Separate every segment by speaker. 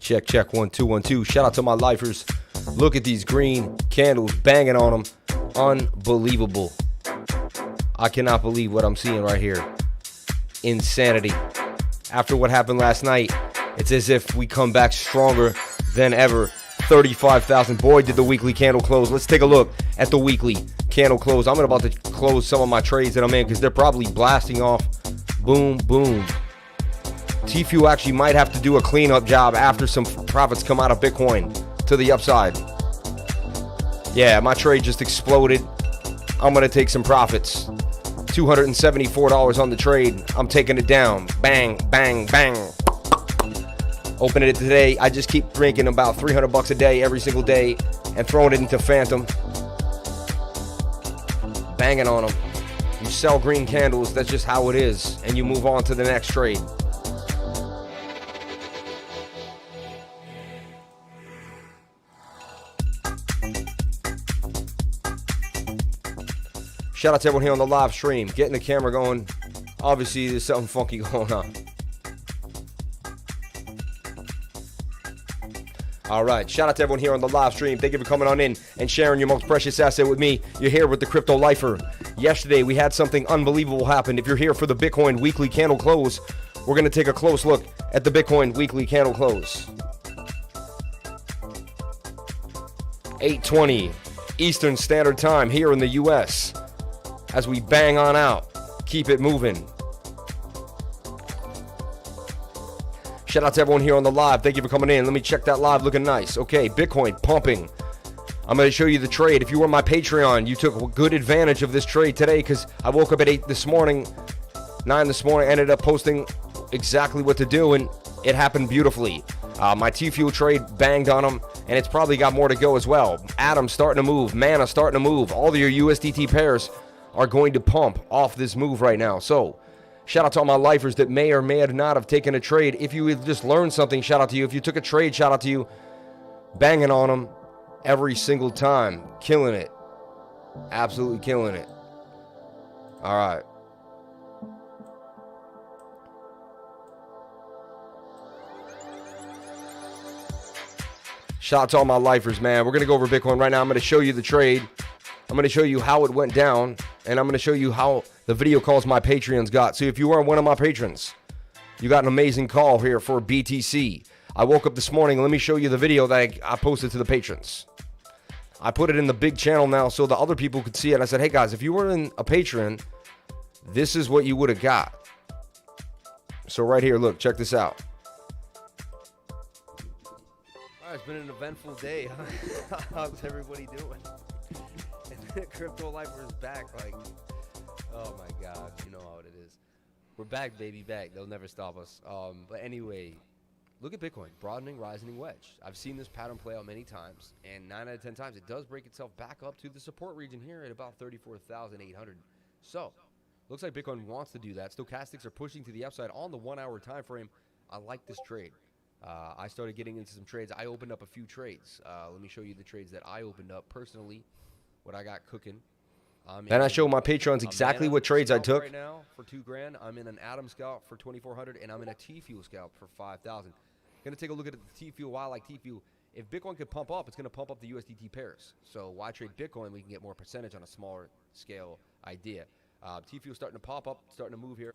Speaker 1: Check, check, 1 2 1 2. Shout out to my lifers. Look at these green candles, banging on them. Unbelievable. I cannot believe what I'm seeing right here. Insanity. After what happened last night, it's as if we come back stronger than ever. 35,000. Boy, did the weekly candle close. Let's take a look at the weekly candle close. I'm about to close some of my trades that I'm in because they're probably blasting off. Boom, boom. T-Fuel actually might have to do a cleanup job after some profits come out of Bitcoin to the upside. Yeah, my trade just exploded. I'm going to take some profits. $274 on the trade. I'm taking it down. Bang, bang, bang. Opening it today. I just keep drinking about $300 a day every single day and throwing it into Phantom. Banging on them. You sell green candles. That's just how it is. And you move on to the next trade. Shout out to everyone here on the live stream. Getting the camera going. Obviously, there's something funky going on. All right. Shout out to everyone here on the live stream. Thank you for coming on in and sharing your most precious asset with me. You're here with the Crypto Lifer. Yesterday, we had something unbelievable happen. If you're here for the Bitcoin weekly candle close, we're going to take a close look at the Bitcoin weekly candle close. 8:20 Eastern Standard Time here in the U.S. As we bang on out, keep it moving. Shout out to everyone here on the live. Thank you for coming in. Let me check that live looking nice. Okay, Bitcoin pumping. I'm going to show you the trade. If you were on my Patreon, you took good advantage of this trade today because I woke up at 8 this morning, 9 this morning, ended up posting exactly what to do, and it happened beautifully. My T-Fuel trade banged on them, and it's probably got more to go as well. Atom starting to move. Mana starting to move. All of your USDT pairs are going to pump off this move right now. So, shout out to all my lifers that may or may not have taken a trade. If you just learned something, shout out to you. If you took a trade, shout out to you. Banging on them every single time. Killing it. Absolutely killing it. All right. Shout out to all my lifers, man. We're going to go over Bitcoin right now. I'm going to show you the trade. I'm going to show you how it went down, and I'm going to show you how the video calls my Patreons got. So if you are one of my patrons, you got an amazing call here for BTC. I woke up this morning. Let me show you the video that I posted to the patrons. I put it in the big channel now so the other people could see it. I said, hey, guys, if you were in a Patreon, this is what you would have got. So right here, look, check this out. All right, it's been an eventful day. How's everybody doing? Crypto Lifer is back, like, oh my God, you know how it is. We're back, baby, back. They'll never stop us. But anyway, look at Bitcoin, broadening, rising wedge. I've seen this pattern play out many times, and 9 out of 10 times it does break itself back up to the support region here at about 34,800. So, looks like Bitcoin wants to do that. Stochastics are pushing to the upside on the 1 hour time frame. I like this trade. I started getting into some trades. I opened up a few trades. Let me show you the trades that I opened up personally. What I got cooking. And I show my patrons exactly what trades I took. Right now for $2,000, I'm in an Atom scalp for 2,400, and I'm in a T-Fuel scalp for 5,000. Gonna take a look at the T-Fuel. Why I like T-Fuel? If Bitcoin could pump up, it's gonna pump up the USDT pairs. So why trade Bitcoin? We can get more percentage on a smaller scale idea. T-Fuel starting to pop up, starting to move here.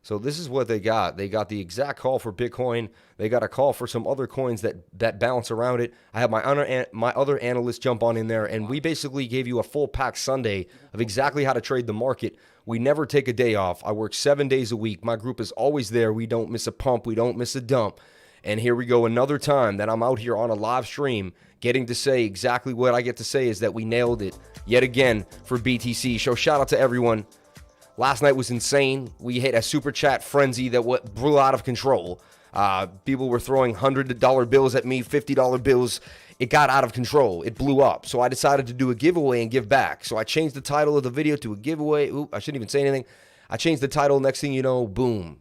Speaker 1: So this is what they got. They got the exact call for Bitcoin. They got a call for some other coins that bounce around it. I have my other analysts jump on in there, and we basically gave you a full pack Sunday of exactly how to trade the market. We never take a day off. I work 7 days a week. My group is always there. We don't miss a pump. We don't miss a dump. And here we go, another time that I'm out here on a live stream getting to say exactly what I get to say is that we nailed it yet again for BTC. So shout out to everyone. Last night was insane. We hit a super chat frenzy that blew out of control. People were throwing $100 bills at me, $50 bills. It got out of control. It blew up. So I decided to do a giveaway and give back. So I changed the title of the video to a giveaway. Oop, I shouldn't even say anything. I changed the title. Next thing you know, boom.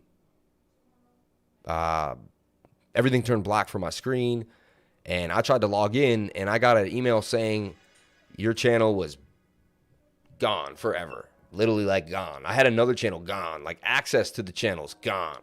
Speaker 1: Everything turned black for my screen. And I tried to log in, and I got an email saying your channel was gone forever. Literally, like, gone. I had another channel gone. Like, access to the channel's gone.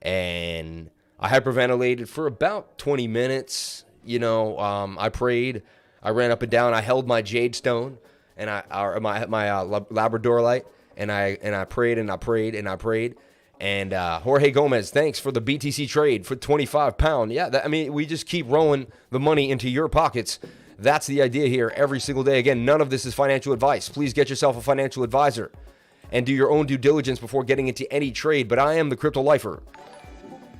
Speaker 1: And I hyperventilated for about 20 minutes. I prayed. I ran up and down. I held my jade stone and my Labrador light, and I prayed and I prayed and I prayed. And Jorge Gomez, thanks for the BTC trade for 25 pound. Yeah, we just keep rolling the money into your pockets. That's the idea here every single day. Again, none of this is financial advice. Please get yourself a financial advisor and do your own due diligence before getting into any trade. But I am the Crypto Lifer,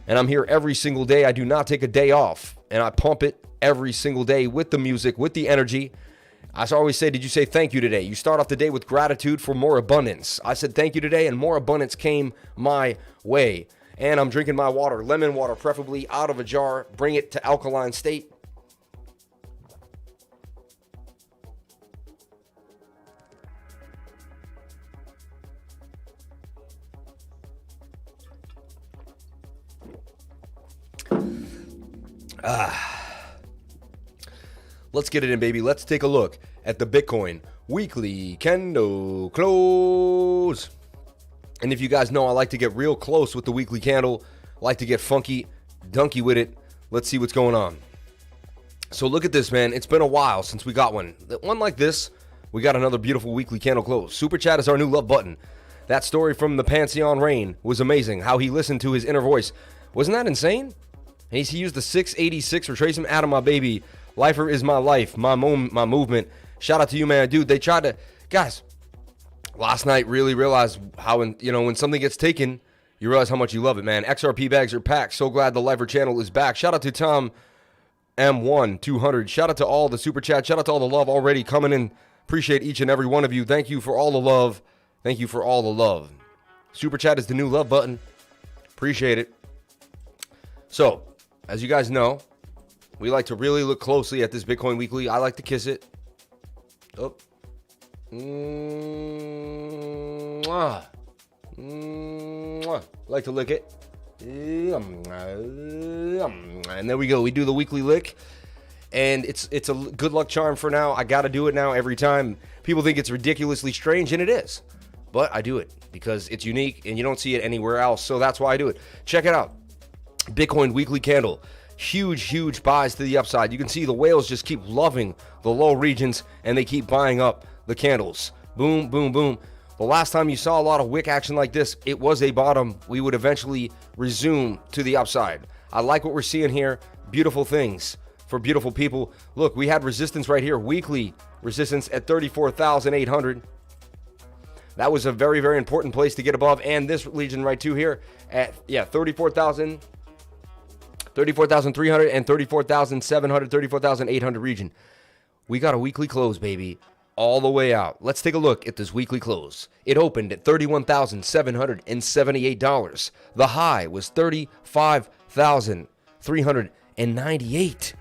Speaker 1: and I'm here every single day. I do not take a day off, and I pump it every single day with the music, with the energy. I always say, did you say thank you today? You start off the day with gratitude for more abundance. I said thank you today, and more abundance came my way. And I'm drinking my water, lemon water, preferably out of a jar. Bring it to alkaline state. Let's get it in, baby. Let's take a look at the Bitcoin weekly candle close. And if you guys know, I like to get real close with the weekly candle. I like to get funky, dunky with it. Let's see what's going on. So look at this, man. It's been a while since we got one. One like this, we got another beautiful weekly candle close. Super Chat is our new love button. That story from the Pantheon Rain was amazing. How he listened to his inner voice. Wasn't that insane? And he used the 686 retracement out of my baby. Lifer is my life, my movement. Shout out to you, man. Dude, they tried to... Guys, last night really realized how, when something gets taken, you realize how much you love it, man. XRP bags are packed. So glad the Lifer channel is back. Shout out to Tom M1 200. Shout out to all the Super Chat. Shout out to all the love already coming in. Appreciate each and every one of you. Thank you for all the love. Thank you for all the love. Super Chat is the new love button. Appreciate it. So, as you guys know, we like to really look closely at this Bitcoin Weekly. I like to kiss it. Oh. Like to lick it. And there we go. We do the weekly lick. And it's a good luck charm for now. I got to do it now every time. People think it's ridiculously strange, and it is. But I do it because it's unique, and you don't see it anywhere else. So that's why I do it. Check it out. Bitcoin weekly candle. Huge buys to the upside. You can see the whales just keep loving the low regions, and they keep buying up the candles. Boom, boom, boom. The last time you saw a lot of wick action like this, it was a bottom. We would eventually resume to the upside. I like what we're seeing here. Beautiful things for beautiful people. Look, we had resistance right here. Weekly resistance at 34,800. That was a very, very important place to get above. And this region right to here at, 34,000. 34,300 and 34,700, 34,800 region. We got a weekly close, baby, all the way out. Let's take a look at this weekly close. It opened at $31,778. The high was $35,398.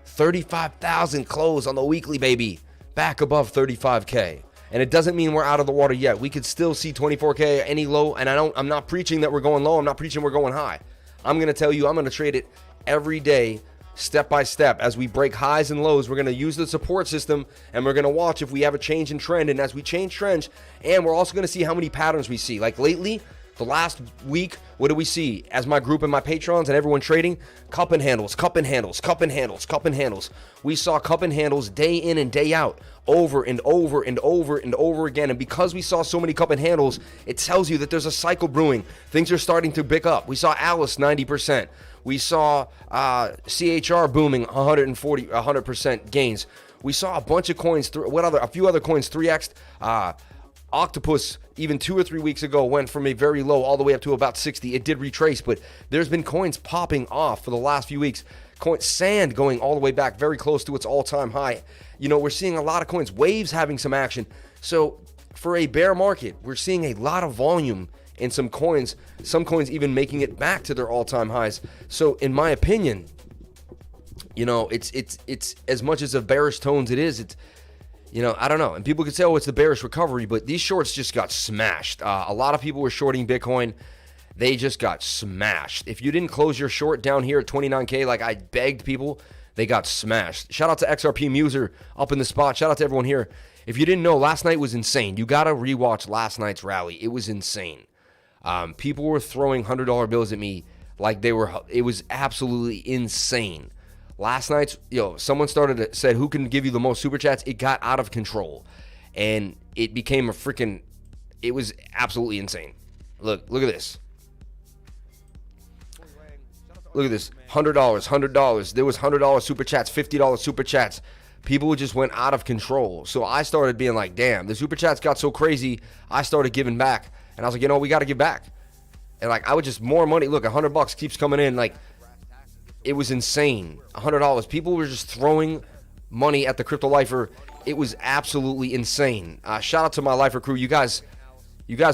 Speaker 1: 35,000 close on the weekly, baby. Back above 35K. And it doesn't mean we're out of the water yet. We could still see 24K any low. And I'm not preaching that we're going low. I'm not preaching we're going high. I'm going to tell you, I'm going to trade it every day, step by step. As we break highs and lows, we're going to use the support system, and we're going to watch if we have a change in trend. And as we change trends, and we're also going to see how many patterns we see. Like lately, the last week, what do we see? As my group and my patrons and everyone trading, cup and handles, cup and handles, cup and handles, cup and handles. We saw cup and handles day in and day out, over and over and over and over again. And because we saw so many cup and handles, it tells you that there's a cycle brewing. Things are starting to pick up. We saw Alice 90%. We saw CHR booming 100% gains. We saw a bunch of coins, a few other coins 3x'd. Octopus, even 2 or 3 weeks ago, went from a very low all the way up to about 60. It did retrace, but there's been coins popping off for the last few weeks. Sand going all the way back very close to its all-time high. We're seeing a lot of coins. Waves having some action. So for a bear market, we're seeing a lot of volume in some coins even making it back to their all-time highs. So in my opinion, it's as much as a bearish tones it is, it's, I don't know. And people could say, oh, it's the bearish recovery, but these shorts just got smashed. A lot of people were shorting Bitcoin. They just got smashed. If you didn't close your short down here at 29K, like I begged people, they got smashed. Shout out to XRP Muser up in the spot. Shout out to everyone here. If you didn't know, last night was insane. You got to rewatch last night's rally. It was insane. People were throwing $100 bills at me Like it was absolutely insane. Last night, someone said, who can give you the most super chats? It got out of control. And it became it was absolutely insane. Look at this. Look at this. $100. There was $100 super chats, $50 super chats. People just went out of control. So I started being like, damn, the super chats got so crazy. I started giving back. And I was like, we got to give back. And like, I would just more money. Look, $100 keeps coming in. Like, it was insane. $100. People were just throwing money at the Crypto Lifer. It was absolutely insane. Shout out to my Lifer crew. You guys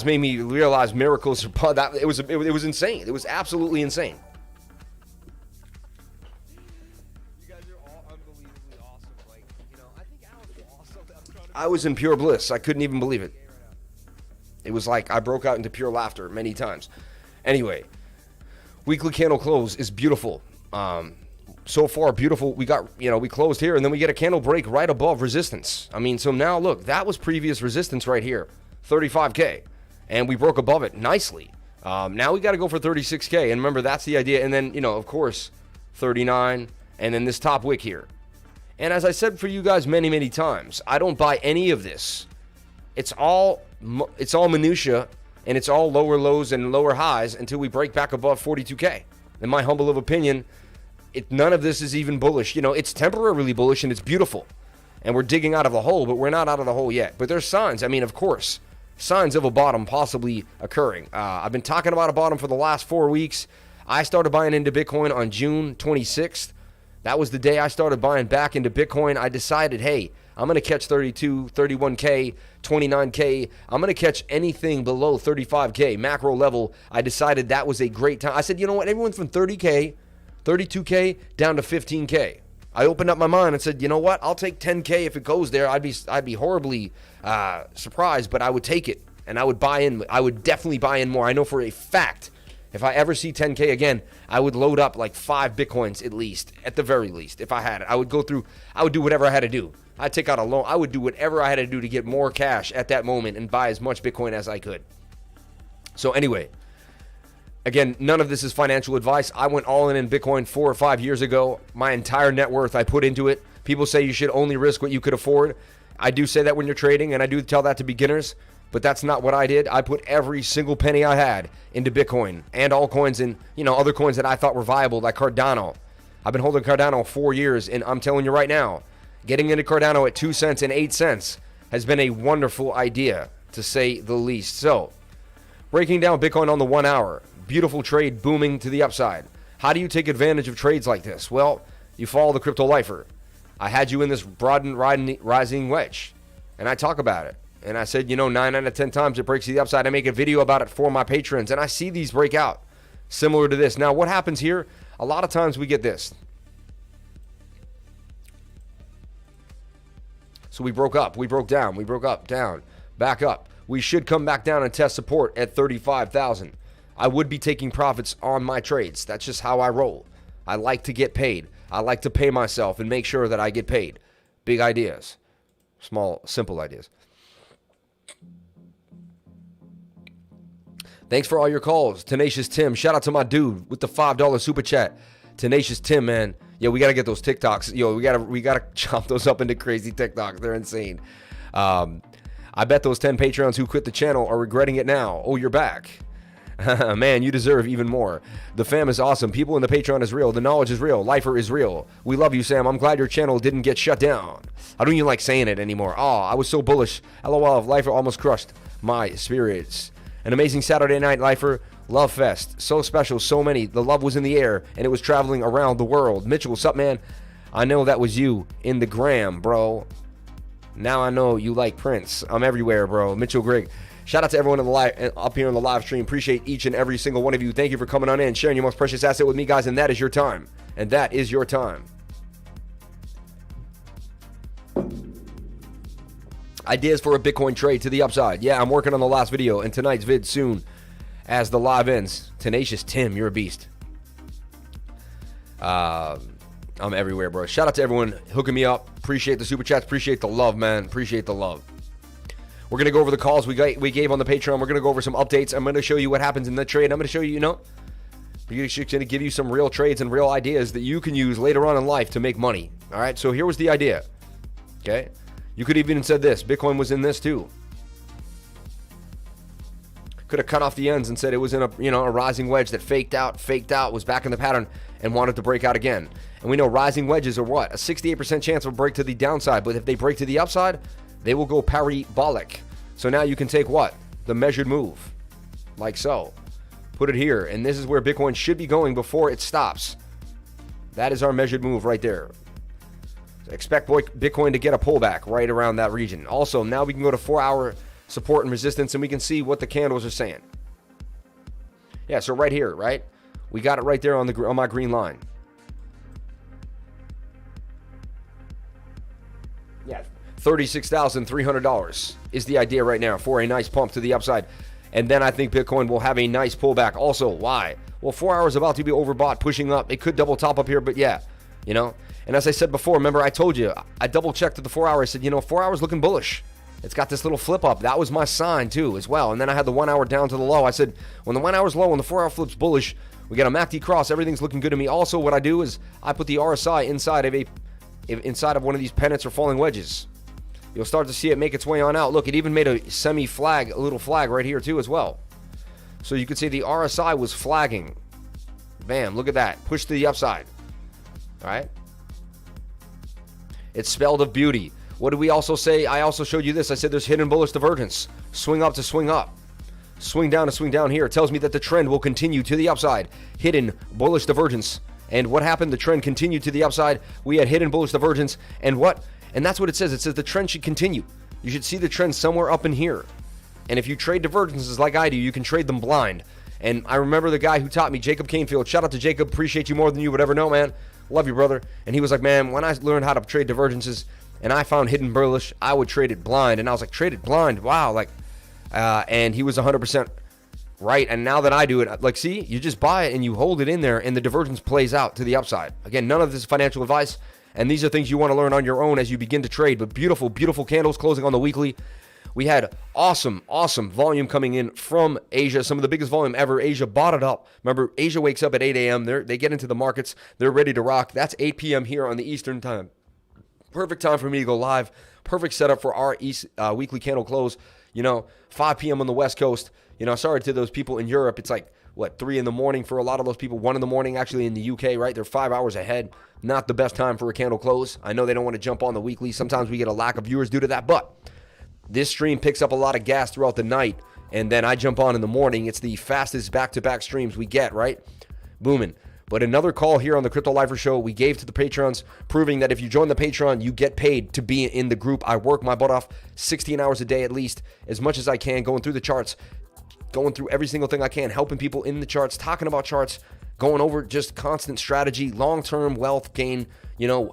Speaker 1: made me realize miracles. It was insane. It was absolutely insane. You guys are all unbelievably awesome. Like, I think Alex is awesome. I was in pure bliss. I couldn't even believe it. It was like I broke out into pure laughter many times. Anyway, weekly candle close is beautiful. So far beautiful. We got, we closed here and then we get a candle break right above resistance. I mean, so now look, that was previous resistance right here, 35K, and we broke above it nicely. Now we got to go for 36K, and remember, that's the idea. And then, of course, 39, and then this top wick here. And as I said for you guys many, many times, I don't buy any of this. It's all minutia, and it's all lower lows and lower highs until we break back above 42K. In my humble opinion, none of this is even bullish. It's temporarily bullish and it's beautiful. And we're digging out of the hole, but we're not out of the hole yet. But there's signs. I mean, of course, signs of a bottom possibly occurring. I've been talking about a bottom for the last 4 weeks. I started buying into Bitcoin on June 26th. That was the day I started buying back into Bitcoin. I decided, hey, I'm going to catch 32, 31K, 29K. I'm going to catch anything below 35K, macro level. I decided that was a great time. I said, you know what? Everyone's from 30K, 32K, down to 15K. I opened up my mind and said, you know what? I'll take 10K if it goes there. I'd be horribly surprised, but I would take it, and I would buy in. I would definitely buy in more. I know for a fact, if I ever see 10K again, I would load up like 5 Bitcoins at least, at the very least, if I had it. I would do whatever I had to do. I'd take out a loan. I would do whatever I had to do to get more cash at that moment and buy as much Bitcoin as I could. So anyway, again, none of this is financial advice. I went all in Bitcoin 4 or 5 years ago. My entire net worth I put into it. People say you should only risk what you could afford. I do say that when you're trading, and I do tell that to beginners, but that's not what I did. I put every single penny I had into Bitcoin and altcoins and, other coins that I thought were viable, like Cardano. I've been holding Cardano 4 years, and I'm telling you right now, getting into Cardano at 2 cents and 8 cents has been a wonderful idea, to say the least. So, breaking down Bitcoin on the 1 hour. Beautiful trade, booming to the upside. How do you take advantage of trades like this? Well, you follow the Crypto Lifer. I had you in this broad and rising wedge, and I talk about it. And I said, 9 out of 10 times it breaks to the upside. I make a video about it for my patrons, and I see these break out similar to this. Now, what happens here? A lot of times we get this. So we broke up, we broke down, we broke up, down, back up. We should come back down and test support at 35,000. I would be taking profits on my trades. That's just how I roll. I like to get paid. I like to pay myself and make sure that I get paid. Big ideas. Small, simple ideas. Thanks for all your calls. Tenacious Tim. Shout out to my dude with the $5 super chat. Tenacious Tim, man. Yo, we got to get those TikToks. Yo, we gotta chop those up into crazy TikToks. They're insane. I bet those 10 Patreons who quit the channel are regretting it now. Oh, you're back. Man, you deserve even more. The fam is awesome. People in the Patreon is real. The knowledge is real. Lifer is real. We love you, Sam. I'm glad your channel didn't get shut down. I don't even like saying it anymore. Oh, I was so bullish. LOL, Lifer almost crushed my spirits. An amazing Saturday night, Lifer. Love fest. So special, so many. The love was in the air, and it was traveling around the world. Mitchell, what's up, man? I know that was you in the gram, bro. Now I know you like Prince. I'm everywhere, bro. Mitchell Grigg. Shout out to everyone in the live, up here on the live stream. Appreciate each and every single one of you. Thank you for coming on in, sharing your most precious asset with me, guys, and that is your time. And that is your time. Ideas for a Bitcoin trade to the upside. Yeah, I'm working on the last video and tonight's vid soon as the live ends. Tenacious Tim, you're a beast. I'm everywhere, bro. Shout out to everyone hooking me up. Appreciate the super chats. Appreciate the love, man. Appreciate the love. We're going to go over the calls we gave on the Patreon. We're going to go over some updates. I'm going to show you what happens in the trade. I'm going to show you,
Speaker 2: She's going to give you some real trades and real ideas that you can use later on in life to make money. All right, so here was the idea. Okay, you could even said this. Bitcoin was in this too. Could have cut off the ends and said it was in a rising wedge that faked out, was back in the pattern and wanted to break out again. And we know rising wedges are what? A 68% chance of a break to the downside, but if they break to the upside, they will go parabolic. So now you can take what? The measured move, like so. Put it here, and this is where Bitcoin should be going before it stops. That is our measured move right there. So expect Bitcoin to get a pullback right around that region. Also, now we can go to 4-hour support and resistance, and we can see what the candles are saying. Yeah, so right here, right? We got it right there on my green line. Yeah, $36,300 is the idea right now for a nice pump to the upside. And then I think Bitcoin will have a nice pullback. Also, why? Well, 4 hours about to be overbought, pushing up. It could double top up here, but yeah, you know. And as I said before, remember I told you, I double checked at the 4 hour. I said, 4 hours looking bullish. It's got this little flip up. That was my sign too as well. And then I had the 1 hour down to the low. I said, when the 1 hour's low and the 4 hour flips bullish, we got a MACD cross. Everything's looking good to me. Also, what I do is I put the RSI inside of one of these pennants or falling wedges. You'll start to see it make its way on out. Look, it even made a semi-flag, a little flag right here too as well. So you could see the RSI was flagging. Bam, look at that. Push to the upside. All right. It's spelled of beauty. What did we also say? I also showed you this. I said there's hidden bullish divergence. Swing up to swing up. Swing down to swing down here. It tells me that the trend will continue to the upside. Hidden bullish divergence. And what happened? The trend continued to the upside. We had hidden bullish divergence. And what? And that's what it says. It says the trend should continue. You should see the trend somewhere up in here. And if you trade divergences like I do, you can trade them blind. And I remember the guy who taught me, Jacob Canfield. Shout out to Jacob. Appreciate you more than you would ever know, man. Love you, brother. And he was like, man, when I learned how to trade divergences and I found hidden bullish, I would trade it blind. And I was like, trade it blind? Wow. And he was 100% right. And now that I do it, see, you just buy it and you hold it in there and the divergence plays out to the upside. Again, none of this is financial advice. And these are things you want to learn on your own as you begin to trade. But beautiful, beautiful candles closing on the weekly. We had awesome, awesome volume coming in from Asia. Some of the biggest volume ever. Asia bought it up. Remember, Asia wakes up at 8 a.m. They get into the markets. They're ready to rock. That's 8 p.m. here on the Eastern time. Perfect time for me to go live. Perfect setup for our weekly candle close. 5 p.m. on the West Coast. Sorry to those people in Europe. It's 3 in the morning for a lot of those people. 1 in the morning actually in the UK, right? They're 5 hours ahead. Not the best time for a candle close. I know they don't want to jump on the weekly. Sometimes we get a lack of viewers due to that, but this stream picks up a lot of gas throughout the night, and then I jump on in the morning. It's the fastest back-to-back streams we get, right? Booming. But another call here on the Crypto Lifer Show we gave to the Patrons, proving that if you join the Patreon, you get paid to be in the group. I work my butt off 16 hours a day at least, as much as I can, going through the charts, going through every single thing I can, helping people in the charts, talking about charts, going over just constant strategy, long-term wealth gain,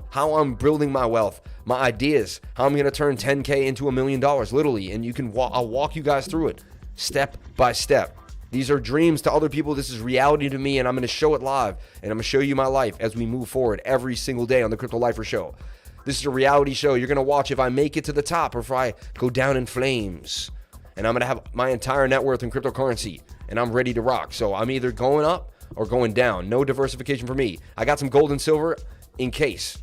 Speaker 2: how I'm building my wealth, my ideas, how I'm going to turn 10K into $1 million, literally. And I'll walk you guys through it step by step. These are dreams to other people. This is reality to me, and I'm going to show it live. And I'm going to show you my life as we move forward every single day on the Crypto Lifer Show. This is a reality show. You're going to watch if I make it to the top or if I go down in flames. And I'm going to have my entire net worth in cryptocurrency, and I'm ready to rock. So I'm either going up or going down. No diversification for me. I got some gold and silver in case.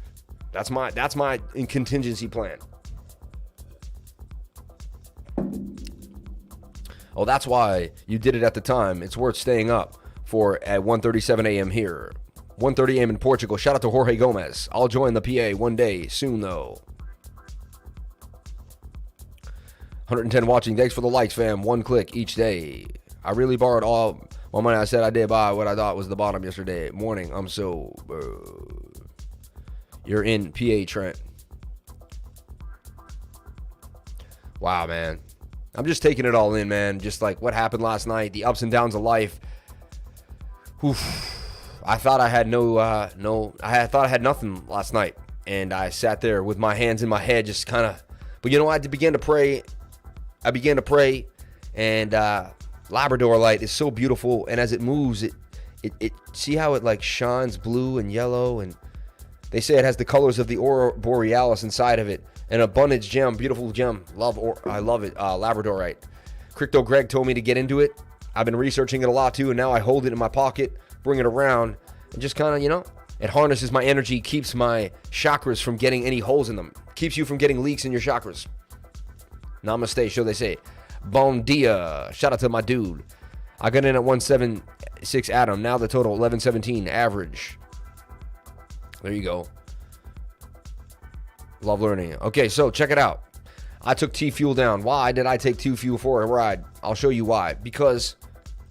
Speaker 2: That's my contingency plan. Oh, that's why you did it at the time. It's worth staying up for at 1:37 a.m. here. 1:30 a.m. in Portugal. Shout out to Jorge Gomez. I'll join the PA one day soon, though. 110 watching. Thanks for the likes, fam. 1 click each day. I really borrowed all my money. I said I did buy what I thought was the bottom yesterday morning. I'm so... You're in PA, Trent. Wow, man. I'm just taking it all in, man. Just what happened last night, the ups and downs of life. Oof. I thought I had I thought I had nothing last night. And I sat there with my hands in my head, just kind of, but I began to pray. And Labrador light is so beautiful. And as it moves, it see how it shines blue and yellow, and they say it has the colors of the Aurora Borealis inside of it. An abundance gem, beautiful gem. I love it. Labradorite. Crypto Greg told me to get into it. I've been researching it a lot too, and now I hold it in my pocket. bring it around, and just kind of, you know, it harnesses my energy, keeps my chakras from getting any holes in them, keeps you from getting leaks in your chakras. Namaste, so they say. Bon dia. Shout out to my dude. I got in at 176 Adam. Now the total 1117 average. There you go. Love learning. Okay, so check it out. I took T-Fuel down. Why did I take T-Fuel for a ride? I'll show you why. Because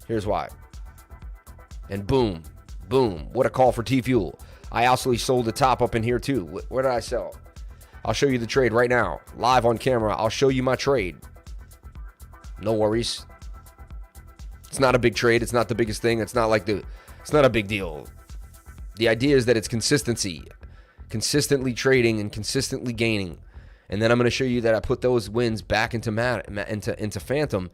Speaker 2: here's why. And boom, boom. What a call for T-Fuel. I also sold the top up in here too. Where did I sell? I'll show you the trade right now. Live on camera. I'll show you my trade. No worries. It's not a big trade. It's not the biggest thing. It's not a big deal. The idea is that it's consistency. Consistently trading and consistently gaining. And then I'm going to show you that I put those wins back into Phantom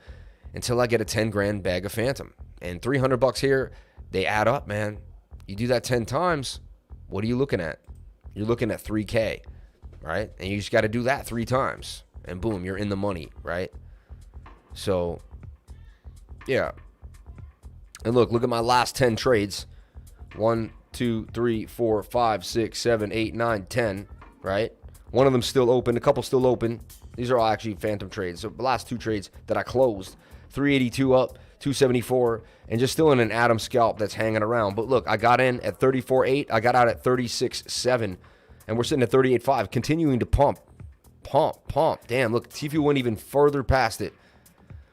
Speaker 2: until I get a 10 grand bag of Phantom. And $300 here, they add up, man. You do that 10 times, what are you looking at? You're looking at 3K, right? And you just got to do that 3 times. And boom, you're in the money, right? So, yeah. And look at my last 10 trades. 1, 2, 3, 4, 5, 6, 7, 8, 9, 10, right? One of them still open, a couple still open. These are all actually Phantom trades. So the last 2 trades that I closed, 382 up, 274, and just still in an Adam scalp that's hanging around. But look, I got in at 34.8, I got out at 36.7, and we're sitting at 38.5, continuing to pump. Damn, look, T-Fuel went even further past it.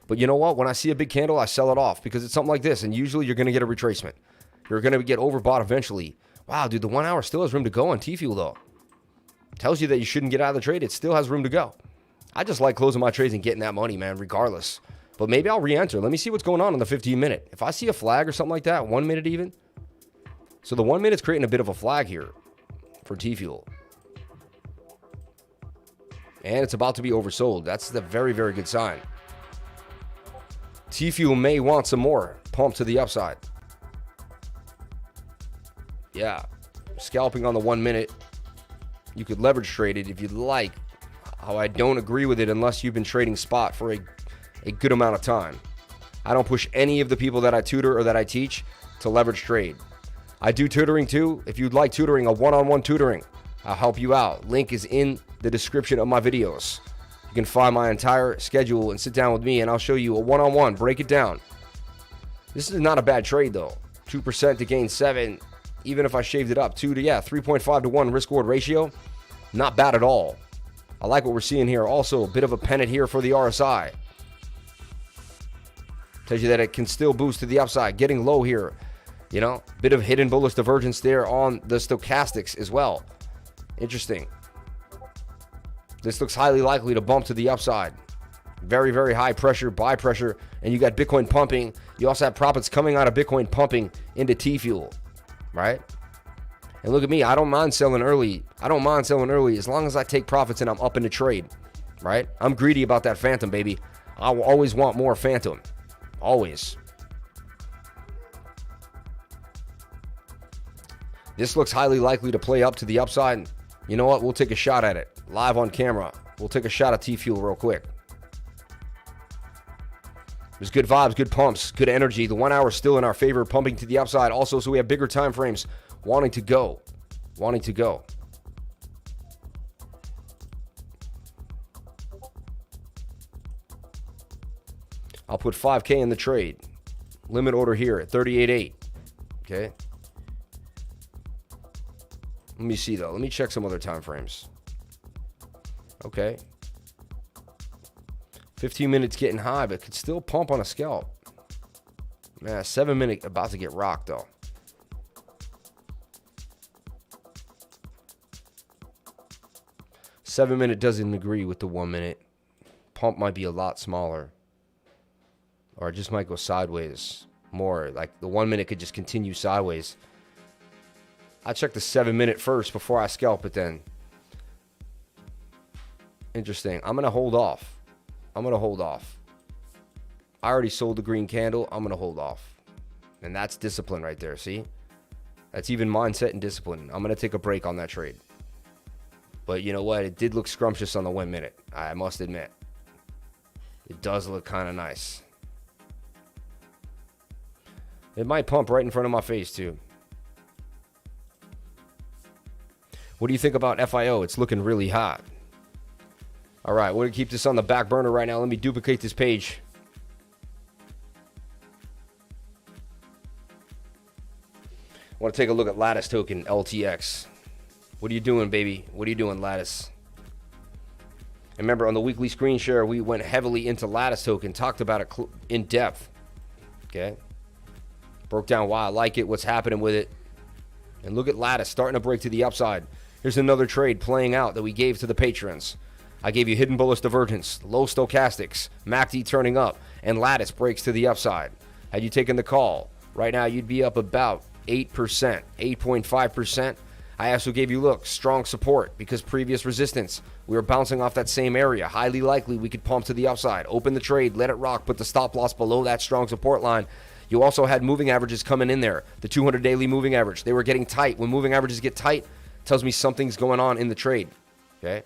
Speaker 2: But you know what? When I see a big candle, I sell it off because it's something like this, and usually you're going to get a retracement. You're going to get overbought eventually. Wow, dude, the 1 hour still has room to go on T-Fuel, though. Tells you that you shouldn't get out of the trade. It still has room to go. I just like closing my trades and getting that money, man, regardless. But maybe I'll re-enter. Let me see what's going on in the 15-minute. If I see a flag or something like that, 1 minute even. So the 1 minute's creating a bit of a flag here for T-Fuel. And it's about to be oversold. That's the very, very good sign. T-Fuel may want some more pump to the upside. Yeah. Scalping on the 1 minute. You could leverage trade it if you'd like. How I don't agree with it unless you've been trading spot for a good amount of time. I don't push any of the people that I tutor or that I teach to leverage trade. I do tutoring too. If you'd like tutoring, a one-on-one tutoring, I'll help you out. Link is in the description of my videos. You can find my entire schedule and sit down with me and I'll show you a one-on-one, break it down. This is not a bad trade though. 2% to gain 7. Even if I shaved it up, 3.5 to 1 risk-reward ratio, not bad at all. I like what we're seeing here. Also, a bit of a pennant here for the RSI. Tells you that it can still boost to the upside. Getting low here, you know, bit of hidden bullish divergence there on the stochastics as well. Interesting. This looks highly likely to bump to the upside. Very, very high pressure, buy pressure, and you got Bitcoin pumping. You also have profits coming out of Bitcoin pumping into T-Fuel. Right? And look at me. I don't mind selling early. As long as I take profits and I'm up in the trade. Right? I'm greedy about that Phantom, baby. I will always want more Phantom. Always. This looks highly likely to play up to the upside. You know what? We'll take a shot at it. Live on camera. We'll take a shot at T-Fuel real quick. There's good vibes, good pumps, good energy. The 1 hour still in our favor, pumping to the upside. Also, so we have bigger time frames wanting to go. I'll put 5K in the trade. Limit order here at 38.8. Okay. Let me see though. Let me check some other time frames. Okay. 15 minutes getting high, but could still pump on a scalp. Man, 7 minute about to get rocked though. Seven minute doesn't agree with the 1 minute. Pump might be a lot smaller. Or it just might go sideways more. Like the 1 minute could just continue sideways. I check the 7 minute first before I scalp it then. Interesting. I'm going to hold off. I already sold the green candle. I'm going to hold off. And that's discipline right there. See? That's even mindset and discipline. I'm going to take a break on that trade. But you know what? It did look scrumptious on the 1 minute. I must admit. It does look kind of nice. It might pump right in front of my face, too. What do you think about FIO? It's looking really hot. All right, we're going to keep this on the back burner right now. Let me duplicate this page. I want to take a look at Lattice token, LTX. What are you doing, baby? What are you doing, Lattice? And remember, on the weekly screen share, we went heavily into Lattice token, talked about it in depth. Okay? Broke down why I like it, what's happening with it. And look at Lattice starting to break to the upside. Here's another trade playing out that we gave to the patrons. I gave you hidden bullish divergence, low stochastics, MACD turning up, and Lattice breaks to the upside. Had you taken the call, right now you'd be up about 8%, 8.5%. I also gave you, look, strong support because previous resistance. We were bouncing off that same area. Highly likely we could pump to the upside. Open the trade, let it rock, put the stop loss below that strong support line. You also had moving averages coming in there. The 200 daily moving average. They were getting tight. When moving averages get tight, it tells me something's going on in the trade. Okay.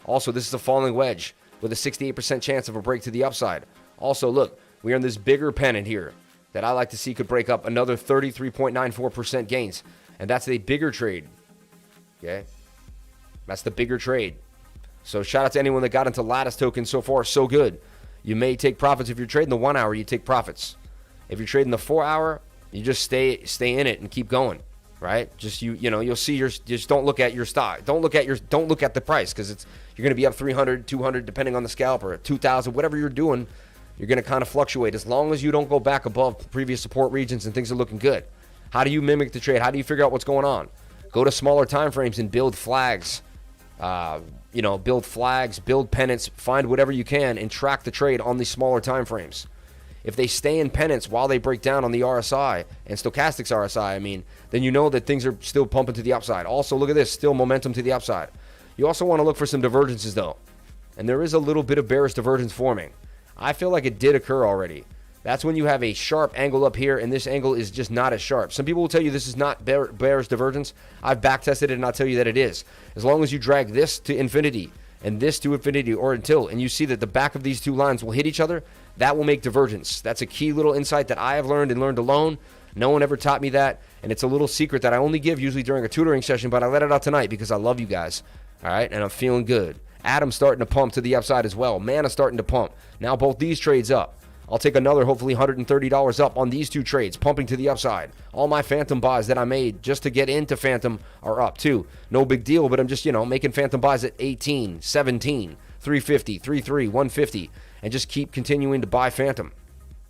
Speaker 2: Also, this is a falling wedge with a 68% chance of a break to the upside. Also, look, we are in this bigger pennant here that I like to see could break up another 33.94% gains. And that's a bigger trade. Okay. That's the bigger trade. So shout out to anyone that got into Lattice token so far. So good. You may take profits. If you're trading the 1 hour, you take profits. If you're trading the 4 hour, you just stay in it and keep going, right? Just you'll see just don't look at your stock. Don't look at the price because you're going to be up 300, 200 depending on the scalp or 2,000, whatever you're doing. You're going to kind of fluctuate as long as you don't go back above previous support regions and things are looking good. How do you mimic the trade? How do you figure out what's going on? Go to smaller time frames and build flags. Build flags, build pennants, find whatever you can and track the trade on these smaller time frames. If they stay in pennants while they break down on the RSI and stochastics RSI, then you know that things are still pumping to the upside. Also, look at this, still momentum to the upside. You also want to look for some divergences though. And there is a little bit of bearish divergence forming. I feel like it did occur already. That's when you have a sharp angle up here and this angle is just not as sharp. Some people will tell you this is not bearish divergence. I've backtested it and I'll tell you that it is. As long as you drag this to infinity and this to infinity or until, and you see that the back of these two lines will hit each other, that will make divergence. That's a key little insight that I have learned and learned alone. No one ever taught me that, and it's a little secret that I only give usually during a tutoring session, but I let it out tonight because I love you guys, all right, and I'm feeling good. Adam's starting to pump to the upside as well. Mana's starting to pump. Now both these trades up. I'll take another hopefully $130 up on these two trades, pumping to the upside. All my phantom buys that I made just to get into phantom are up too. No big deal, but I'm just, making phantom buys at 18, 17, 350, 33, 150, and just keep continuing to buy phantom.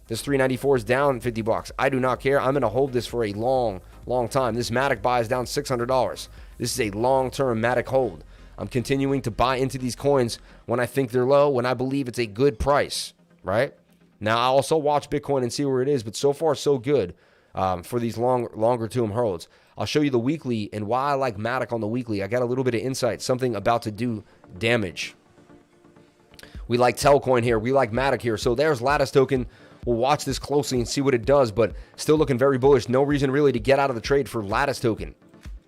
Speaker 2: This 394 is down $50. I do not care. I'm going to hold this for a long, long time. This Matic buy is down $600. This is a long-term Matic hold. I'm continuing to buy into these coins when I think they're low, when I believe it's a good price, right? Now, I also watch Bitcoin and see where it is, but so far, so good for these longer-term holds. I'll show you the weekly and why I like Matic on the weekly. I got a little bit of insight, something about to do damage. We like Altcoin here. We like Matic here. So there's Lattice token. We'll watch this closely and see what it does, but still looking very bullish. No reason really to get out of the trade for Lattice token.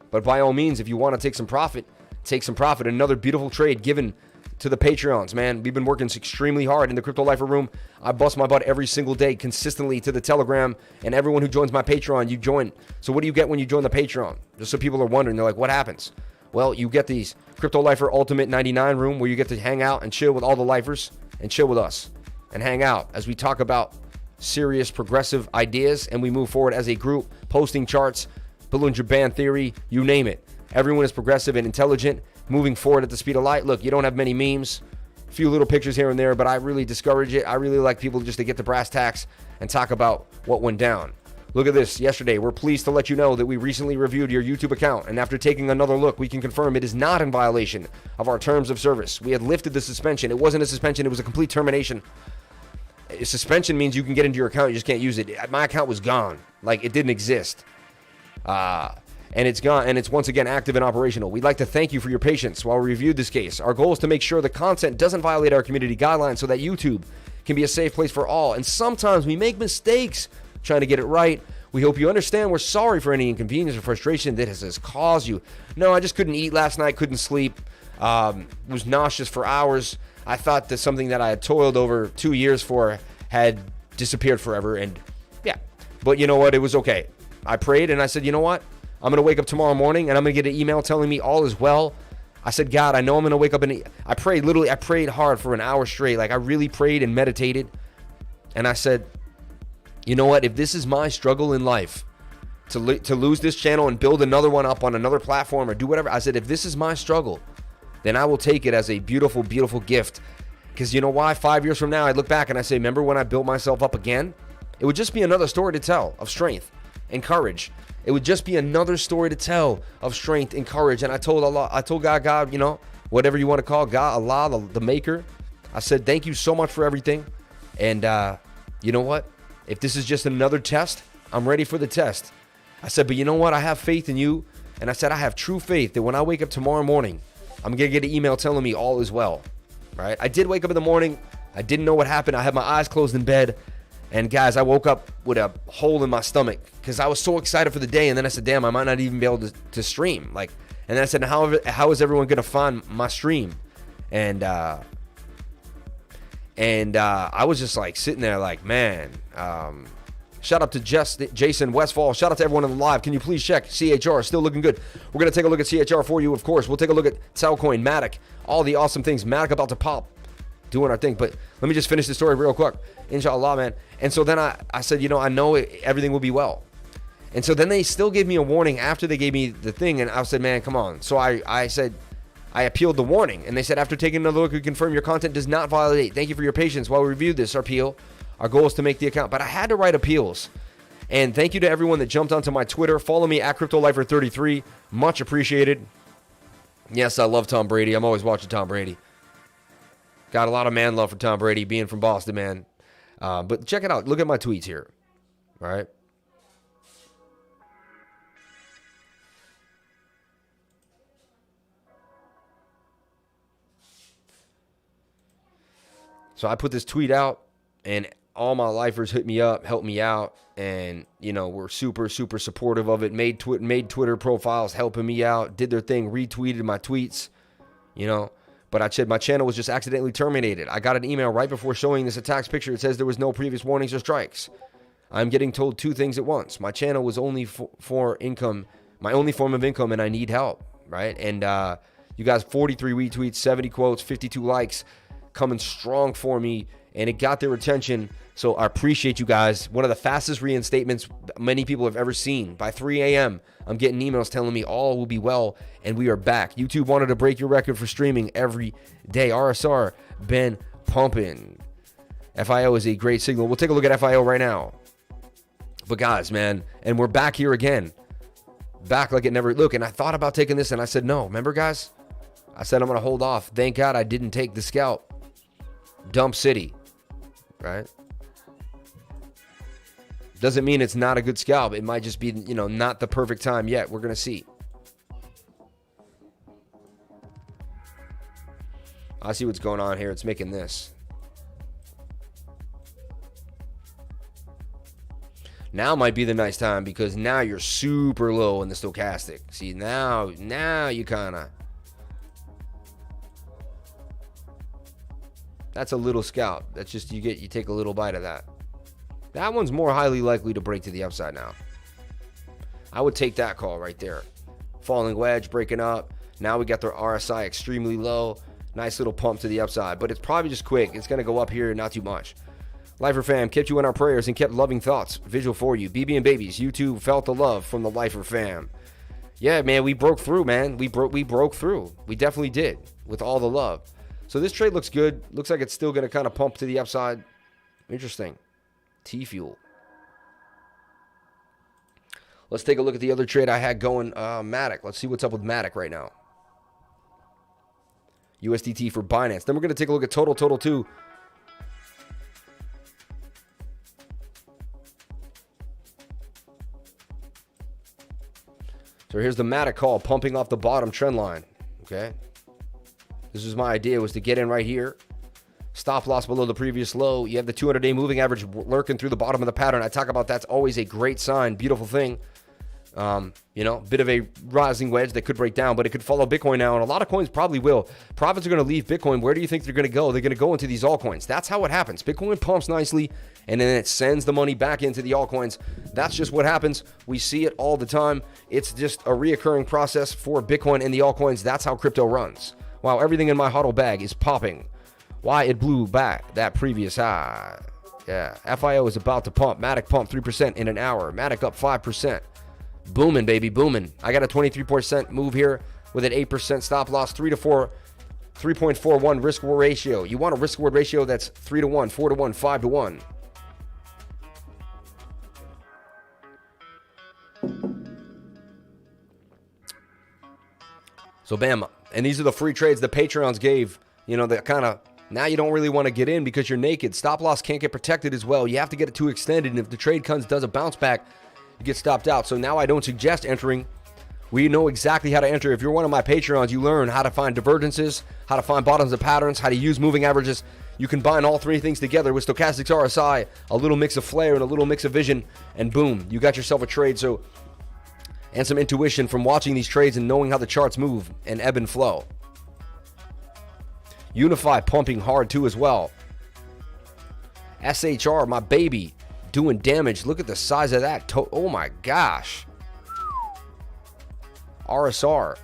Speaker 2: But by all means, if you want to take some profit, take some profit. Another beautiful trade given to the Patreons, man. We've been working extremely hard in the Crypto Lifer room. I bust my butt every single day consistently to the Telegram, and everyone who joins my Patreon, you join. So what do you get when you join the Patreon? Just so people are wondering, they're like, what happens? Well, you get these Crypto Lifer Ultimate 99 room where you get to hang out and chill with all the lifers and chill with us and hang out as we talk about serious progressive ideas and we move forward as a group, posting charts, Bollinger Band theory, you name it. Everyone is progressive and intelligent, moving forward at the speed of light. Look, you don't have many memes, a few little pictures here and there, but I really discourage it. I really like people just to get the brass tacks and talk about what went down. Look at this. Yesterday, we're pleased to let you know that we recently reviewed your YouTube account, and after taking another look, we can confirm it is not in violation of our terms of service. We had lifted the suspension. It wasn't a suspension. It was a complete termination. A suspension means you can get into your account. You just can't use it. My account was gone. Like, it didn't exist. And it's gone, and it's once again active and operational. We'd like to thank you for your patience while we reviewed this case. Our goal is to make sure the content doesn't violate our community guidelines so that YouTube can be a safe place for all. And sometimes we make mistakes trying to get it right. We hope you understand we're sorry for any inconvenience or frustration that has caused you. No, I just couldn't eat last night, couldn't sleep, was nauseous for hours. I thought that something that I had toiled over 2 years for had disappeared forever, and yeah, But you know what? It was okay. I prayed and I said, you know what? I'm going to wake up tomorrow morning and I'm going to get an email telling me all is well. I said, God, I know I'm going to wake up and I prayed. Literally, I prayed hard for an hour straight. Like I really prayed and meditated. And I said, you know what? If this is my struggle in life, to lose this channel and build another one up on another platform or do whatever, I said, if this is my struggle, then I will take it as a beautiful, beautiful gift. Because you know why? 5 years from now, I look back and I say, remember when I built myself up again? It would just be another story to tell of strength and courage. It would just be another story to tell of strength and courage. And I told God, you know, whatever you want to call God, Allah, the maker. I said, thank you so much for everything. And you know what? If this is just another test, I'm ready for the test. I said, but you know what? I have faith in you. And I said, I have true faith that when I wake up tomorrow morning, I'm going to get an email telling me all is well. Right? I did wake up in the morning. I didn't know what happened. I had my eyes closed in bed. And guys, I woke up with a hole in my stomach because I was so excited for the day. And then I said, damn, I might not even be able to stream. Like, and then I said, how is everyone going to find my stream? And I was just like sitting there like, man, shout out to Jason Westfall. Shout out to everyone in the live. Can you please check CHR? Still looking good. We're going to take a look at CHR for you, of course. We'll take a look at Altcoin, Matic, all the awesome things. Matic about to pop, doing our thing. But let me just finish the story real quick. Inshallah, man. And so then I said, you know, I know everything will be well. And so then they still gave me a warning after they gave me the thing. And I said, man, come on. So I said, I appealed the warning. And they said, after taking another look, we confirm your content does not violate. Thank you for your patience while we reviewed this appeal. Our goal is to make the account. But I had to write appeals. And thank you to everyone that jumped onto my Twitter. Follow me at CryptoLifer33. Much appreciated. Yes, I love Tom Brady. I'm always watching Tom Brady. Got a lot of man love for Tom Brady, being from Boston, man. But check it out. Look at my tweets here. All right. So I put this tweet out, and all my lifers hit me up, helped me out, and, you know, were super, super supportive of it. Made Twitter profiles helping me out, did their thing, retweeted my tweets, you know. But I said my channel was just accidentally terminated. I got an email right before showing this attacks picture. It says there was no previous warnings or strikes. I'm getting told two things at once. My channel was only for income, my only form of income, and I need help, right? And you guys, 43 retweets, 70 quotes, 52 likes, coming strong for me, and it got their attention. So I appreciate you guys. One of the fastest reinstatements many people have ever seen. By 3 a.m., I'm getting emails telling me all will be well, and we are back. YouTube wanted to break your record for streaming every day. RSR been pumping. FIO is a great signal. We'll take a look at FIO right now. But guys, man, and we're back here again. Back like it never... Look, and I thought about taking this, and I said, no. Remember, guys? I said I'm going to hold off. Thank God I didn't take the scalp. Dump City. Right? Doesn't mean it's not a good scalp. It might just be, you know, not the perfect time yet. We're going to see. I see what's going on here. It's making this. Now might be the nice time because now you're super low in the stochastic. See, now you kind of... That's a little scalp. That's just, you take a little bite of that. That one's more highly likely to break to the upside now. I would take that call right there. Falling wedge, breaking up. Now we got the RSI extremely low. Nice little pump to the upside. But it's probably just quick. It's going to go up here, not too much. Lifer fam, kept you in our prayers and kept loving thoughts. Visual for you. BB and babies, you too felt the love from the Lifer fam. Yeah, man, we broke through, man. We broke through. We definitely did with all the love. So this trade looks good. Looks like it's still going to kind of pump to the upside. Interesting. T-Fuel. Let's take a look at the other trade I had going. Matic. Let's see what's up with Matic right now. USDT for Binance. Then we're going to take a look at Total 2. So here's the Matic call, pumping off the bottom trend line. Okay. This is my idea, was to get in right here. Stop loss below the previous low. You have the 200-day moving average lurking through the bottom of the pattern. I talk about that's always a great sign. Beautiful thing. You know, bit of a rising wedge that could break down, but it could follow Bitcoin now, and a lot of coins probably will. Profits are going to leave Bitcoin. Where do you think they're going to go? They're going to go into these altcoins. That's how it happens. Bitcoin pumps nicely, and then it sends the money back into the altcoins. That's just what happens. We see it all the time. It's just a reoccurring process for Bitcoin and the altcoins. That's how crypto runs. Wow, everything in my HODL bag is popping. Why it blew back that previous high. Yeah, FIO is about to pump. Matic pump 3% in an hour. Matic up 5%. Booming, baby, booming. I got a 23% move here with an 8% stop loss, 3.41 risk reward ratio. You want a risk reward ratio that's 3 to 1, 4 to 1, 5 to 1. So bam, and these are the free trades the Patreons gave, that kind of, now you don't really want to get in because you're naked. Stop loss can't get protected as well. You have to get it too extended, and if the trade does a bounce back, you get stopped out. So now I don't suggest entering. We know exactly how to enter. If you're one of my Patreons, you learn how to find divergences, how to find bottoms of patterns, how to use moving averages. You combine all three things together with stochastics RSI, a little mix of flair and a little mix of vision, and boom, you got yourself a trade. So, and some intuition from watching these trades and knowing how the charts move and ebb and flow. Unify pumping hard too as well. SHR, my baby, doing damage. Look at the size of that. Oh my gosh. RSR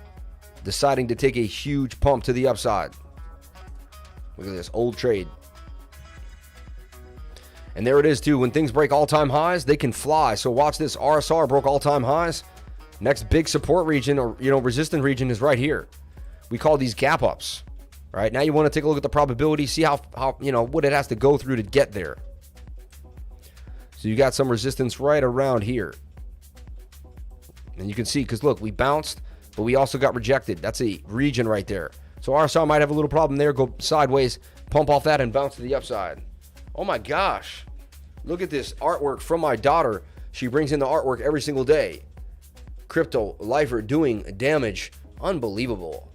Speaker 2: deciding to take a huge pump to the upside. Look at this old trade. And there it is too. When things break all-time highs, they can fly. So watch this. RSR broke all-time highs. Next big support region or resistant region is right here. We call these gap ups. Right? Now you want to take a look at the probability, see how what it has to go through to get there. So you got some resistance right around here. And you can see, because look, we bounced, but we also got rejected. That's a region right there. So RSI might have a little problem there. Go sideways, pump off that, and bounce to the upside. Oh my gosh. Look at this artwork from my daughter. She brings in the artwork every single day. Crypto lifer doing damage. Unbelievable.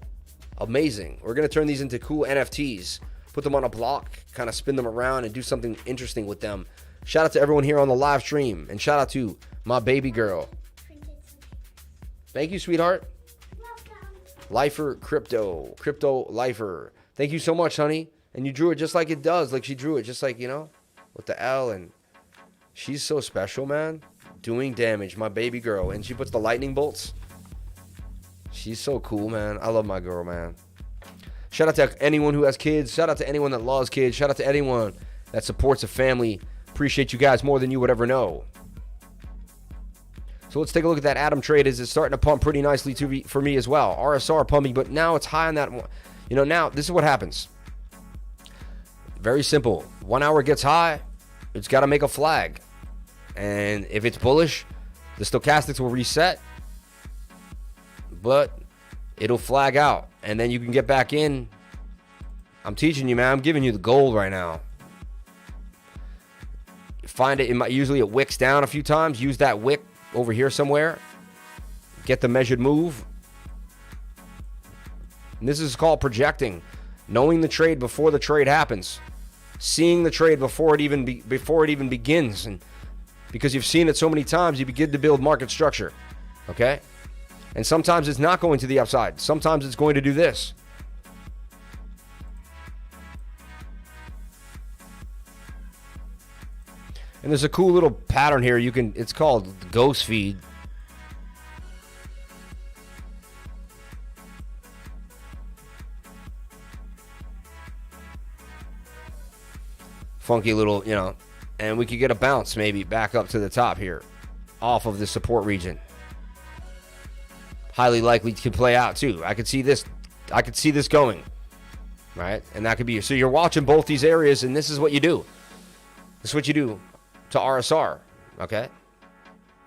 Speaker 2: Amazing. We're going to turn these into cool NFTs. Put them on a block, kind of spin them around, and do something interesting with them. Shout out to everyone here on the live stream. And shout out to my baby girl. Thank you, sweetheart.
Speaker 3: Welcome.
Speaker 2: Lifer Crypto Lifer. Thank you so much, honey. And you drew it just like it does. Like she drew it just like, with the L. And she's so special, man. Doing damage, my baby girl. And she puts the lightning bolts. She's so cool, man. I love my girl, man. Shout out to anyone who has kids. Shout out to anyone that loves kids. Shout out to anyone that supports a family. Appreciate you guys more than you would ever know. So let's take a look at that Atom trade. It's starting to pump pretty nicely for me as well. RSR pumping, but now it's high on that one. Now this is what happens. Very simple. 1 hour gets high, it's got to make a flag. And if it's bullish, the stochastics will reset, but it'll flag out. And then you can get back in. I'm teaching you, man. I'm giving you the gold right now. Find it. Usually it wicks down a few times. Use that wick over here somewhere. Get the measured move. And this is called projecting. Knowing the trade before the trade happens. Seeing the trade before it even begins. And because you've seen it so many times, you begin to build market structure. Okay? And sometimes it's not going to the upside. Sometimes it's going to do this. And there's a cool little pattern here. It's called the ghost feed. Funky little, and we could get a bounce maybe back up to the top here off of the support region. Highly likely to play out too. I could see this going, right? And that could be, so you're watching both these areas, and this is what you do. This is what you do to RSR, okay?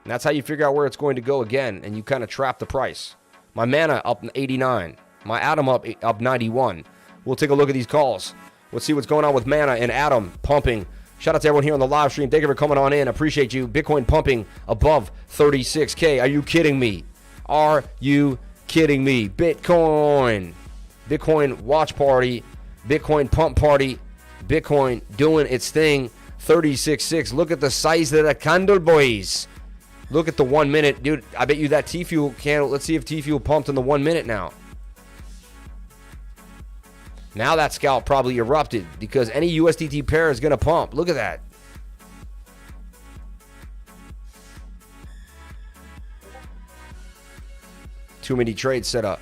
Speaker 2: And that's how you figure out where it's going to go again, and you kind of trap the price. My Mana up 89. My Atom up 91. We'll take a look at these calls. Let's see what's going on with Mana and Atom pumping. Shout out to everyone here on the live stream. Thank you for coming on in. Appreciate you. Bitcoin pumping above 36K. Are you kidding me? Are you kidding me? Bitcoin watch party. Bitcoin pump party. Bitcoin doing its thing. 36.6. Look at the size of the candle, boys. Look at the 1 minute. Dude, I bet you that T-Fuel candle. Let's see if T-Fuel pumped in the 1 minute now. Now that scalp probably erupted because any USDT pair is going to pump. Look at that. Too many trades set up.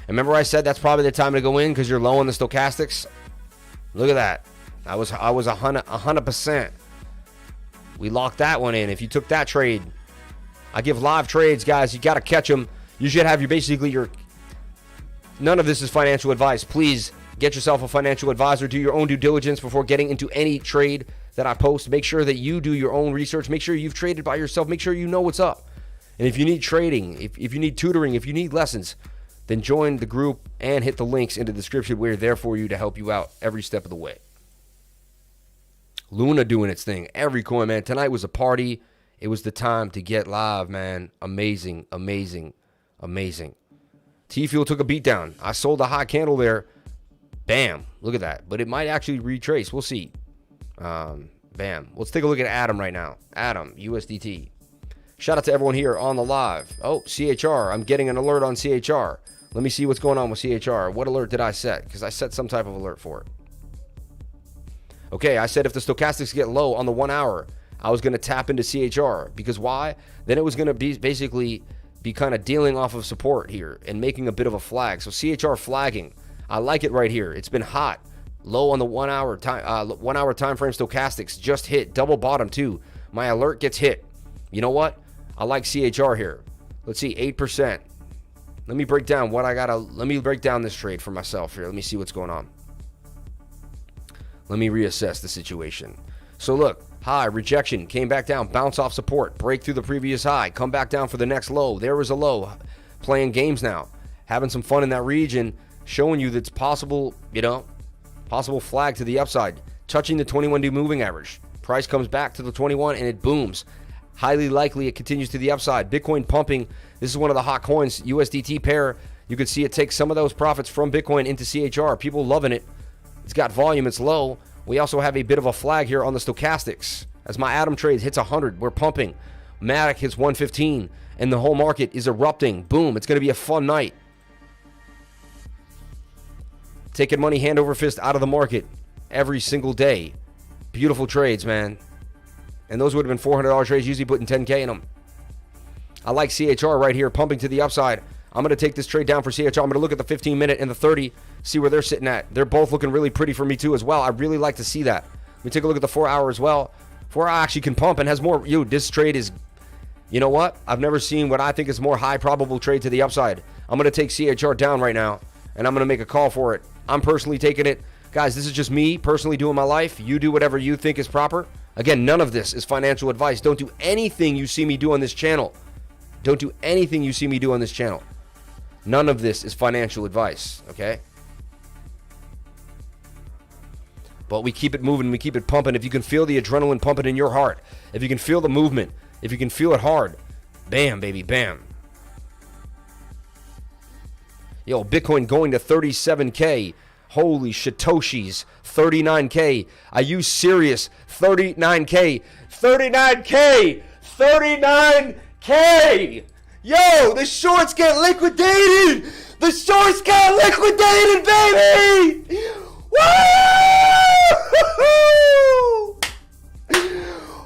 Speaker 2: And remember I said that's probably the time to go in because you're low on the stochastics? Look at that. I was 100%. We locked that one in. If you took that trade, I give live trades, guys. You got to catch them. You should have your none of this is financial advice. Please get yourself a financial advisor. Do your own due diligence before getting into any trade that I post. Make sure that you do your own research. Make sure you've traded by yourself. Make sure you know what's up. And if you need trading, if you need tutoring, if you need lessons, then join the group and hit the links in the description. We're there for you to help you out every step of the way. Luna doing its thing. Every coin, man. Tonight was a party. It was the time to get live, man. Amazing, amazing, amazing. T-Fuel took a beat down. I sold a hot candle there. Bam. Look at that. But it might actually retrace. We'll see. Bam. Let's take a look at Atom right now. Atom, USDT. Shout out to everyone here on the live. Oh, CHR. I'm getting an alert on CHR. Let me see what's going on with CHR. What alert did I set? Because I set some type of alert for it. Okay, I said if the stochastics get low on the 1 hour, I was going to tap into CHR. Because why? Then it was going to be basically be kind of dealing off of support here and making a bit of a flag. So CHR flagging. I like it right here. It's been hot. Low on the 1 hour time frame stochastics just hit. Double bottom too. My alert gets hit. You know what? I like CHR here. Let's see, 8%. Let me break down this trade for myself here. Let me see what's going on. Let me reassess the situation. So look, high, rejection, came back down, bounce off support, break through the previous high, come back down for the next low. There was a low. Playing games now, having some fun in that region, showing you that it's possible, possible flag to the upside, touching the 21-day moving average. Price comes back to the 21 and it booms. Highly likely it continues to the upside. Bitcoin pumping. This is one of the hot coins, USDT pair. You could see it take some of those profits from Bitcoin into CHR. People loving it. It's got volume. It's low. We also have a bit of a flag here on the stochastics. As my Atom trade hits 100, we're pumping. Matic hits 115, and the whole market is erupting. Boom. It's going to be a fun night. Taking money hand over fist out of the market every single day. Beautiful trades, man. And those would have been $400 trades, usually putting 10K in them. I like CHR right here, pumping to the upside. I'm going to take this trade down for CHR. I'm going to look at the 15-minute and the 30, see where they're sitting at. They're both looking really pretty for me too as well. I really like to see that. Let me take a look at the 4 hour as well. 4 hour actually can pump and has more. This trade is, you know what? I've never seen what I think is more high probable trade to the upside. I'm going to take CHR down right now, and I'm going to make a call for it. I'm personally taking it. Guys, this is just me personally doing my life. You do whatever you think is proper. Again, none of this is financial advice. Don't do anything you see me do on this channel. Don't do anything you see me do on this channel. None of this is financial advice, okay? But we keep it moving, we keep it pumping. If you can feel the adrenaline pumping in your heart, if you can feel the movement, if you can feel it hard, bam, baby, bam. Yo, Bitcoin going to 37K. Holy shitoshis, 39K. Are you serious? 39K. 39K. 39K. Yo, the shorts get liquidated. The shorts got liquidated, baby. Woo!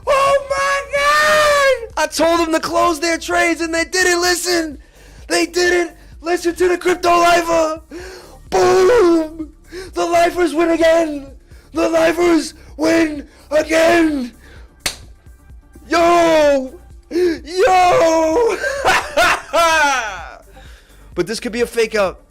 Speaker 2: Oh my God. I told them to close their trades and they didn't listen. They didn't listen to the crypto lifer. Boom. The lifers win again. The lifers win again. Yo. Yo. But this could be a fake out.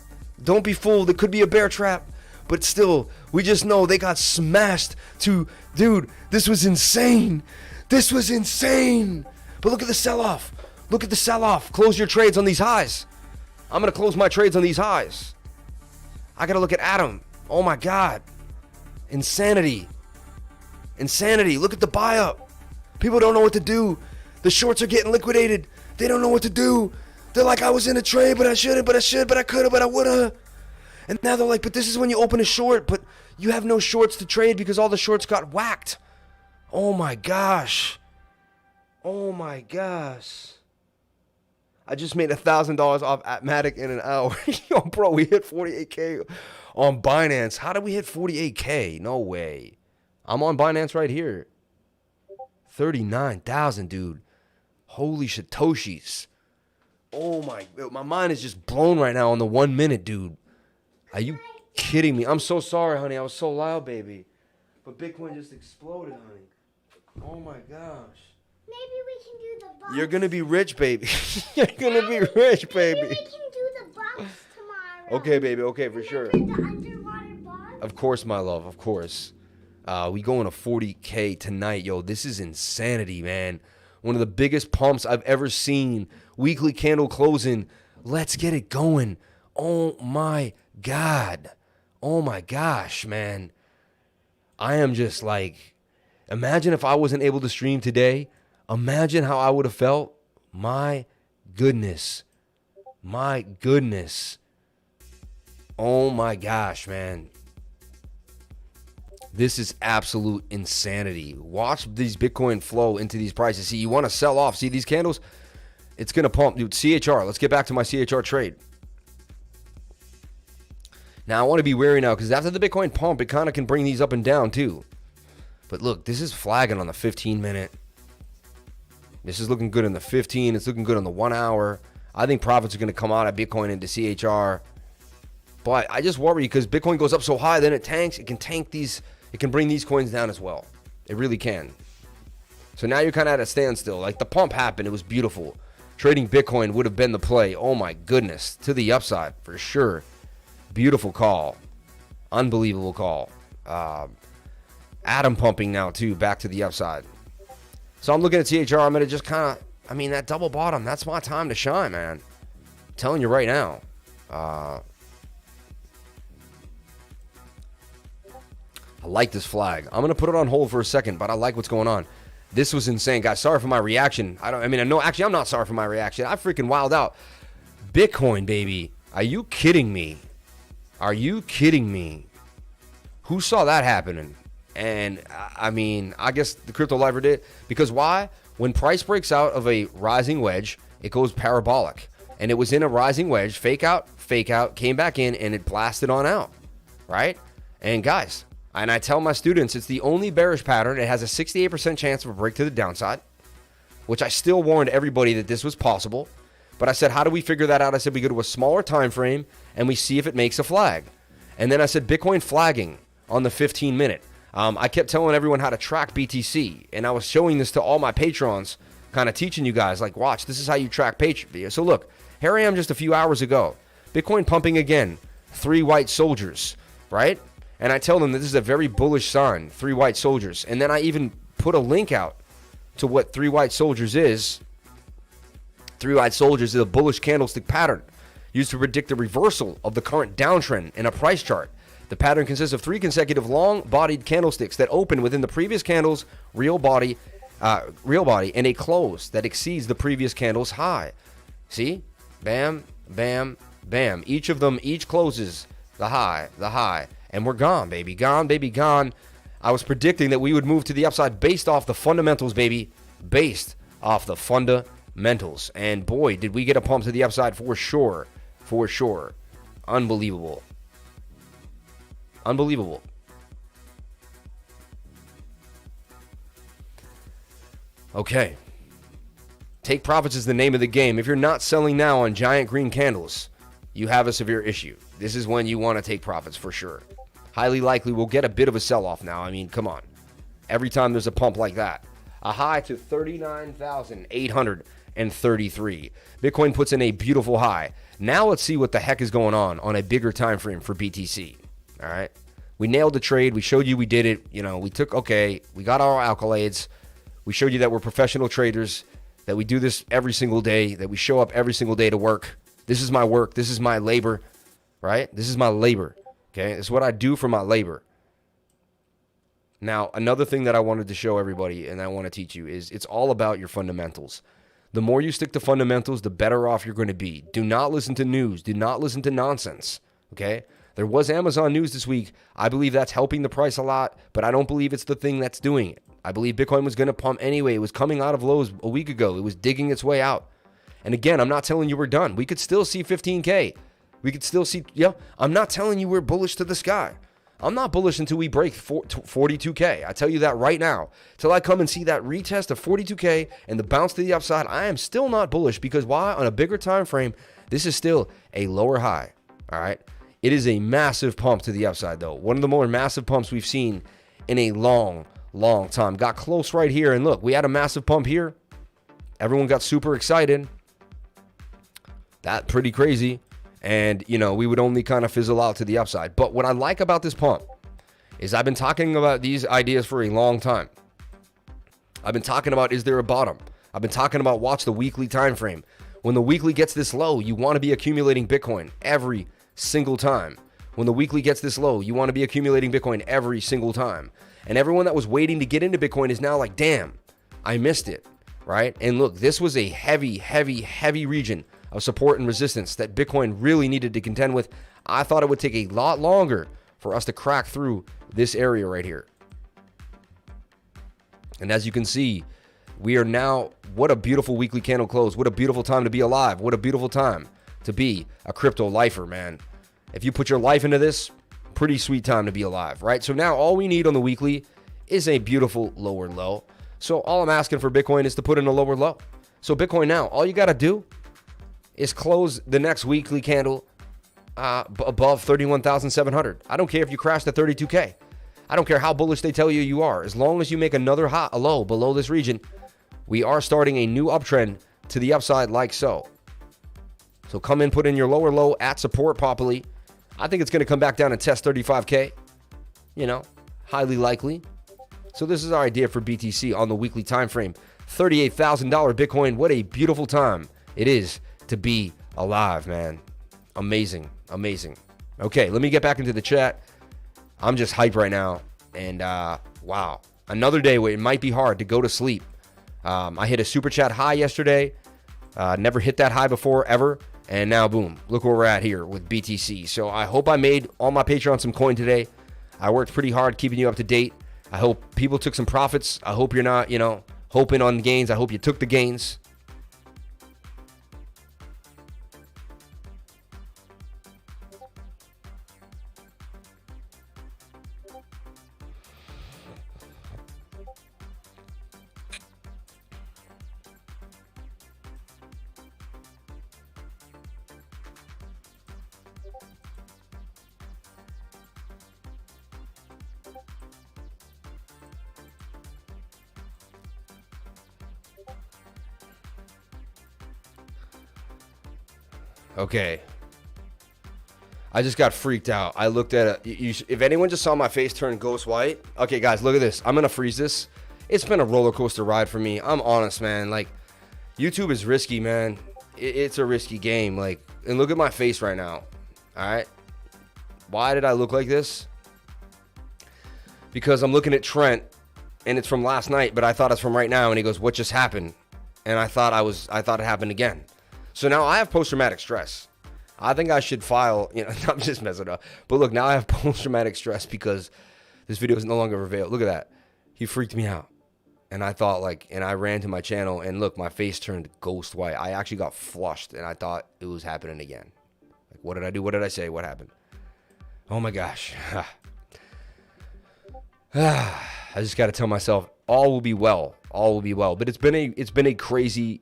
Speaker 2: Don't be fooled. It could be a bear trap. But still, we just know they got smashed to, dude, this was insane. This was insane. But look at the sell-off. Look at the sell-off. Close your trades on these highs. I'm going to close my trades on these highs. I got to look at Atom. Oh my God. Insanity. Insanity. Look at the buy up. People don't know what to do. The shorts are getting liquidated. They don't know what to do. They're like, I was in a trade, but I shouldn't, but I should, but I coulda, but I woulda. And now they're like, but this is when you open a short, but you have no shorts to trade because all the shorts got whacked. Oh my gosh. Oh my gosh. I just made $1,000 off Matic in an hour. Yo, bro, we hit 48K on Binance. How did we hit 48K? No way. I'm on Binance right here. 39,000, dude. Holy shitoshis. Oh my mind is just blown right now on the 1 minute, dude. Are you kidding me? I'm so sorry, honey. I was so loud, baby. But Bitcoin just exploded, honey. Oh my gosh.
Speaker 3: Maybe we can do the box.
Speaker 2: You're gonna be rich, baby. You're gonna be rich, baby.
Speaker 3: Maybe we can do the box tomorrow.
Speaker 2: Okay, baby. Okay, for sure.
Speaker 3: The underwater box.
Speaker 2: Of course, my love. Of course. We going to 40K tonight, yo. This is insanity, man. One of the biggest pumps I've ever seen. Weekly candle closing. Let's get it going. Oh my God. Oh my gosh, man. I am just like, imagine if I wasn't able to stream today. Imagine how I would have felt. My goodness. My goodness. Oh my gosh, man. This is absolute insanity. Watch these Bitcoin flow into these prices. See, you want to sell off. See these candles? It's going to pump. Dude, CHR. Let's get back to my CHR trade. Now, I want to be wary now because after the Bitcoin pump, it kind of can bring these up and down too. But look, this is flagging on the 15-minute. This is looking good in the 15. It's looking good on the 1 hour. I think profits are going to come out of Bitcoin into CHR. But I just worry because Bitcoin goes up so high, then it tanks. It can tank these. It can bring these coins down as well. It really can. So now you're kind of at a standstill. Like the pump happened. It was beautiful. Trading Bitcoin would have been the play. Oh my goodness. To the upside for sure. Beautiful call. Unbelievable call. Atom pumping now too. Back to the upside. So I'm looking at CHR. I'm going to just kind of, I mean, that double bottom, that's my time to shine, man. I'm telling you right now. I like this flag. I'm going to put it on hold for a second, but I like what's going on. This was insane, guys. Sorry for my reaction. Actually, I'm not sorry for my reaction. I freaking wilded out. Bitcoin, baby. Are you kidding me? Are you kidding me? Who saw that happening? And I guess the crypto lifer did. Because why? When price breaks out of a rising wedge, it goes parabolic. And it was in a rising wedge, fake out, came back in, and it blasted on out. Right? And guys, and I tell my students, it's the only bearish pattern. It has a 68% chance of a break to the downside, which I still warned everybody that this was possible. But I said, how do we figure that out? I said, we go to a smaller time frame and we see if it makes a flag. And then I said, Bitcoin flagging on the 15-minute. I kept telling everyone how to track BTC, and I was showing this to all my patrons, kind of teaching you guys, like, watch, this is how you track Patreon. So look, here I am just a few hours ago. Bitcoin pumping again. 3 white soldiers, right? And I tell them that this is a very bullish sign, 3 white soldiers. And then I even put a link out to what 3 white soldiers is. 3 white soldiers is a bullish candlestick pattern used to predict the reversal of the current downtrend in a price chart. The pattern consists of 3 consecutive long-bodied candlesticks that open within the previous candle's real body and a close that exceeds the previous candle's high. See? Bam, bam, bam. Each of them, closes the high. And we're gone, baby. Gone, baby, gone. I was predicting that we would move to the upside based off the fundamentals, baby. Based off the fundamentals. And boy, did we get a pump to the upside for sure. For sure. Unbelievable. Unbelievable. Okay. Take profits is the name of the game. If you're not selling now on giant green candles, you have a severe issue. This is when you want to take profits for sure. Highly likely we'll get a bit of a sell-off now. I mean, come on. Every time there's a pump like that. A high to 39,833. Bitcoin puts in a beautiful high. Now let's see what the heck is going on a bigger time frame for BTC. All right. We nailed the trade. We showed you we did it. You know, we got our accolades. We showed you that we're professional traders, that we do this every single day, that we show up every single day to work. This is my work. This is my labor, right? This is my labor. Okay. It's what I do for my labor. Now, another thing that I wanted to show everybody and I want to teach you is it's all about your fundamentals. The more you stick to fundamentals, the better off you're going to be. Do not listen to news. Do not listen to nonsense. Okay. There was Amazon news this week. I believe that's helping the price a lot, but I don't believe it's the thing that's doing it. I believe Bitcoin was going to pump anyway. It was coming out of lows a week ago. It was digging its way out. And again, I'm not telling you we're done. We could still see 15K. We could still see, I'm not telling you we're bullish to the sky. I'm not bullish until we break 42K. I tell you that right now. Till I come and see that retest of 42K and the bounce to the upside, I am still not bullish because why? On a bigger time frame, this is still a lower high. All right. It is a massive pump to the upside, though. One of the more massive pumps we've seen in a long time. Got close right here. And look, we had a massive pump here. Everyone got super excited. That pretty crazy. And, you know, we would only kind of fizzle out to the upside. But what I like about this pump is I've been talking about these ideas for a long time. I've been talking about, is there a bottom? I've been talking about watch the weekly time frame. When the weekly gets this low, you want to be accumulating Bitcoin every single time. When the weekly gets this low, you want to be accumulating Bitcoin every single time. And everyone that was waiting to get into Bitcoin is now like, damn, I missed it, right? And look, this was a heavy region of support and resistance that Bitcoin really needed to contend with. I thought it would take a lot longer for us to crack through this area right here. And as you can see, we are now, what a beautiful weekly candle close. What a beautiful time to be alive. What a beautiful time to be a crypto lifer, man. If you put your life into this, pretty sweet time to be alive, right? So now all we need on the weekly is a beautiful lower low. So all I'm asking for Bitcoin is to put in a lower low. So Bitcoin now, all you got to do is close the next weekly candle above 31,700. I don't care if you crash to 32K. I don't care how bullish they tell you you are. As long as you make another a low below this region, we are starting a new uptrend to the upside like so. So come in, put in your lower low at support properly. I think it's going to come back down and test 35K. You know, highly likely. So this is our idea for BTC on the weekly time frame. $38,000 Bitcoin. What a beautiful time it is to be alive, man. Amazing. Okay, let me get back into the chat. I'm just hyped right now. And wow, another day where it might be hard to go to sleep. I hit a super chat high yesterday. Never hit that high before, ever. And now, boom, look where we're at here with BTC. So I hope I made on my Patreon some coin today. I worked pretty hard keeping you up to date. I hope people took some profits. I hope you're not, hoping on the gains. I hope you took the gains. Okay. I just got freaked out. I looked at it. If anyone just saw my face turn ghost white. Okay, guys, look at this. I'm going to freeze this. It's been a roller coaster ride for me. I'm honest, man. Like, YouTube is risky, man. It's a risky game. Like, and look at my face right now. All right. Why did I look like this? Because I'm looking at Trent, and it's from last night, but I thought it's from right now. And he goes, "What just happened?" And I thought it happened again. So now I have post-traumatic stress. I think I should file, I'm just messing up. But look, now I have post-traumatic stress because this video is no longer available. Look at that. He freaked me out. And I thought and I ran to my channel and look, my face turned ghost white. I actually got flushed and I thought it was happening again. Like, what did I do? What did I say? What happened? Oh my gosh. I just got to tell myself all will be well. All will be well. But it's been a crazy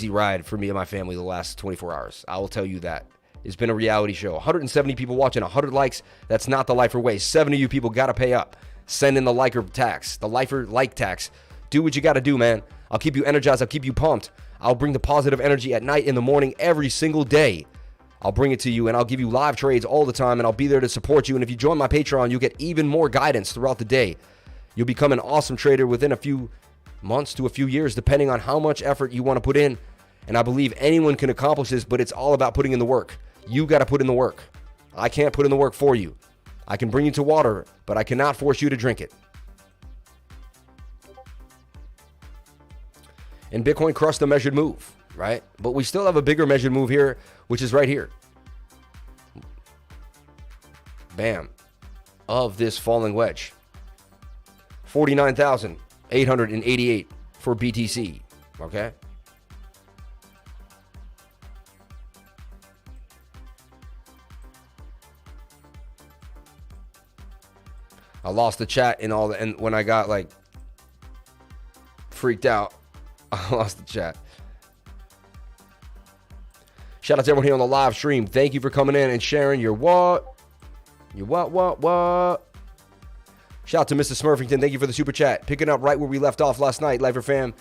Speaker 2: ride for me and my family the last 24 hours. I will tell you that. It's been a reality show. 170 people watching, 100 likes. That's not the lifer way. 7 of you people got to pay up. Send in the liker tax, the lifer like tax. Do what you got to do, man. I'll keep you energized. I'll keep you pumped. I'll bring the positive energy at night, in the morning, every single day. I'll bring it to you, and I'll give you live trades all the time, and I'll be there to support you. And if you join my Patreon, you'll get even more guidance throughout the day. You'll become an awesome trader within a few months to a few years, depending on how much effort you want to put in. And I believe anyone can accomplish this, but it's all about putting in the work. You got to put in the work. I can't put in the work for you. I can bring you to water, but I cannot force you to drink it. And Bitcoin crushed the measured move, right? But we still have a bigger measured move here, which is right here. Bam. Of this falling wedge. 49,888 for BTC, okay? I lost the chat and all, and when I got like freaked out, I lost the chat. Shout out to everyone here on the live stream. Thank you for coming in and sharing your what? Your what? Shout out to Mr. Smurfington. Thank you for the super chat. Picking up right where we left off last night. Lifer fam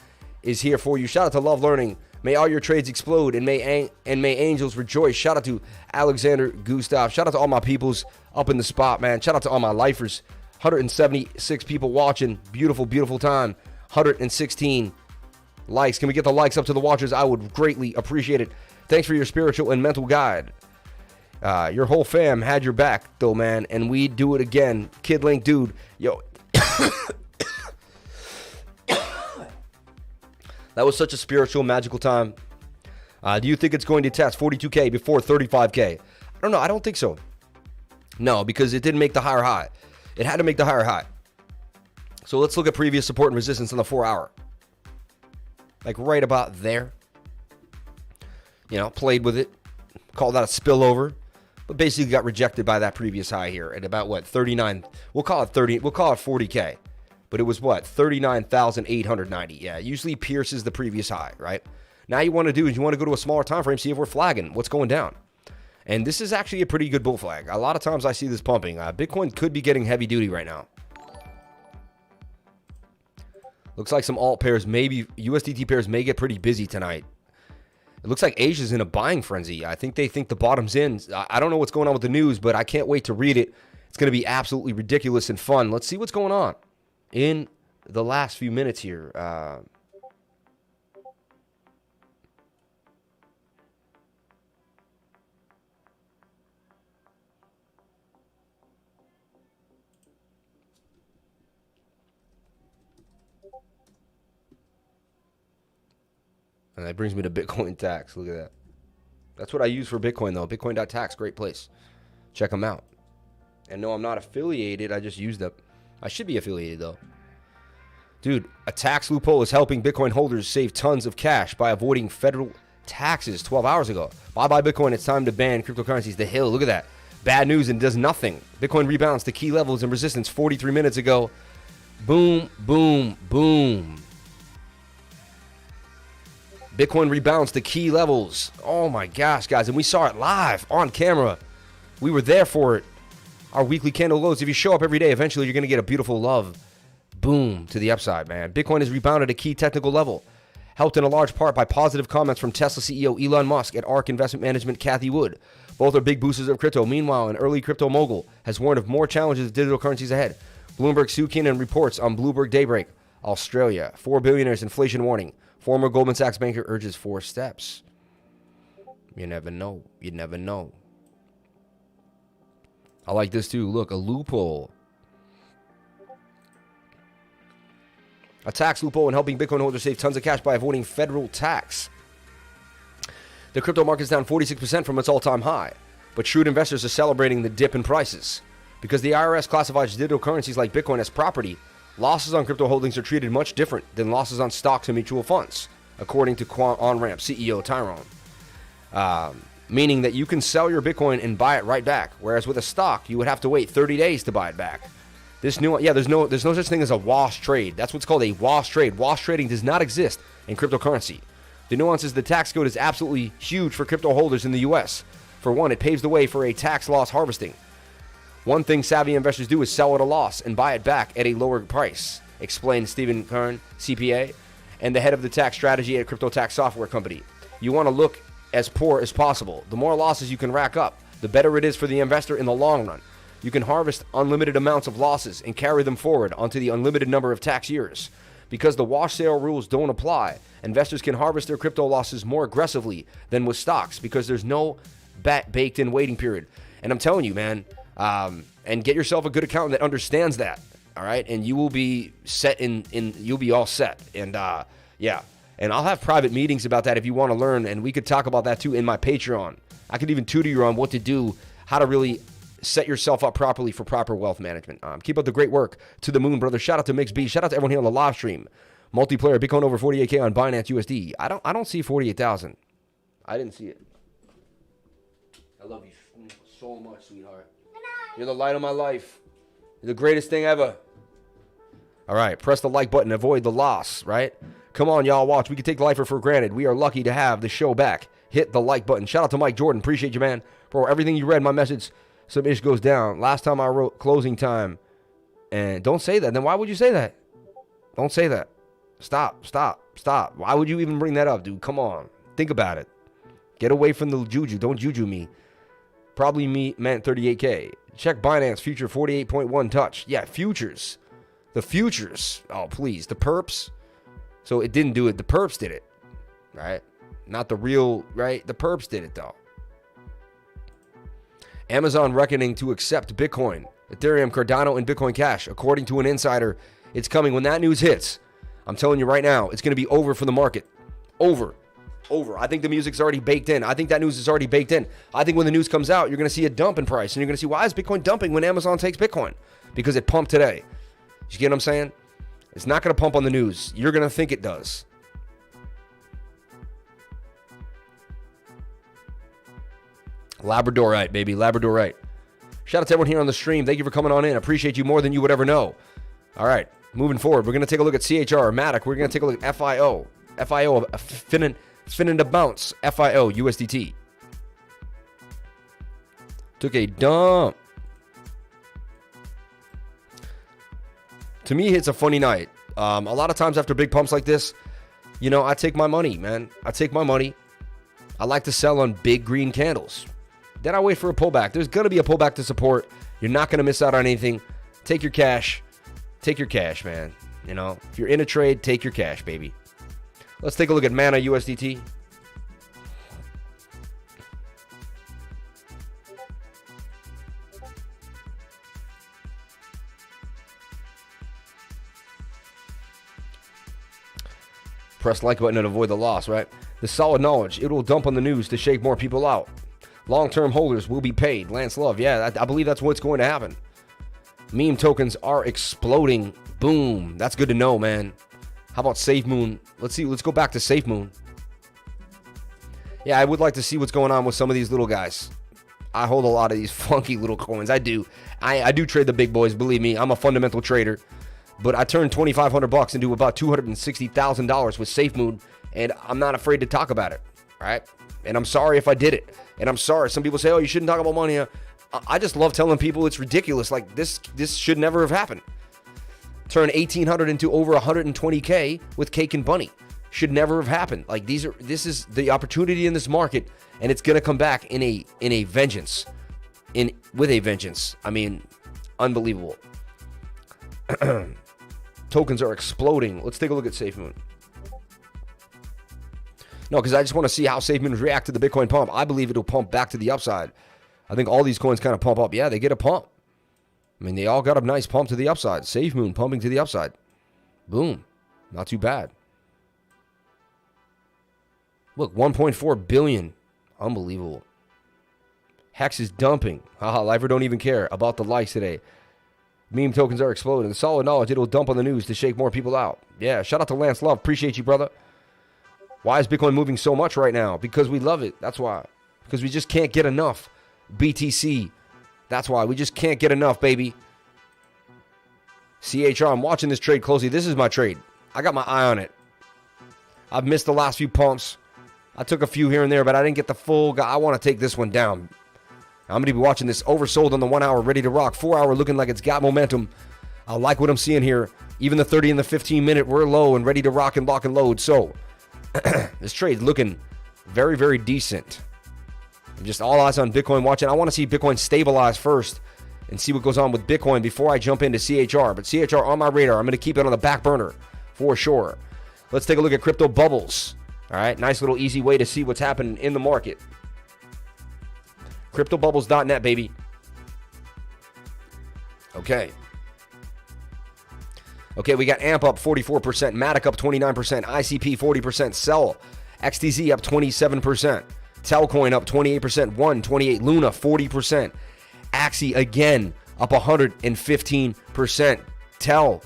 Speaker 2: is here for you. Shout out to Love Learning. May all your trades explode and may angels rejoice. Shout out to Alexander Gustav. Shout out to all my peoples up in the spot, man. Shout out to all my lifers. 176 people watching. Beautiful, beautiful time. 116 likes. Can we get the likes up to the watchers? I would greatly appreciate it. Thanks for your spiritual and mental guide. Your whole fam had your back, though, man, and we do it again. Kid Link, dude, yo. That was such a spiritual, magical time. Do you think it's going to test 42K before 35K? I don't know. I don't think so. No, because it didn't make the higher high. It had to make the higher high. So let's look at previous support and resistance in the 4-hour. Like right about there. You know, played with it. Called that a spillover. But basically got rejected by that previous high here at about what, 39. We'll call it 40K. But it was what, 39,890. Yeah, it usually pierces the previous high, right? Now you want to do is you want to go to a smaller time frame, see if we're flagging what's going down. And this is actually a pretty good bull flag. A lot of times I see this pumping. Bitcoin could be getting heavy duty right now. Looks like some alt pairs, maybe USDT pairs may get pretty busy tonight. It looks like Asia's in a buying frenzy. I think they think the bottom's in. I don't know what's going on with the news, but I can't wait to read it. It's going to be absolutely ridiculous and fun. Let's see what's going on in the last few minutes here. And that brings me to Bitcoin tax. Look at that. That's what I use for Bitcoin, though. Bitcoin.tax, great place. Check them out. And no, I'm not affiliated. I just used them. I should be affiliated, though. Dude, a tax loophole is helping Bitcoin holders save tons of cash by avoiding federal taxes 12 hours ago. Bye-bye, Bitcoin. It's time to ban cryptocurrencies. The hill. Look at that. Bad news and does nothing. Bitcoin rebounds to key levels and resistance 43 minutes ago. Boom, boom, boom. Bitcoin rebounds to key levels. Oh my gosh, guys. And we saw it live on camera. We were there for it. Our weekly candle lows. If you show up every day, eventually you're going to get a beautiful love. Boom to the upside, man. Bitcoin has rebounded a key technical level. Helped in a large part by positive comments from Tesla CEO Elon Musk and ARK Investment Management Cathie Wood. Both are big boosters of crypto. Meanwhile, an early crypto mogul has warned of more challenges of digital currencies ahead. Bloomberg Sue Keenan reports on Bloomberg Daybreak. Australia. 4 billionaires inflation warning. Former Goldman Sachs banker urges 4 steps. You never know. You never know. I like this too. Look, a loophole. A tax loophole in helping Bitcoin holders save tons of cash by avoiding federal tax. The crypto market's down 46% from its all-time high, but shrewd investors are celebrating the dip in prices. Because the IRS classifies digital currencies like Bitcoin as property, losses on crypto holdings are treated much different than losses on stocks and mutual funds, according to OnRamp CEO Tyrone. Meaning that you can sell your Bitcoin and buy it right back, whereas with a stock, you would have to wait 30 days to buy it back. There's no such thing as a wash trade. That's what's called a wash trade. Wash trading does not exist in cryptocurrency. The nuance is the tax code is absolutely huge for crypto holders in the U.S. For one, it paves the way for a tax loss harvesting. One thing savvy investors do is sell at a loss and buy it back at a lower price, explained Stephen Kern, CPA, and the head of the tax strategy at a crypto tax software company. You want to look as poor as possible. The more losses you can rack up, the better it is for the investor in the long run. You can harvest unlimited amounts of losses and carry them forward onto the unlimited number of tax years. Because the wash sale rules don't apply, investors can harvest their crypto losses more aggressively than with stocks because there's no baked-in waiting period. And I'm telling you, man, and get yourself a good accountant that understands that, all right? And you will be set you'll be all set. And yeah, and I'll have private meetings about that if you want to learn, and we could talk about that too in my Patreon. I could even tutor you on what to do, how to really set yourself up properly for proper wealth management. Keep up the great work. To the moon, brother. Shout out to Mix B. Shout out to everyone here on the live stream. Multiplayer, Bitcoin over 48K on Binance USD. I don't see 48,000. I didn't see it. I love you so much, sweetheart. You're the light of my life. You're the greatest thing ever. All right, press the like button, avoid the loss, right? Come on, y'all, watch. We can take lifer for granted. We are lucky to have the show back. Hit the like button. Shout out to Mike Jordan. Appreciate you, man. Bro, everything you read, my message, some ish goes down. Last time I wrote closing time. And don't say that. Then why would you say that? Don't say that. Stop. Why would you even bring that up, dude? Come on. Think about it. Get away from the juju. Don't juju me. Probably me meant 38K. Check Binance future 48.1 touch. Yeah, futures. The futures. Oh, please. The perps. So it didn't do it. The perps did it. Right? Not the real, right? The perps did it, though. Amazon reckoning to accept Bitcoin, Ethereum, Cardano, and Bitcoin Cash. According to an insider, it's coming. When that news hits, I'm telling you right now, it's going to be over for the market. Over. I think the music's already baked in. I think that news is already baked in. I think when the news comes out, you're going to see a dump in price. And you're going to see, why is Bitcoin dumping when Amazon takes Bitcoin? Because it pumped today. You get what I'm saying? It's not going to pump on the news. You're going to think it does. Labradorite, baby. Labradorite. Shout out to everyone here on the stream. Thank you for coming on in. I appreciate you more than you would ever know. All right. Moving forward, we're going to take a look at CHR, Matic. We're going to take a look at FIO. FIO, Finna Bounce. FIO, USDT. Took a dump. To me, it's a funny night. A lot of times after big pumps like this, you know, I take my money, man. I take my money. I like to sell on big green candles. Then I wait for a pullback. There's going to be a pullback to support. You're not going to miss out on anything. Take your cash. Take your cash, man. You know, if you're in a trade, take your cash, baby. Let's take a look at Mana USDT. Press like button and avoid the loss, right? The solid knowledge, it will dump on the news to shake more people out. Long-term holders will be paid. Lance Love, yeah, I believe that's what's going to happen. Meme tokens are exploding. Boom. That's good to know, man. How about SafeMoon? Let's go back to SafeMoon. Yeah, I would like to see what's going on with some of these little guys. I hold a lot of these funky little coins. I do. I do trade the big boys. Believe me, I'm a fundamental trader. But I turned $2,500 into about $260,000 with SafeMoon, and I'm not afraid to talk about it, right? And I'm sorry if I did it. And I'm sorry. Some people say, oh, you shouldn't talk about money. I just love telling people it's ridiculous. Like, this should never have happened. Turn 1,800 into over 120K with Cake and Bunny. Should never have happened. Like, this is the opportunity in this market, and it's gonna come back in a vengeance. With a vengeance. I mean, unbelievable. Tokens are exploding. Let's take a look at SafeMoon. No, because I just want to see how SafeMoon react to the Bitcoin pump. I believe it'll pump back to the upside. I think all these coins kind of pump up. Yeah, they get a pump. I mean, they all got a nice pump to the upside. SafeMoon pumping to the upside. Boom. Not too bad. Look, 1.4 billion. Unbelievable. Hex is dumping. Haha, Lifer don't even care about the likes today. Meme tokens are exploding. Solid knowledge, it'll dump on the news to shake more people out. Yeah, shout out to Lance Love. Appreciate you, brother. Why is Bitcoin moving so much right now? Because we love it. That's why. Because we just can't get enough. BTC. That's why. We just can't get enough, baby. CHR, I'm watching this trade closely. This is my trade. I got my eye on it. I've missed the last few pumps. I took a few here and there, but I didn't get the full. I want to take this one down. I'm going to be watching this oversold on the 1 hour, ready to rock. 4 hour looking like it's got momentum. I like what I'm seeing here. Even the 30 and the 15 minute, we're low and ready to rock and lock and load. So, this trade's looking very, very decent. I'm just all eyes on Bitcoin watching. I want to see Bitcoin stabilize first and see what goes on with Bitcoin before I jump into CHR. But CHR on my radar. I'm going to keep it on the back burner for sure. Let's take a look at crypto bubbles. All right, nice little easy way to see what's happening in the market. CryptoBubbles.net, baby. Okay, we got AMP up 44%, Matic up 29%, ICP 40%, Cell, XTZ up 27%, Telcoin up 28%, 128, Luna 40%, Axie again up 115%, Telcoin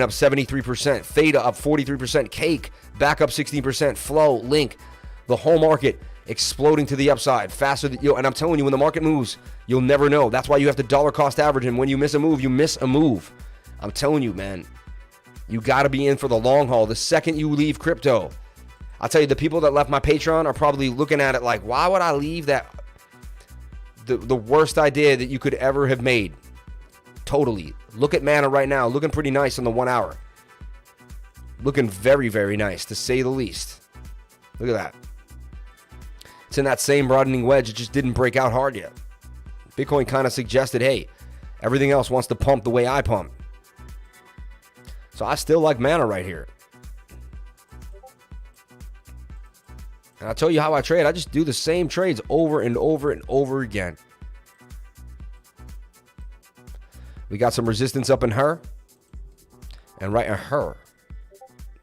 Speaker 2: up 73%, Theta up 43%, Cake back up 16%, Flow, Link, the whole market exploding to the upside faster than you. And I'm telling you, when the market moves, you'll never know. That's why you have to dollar cost average. And when you miss a move, you miss a move. I'm telling you, man, you got to be in for the long haul. The second you leave crypto, I'll tell you, the people that left my Patreon are probably looking at it like, why would I leave that? The worst idea that you could ever have made. Totally. Look at Mana right now, looking pretty nice on the 1 hour. Looking very, very nice, to say the least. Look at that. It's in that same broadening wedge. It just didn't break out hard yet. Bitcoin kind of suggested, hey, everything else wants to pump the way I pump. So I still like Mana right here. And I'll tell you how I trade. I just do the same trades over and over and over again. We got some resistance up in her. And right in her.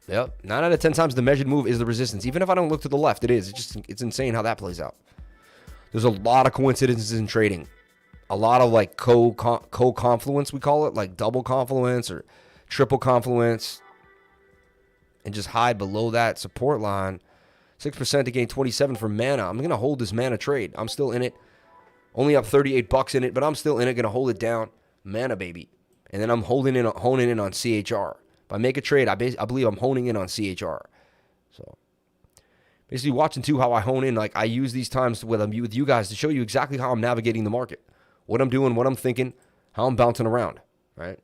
Speaker 2: Yep. 9 out of 10 times the measured move is the resistance. Even if I don't look to the left, it is. It's insane how that plays out. There's a lot of coincidences in trading. A lot of like co-confluence, we call it. Like double confluence or triple confluence. And just hide below that support line. 6% to gain 27 for Mana. I'm going to hold this Mana trade. I'm still in it. Only up $38 in it, but I'm still in it. Going to hold it down. Mana, baby. And then I'm honing in on CHR. If I make a trade, I believe I'm honing in on CHR. So basically watching too how I hone in. Like I use these times with you guys to show you exactly how I'm navigating the market. What I'm doing, what I'm thinking, how I'm bouncing around. Right?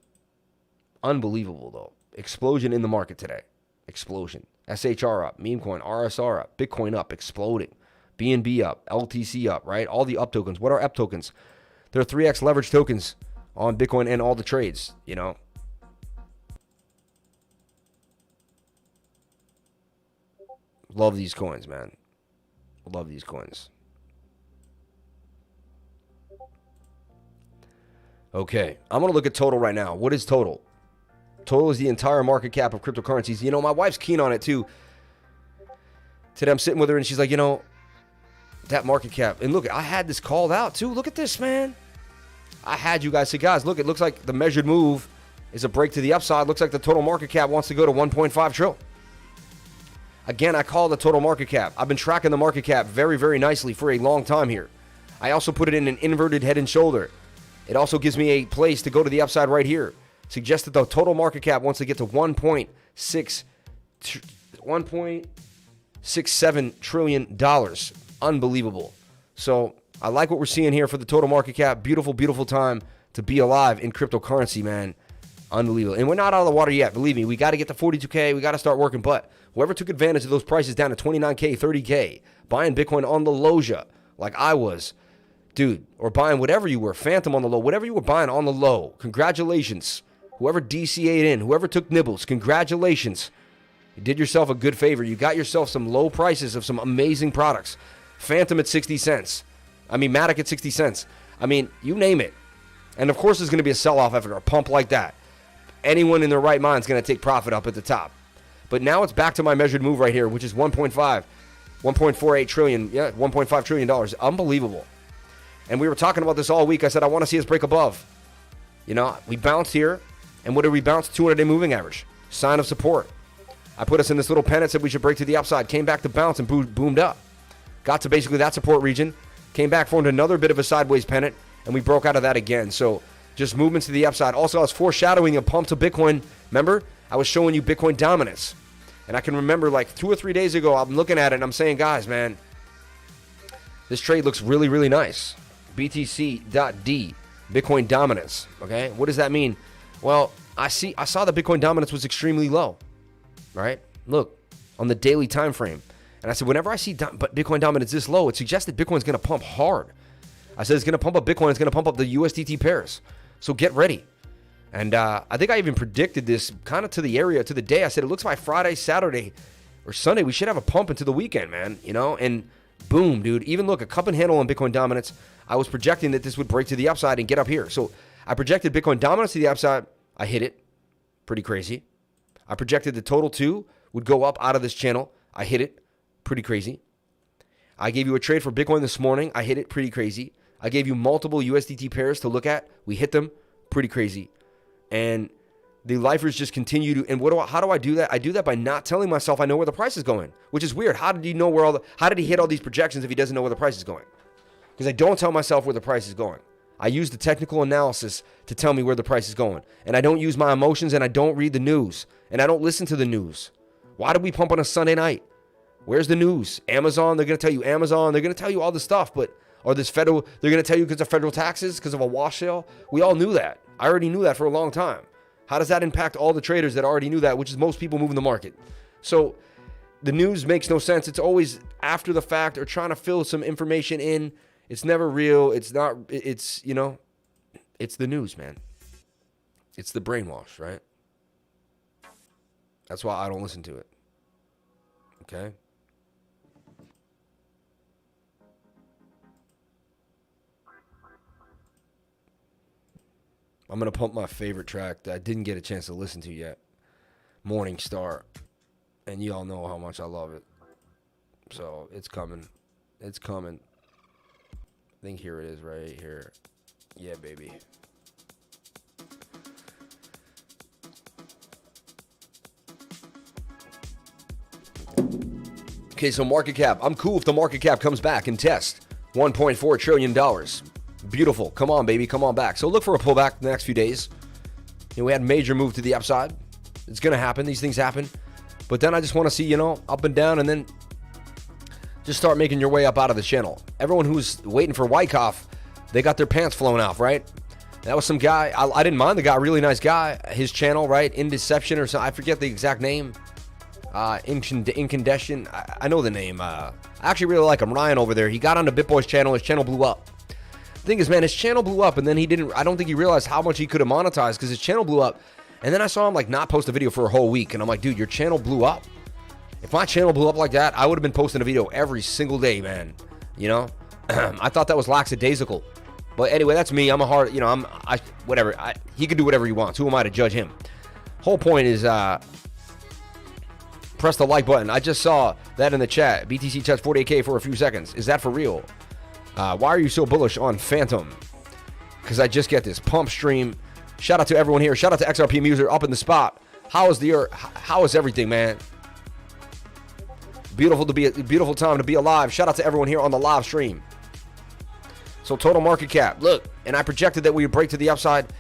Speaker 2: Unbelievable though. Explosion in the market today. Explosion. SHR up, meme coin, RSR up, Bitcoin up, exploding, BNB up, LTC up, right? All the up tokens. What are up tokens? They're 3x leverage tokens on Bitcoin and all the trades, you know? Love these coins, man. Love these coins. Okay, I'm going to look at total right now. What is total? Total is the entire market cap of cryptocurrencies. You know, my wife's keen on it too. Today I'm sitting with her and she's like, you know, that market cap. And look, I had this called out too. Look at this, man. I had you guys say, guys, look, it looks like the measured move is a break to the upside. Looks like the total market cap wants to go to 1.5 trillion. Again, I call the total market cap. I've been tracking the market cap very, very nicely for a long time here. I also put it in an inverted head and shoulder. It also gives me a place to go to the upside right here. Suggests that the total market cap wants to get to $1.67 trillion. Unbelievable. So I like what we're seeing here for the total market cap. Beautiful, beautiful time to be alive in cryptocurrency, man. Unbelievable. And we're not out of the water yet. Believe me, we got to get to 42K. We got to start working. But whoever took advantage of those prices down to 29K, 30K, buying Bitcoin on the Loja like I was, dude, or buying whatever you were, Phantom on the low, whatever you were buying on the low, congratulations. Whoever DCA'd in, whoever took nibbles, congratulations. You did yourself a good favor. You got yourself some low prices of some amazing products. Phantom at 60 cents. I mean, Matic at 60 cents. I mean, you name it. And of course there's going to be a sell-off after a pump like that. Anyone in their right mind is going to take profit up at the top. But now it's back to my measured move right here, which is 1.48 trillion. Yeah, $1.5 trillion. Unbelievable. And we were talking about this all week. I said, I want to see us break above. You know, we bounced here. And what did we bounce? 200-day moving average. Sign of support. I put us in this little pennant, said we should break to the upside. Came back to bounce and boomed up. Got to basically that support region. Came back, formed another bit of a sideways pennant. And we broke out of that again. So just movements to the upside. Also, I was foreshadowing a pump to Bitcoin. Remember? I was showing you Bitcoin dominance. And I can remember like 2 or 3 days ago, I'm looking at it and I'm saying, guys, man, this trade looks really, really nice. BTC.D, Bitcoin dominance. Okay? What does that mean? Well, I saw that Bitcoin dominance was extremely low, right? Look, on the daily time frame. And I said, whenever I see Bitcoin dominance this low, it suggests that Bitcoin's going to pump hard. I said, it's going to pump up Bitcoin. It's going to pump up the USDT pairs. So get ready. And I think I even predicted this kind of to the area, to the day. I said, it looks like Friday, Saturday, or Sunday, we should have a pump into the weekend, man. You know, and boom, dude. Even look, a cup and handle on Bitcoin dominance. I was projecting that this would break to the upside and get up here. So I projected Bitcoin dominance to the upside. I hit it. Pretty crazy. I projected the total 2 would go up out of this channel. I hit it. Pretty crazy. I gave you a trade for Bitcoin this morning. I hit it. Pretty crazy. I gave you multiple USDT pairs to look at. We hit them. Pretty crazy. And The lifers just continue to, and how do I do that? I do that by not telling myself I know where the price is going, which is weird. How did he know how did he hit all these projections if he doesn't know where the price is going? Because I don't tell myself where the price is going. I use the technical analysis to tell me where the price is going. And I don't use my emotions, and I don't read the news, and I don't listen to the news. Why do we pump on a Sunday night? Where's the news? Amazon, they're going to tell you Amazon. They're going to tell you all this stuff, they're going to tell you because of federal taxes, because of a wash sale. We all knew that. I already knew that for a long time. How does that impact all the traders that already knew that, which is most people moving the market? So the news makes no sense. It's always after the fact or trying to fill some information in. It's never real. It's not, it's the news, man. It's the brainwash, right? That's why I don't listen to it. Okay? I'm going to pump my favorite track that I didn't get a chance to listen to yet. Morning Star. And you all know how much I love it. So it's coming. It's coming. I think here it is right here. Yeah, baby. Okay, so market cap. I'm cool if the market cap comes back and tests $1.4 trillion. Beautiful. Come on, baby. Come on back. So look for a pullback the next few days. We had a major move to the upside. It's going to happen. These things happen. But then I just want to see, up and down, and then just start making your way up out of the channel. Everyone who's waiting for Wyckoff, they got their pants flown off, right? That was some guy. I didn't mind the guy. Really nice guy. His channel, right? Indeception or something. I forget the exact name. Incandescent. I know the name. I actually really like him. Ryan over there. He got onto BitBoy's channel. His channel blew up. The thing is, man, his channel blew up, and then I don't think he realized how much he could have monetized because his channel blew up. And then I saw him not post a video for a whole week, and I'm like, dude, your channel blew up. If my channel blew up like that, I would have been posting a video every single day, man. I thought that was lackadaisical. But anyway, that's me. I'm a hard, whatever. He can do whatever he wants. Who am I to judge him? Whole point is, press the like button. I just saw that in the chat. BTC touched 48K for a few seconds. Is that for real? Why are you so bullish on Phantom? Because I just get this pump stream. Shout out to everyone here. Shout out to XRP Muser up in the spot. How is everything, man? Beautiful time to be alive. Shout out to everyone here on the live stream. So total market cap. Look, and I projected that we would break to the upside.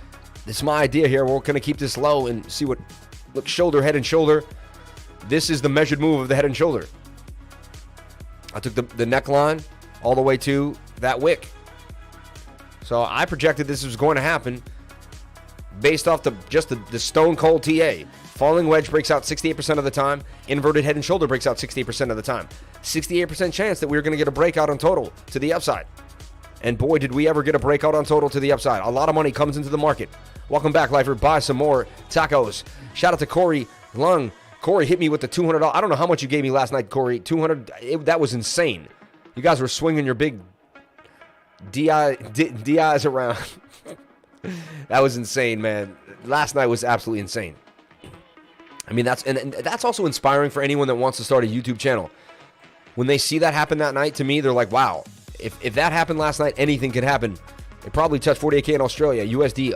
Speaker 2: This is my idea here. We're going to keep this low and see what. Look, shoulder, head and shoulder. This is the measured move of the head and shoulder. I took the neckline all the way to that wick. So I projected this was going to happen based off the stone cold TA. Falling wedge breaks out 68% of the time. Inverted head and shoulder breaks out 68% of the time. 68% chance that we were going to get a breakout on total to the upside. And boy, did we ever get a breakout on total to the upside. A lot of money comes into the market. Welcome back, Lifer. Buy some more tacos. Shout out to Corey Lung. Corey hit me with the $200. I don't know how much you gave me last night, Corey. $200. That was insane. You guys were swinging your big DIs around. That was insane, man. Last night was absolutely insane. I mean, that's also inspiring for anyone that wants to start a YouTube channel. When they see that happen that night, to me, they're like, wow, if that happened last night, anything could happen. It probably touched 48K in Australia, USD.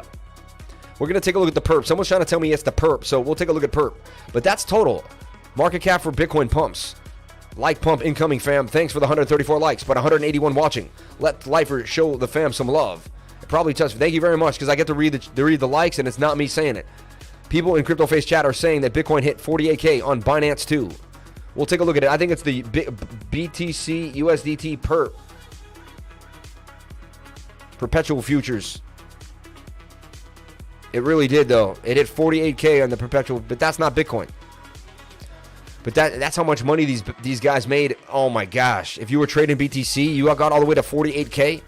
Speaker 2: We're going to take a look at the perp. Someone's trying to tell me it's the perp, so we'll take a look at perp. But that's total. Market cap for Bitcoin pumps. Like pump incoming, fam. Thanks for the 134 likes, but 181 watching. Let Lifer show the fam some love. It probably touched. Thank you very much, because I get to read the likes, and it's not me saying it. People in CryptoFace chat are saying that Bitcoin hit 48K on Binance too. We'll take a look at it. I think it's the BTC USDT perp. Perpetual futures. It really did, though. It hit 48K on the perpetual, but that's not Bitcoin. But that's how much money these guys made. Oh my gosh. If you were trading BTC, you got all the way to 48K.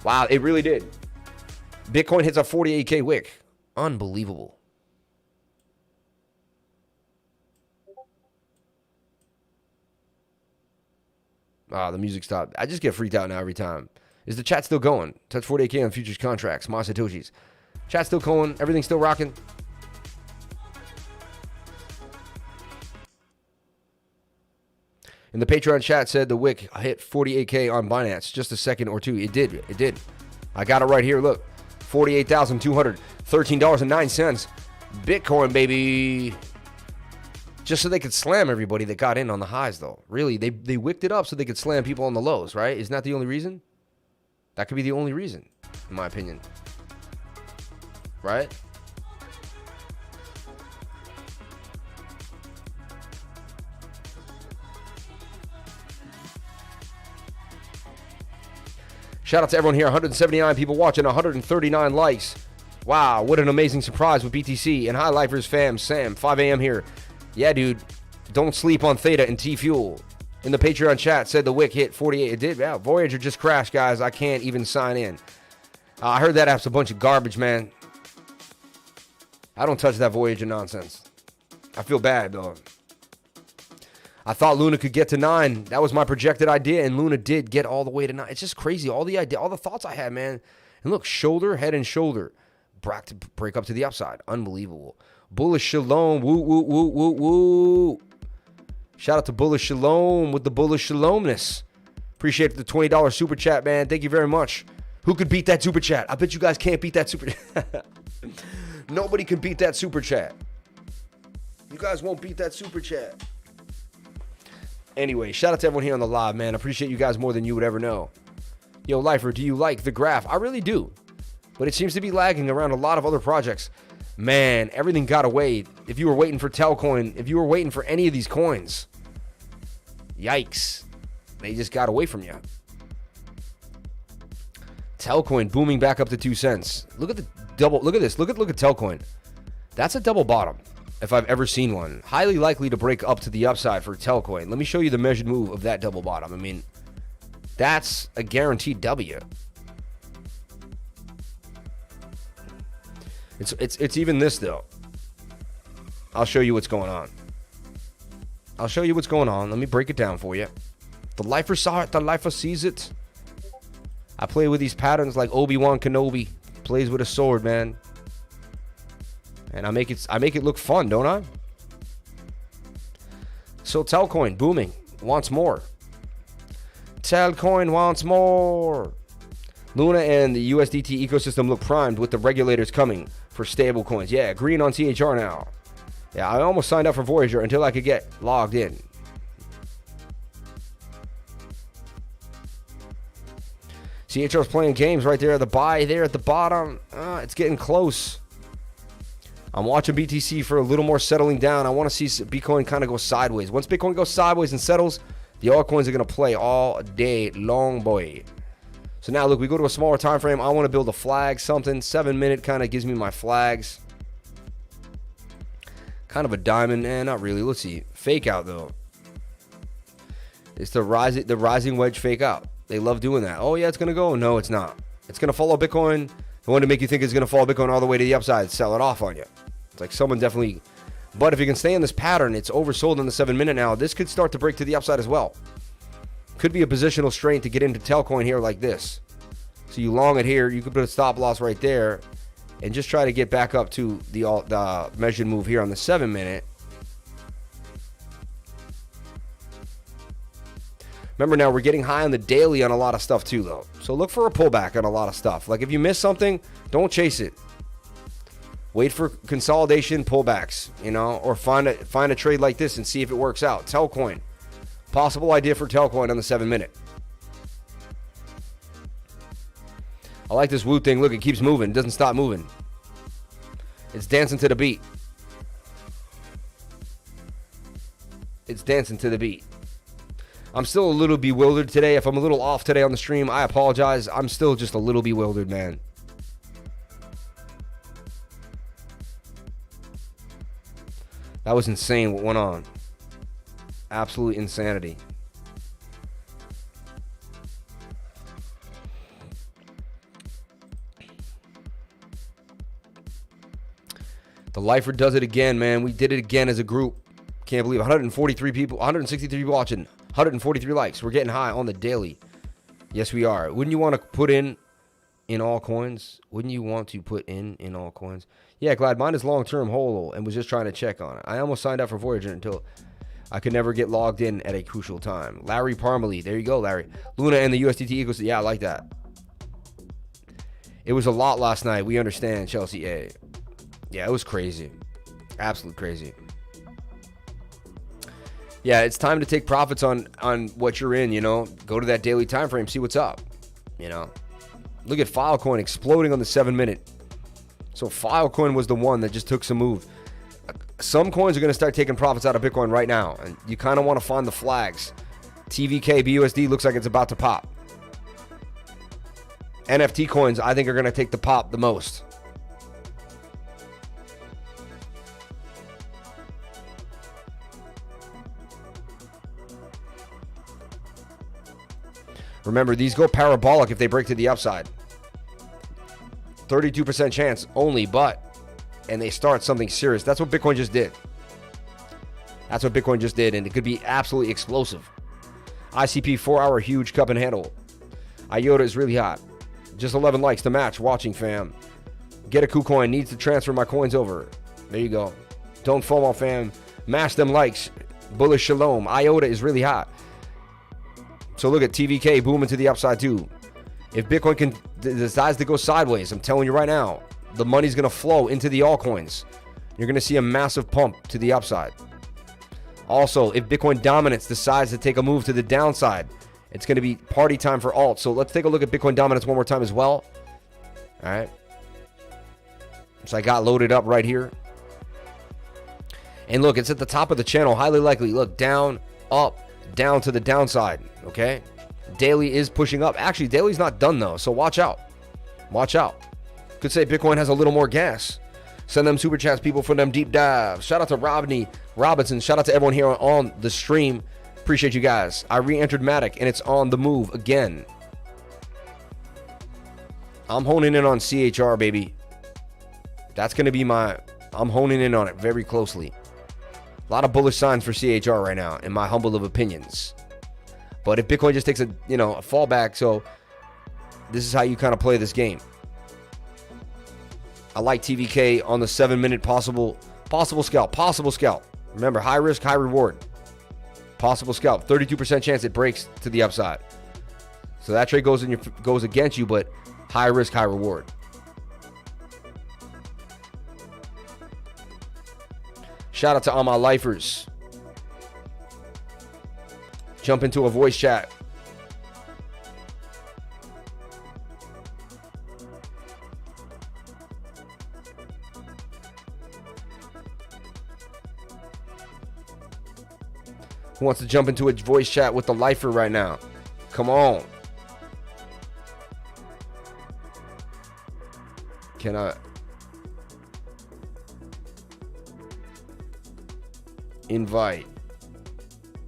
Speaker 2: Wow, it really did. Bitcoin hits a 48K wick. Unbelievable. The music stopped. I just get freaked out now every time. Is the chat still going? Touch 48K on futures contracts. My Satoshis. Chat still going? Everything still rocking? And the Patreon chat said the wick hit 48K on Binance. Just a second or two. It did. It did. I got it right here. Look. $48,213.09. Bitcoin, baby. Just so they could slam everybody that got in on the highs, though. Really, they wicked it up so they could slam people on the lows, right? Isn't that the only reason? That could be the only reason, in my opinion. Right? Shout out to everyone here. 179 people watching, 139 likes. Wow, what an amazing surprise with BTC. And hi, Lifers fam, Sam, 5 a.m. here. Yeah, dude, don't sleep on Theta and T-Fuel. In the Patreon chat, said the wick hit 48. It did, yeah. Voyager just crashed, guys. I can't even sign in. I heard that app's a bunch of garbage, man. I don't touch that Voyager nonsense. I feel bad, though. I thought Luna could get to 9. That was my projected idea, and Luna did get all the way to 9. It's just crazy. All the thoughts I had, man. And look, shoulder, head, and shoulder. Break up to the upside. Unbelievable. Bullish Shalom. Woo, woo, woo, woo, woo. Shout out to Bullish Shalom with the Bullish Shalomness. Appreciate the $20 super chat, man. Thank you very much. Who could beat that super chat? I bet you guys can't beat that super chat. Nobody can beat that super chat. You guys won't beat that super chat. Anyway, shout out to everyone here on the live, man. I appreciate you guys more than you would ever know. Yo, Lifer, do you like the graph? I really do. But it seems to be lagging around a lot of other projects. Man, everything got away. If you were waiting for Telcoin, if you were waiting for any of these coins, yikes. They just got away from you. Telcoin booming back up to 2 cents. Look at the double. Look at this. Look at Telcoin. That's a double bottom if I've ever seen one. Highly likely to break up to the upside for Telcoin. Let me show you the measured move of that double bottom. I mean, that's a guaranteed W. It's even this, though. I'll show you what's going on. Let me break it down for you. The lifer saw it. The lifer sees it. I play with these patterns like Obi-Wan Kenobi plays with a sword, man. And I make it look fun, don't I? So Telcoin booming, wants more. Telcoin wants more. Luna and the USDT ecosystem look primed with the regulators coming for stable coins. Yeah, green on CHR now. Yeah, I almost signed up for Voyager until I could get logged in. CHR's playing games right there at the buy there at the bottom. It's getting close. I'm watching BTC for a little more settling down. I want to see Bitcoin kind of go sideways. Once Bitcoin goes sideways and settles, the altcoins are going to play all day long, boy. So now, look, we go to a smaller time frame. I want to build a flag, something. 7 minute kind of gives me my flags. Kind of a diamond. Not really. Let's see. Fake out, though. It's the rising wedge fake out. They love doing that. Oh, yeah, it's going to go. No, it's not. It's going to follow Bitcoin. They want to make you think it's going to follow Bitcoin all the way to the upside. Sell it off on you. It's like someone definitely... But if you can stay in this pattern, it's oversold in the 7 minute now. This could start to break to the upside as well. Could be a positional strain to get into Telcoin here like this. So you long it here. You could put a stop loss right there and just try to get back up to the measured move here on the 7 minute. Remember now, we're getting high on the daily on a lot of stuff too, though. So look for a pullback on a lot of stuff. Like if you miss something, don't chase it. Wait for consolidation pullbacks, or find a trade like this and see if it works out. Telcoin. Possible idea for Telcoin on the 7 minute. I like this Woo thing. Look, it keeps moving. It doesn't stop moving. It's dancing to the beat. I'm still a little bewildered today. If I'm a little off today on the stream, I apologize. I'm still just a little bewildered, man. That was insane what went on. Absolute insanity. The lifer does it again, man. We did it again as a group. Can't believe 143 people, 163 people watching, 143 likes. We're getting high on the daily. Yes, we are. Wouldn't you want to put in all coins? All coins? Yeah, Glad. Mine is long-term holo and was just trying to check on it. I almost signed up for Voyager until I could never get logged in at a crucial time. Larry Parmalee. There you go, Larry. Luna and the USDT ecosystem. Yeah, I like that. It was a lot last night. We understand, Chelsea A. Yeah, it was crazy. Absolute crazy. Yeah, it's time to take profits on what you're in, you know. Go to that daily time frame, see what's up, you know. Look at Filecoin exploding on the 7-minute. So Filecoin was the one that just took some move. Some coins are going to start taking profits out of Bitcoin right now, and you kind of want to find the flags. TVK BUSD looks like it's about to pop. NFT coins, I think, are going to take the pop the most. Remember, these go parabolic if they break to the upside. 32% chance only, and they start something serious. That's what Bitcoin just did. That's what Bitcoin just did, and it could be absolutely explosive. ICP 4-hour huge cup and handle. IOTA is really hot. Just 11 likes to match. Watching, fam. Get a KuCoin. Needs to transfer my coins over. There you go. Don't FOMO, fam. Mash them likes. Bullish shalom. IOTA is really hot. So look at TVK booming to the upside too. If Bitcoin decides to go sideways, I'm telling you right now, the money's going to flow into the altcoins. You're going to see a massive pump to the upside. Also, if Bitcoin dominance decides to take a move to the downside, it's going to be party time for alt. So let's take a look at Bitcoin dominance one more time as well. All right. So I got loaded up right here. And look, it's at the top of the channel. Highly likely. Look, down, up, down to the downside. Okay. Daily is pushing up. Actually, daily's not done though. So watch out. Watch out. Could say Bitcoin has a little more gas. Send them super chats, people, for them deep dives. Shout out to Rodney Robinson. Shout out to everyone here on the stream. Appreciate you guys. I re-entered Matic and it's on the move again. I'm honing in on CHR, baby. That's going to be I'm honing in on it very closely. A lot of bullish signs for CHR right now, in my humble of opinions. But if Bitcoin just takes a fallback, so this is how you kind of play this game. I like TVK on the 7-minute possible scalp. Remember, high risk, high reward. Possible scalp, 32% chance it breaks to the upside. So that trade goes against you, but high risk, high reward. Shout out to all my lifers. Jump into a voice chat. Who wants to jump into a voice chat with the lifer right now? Come on. Can I invite?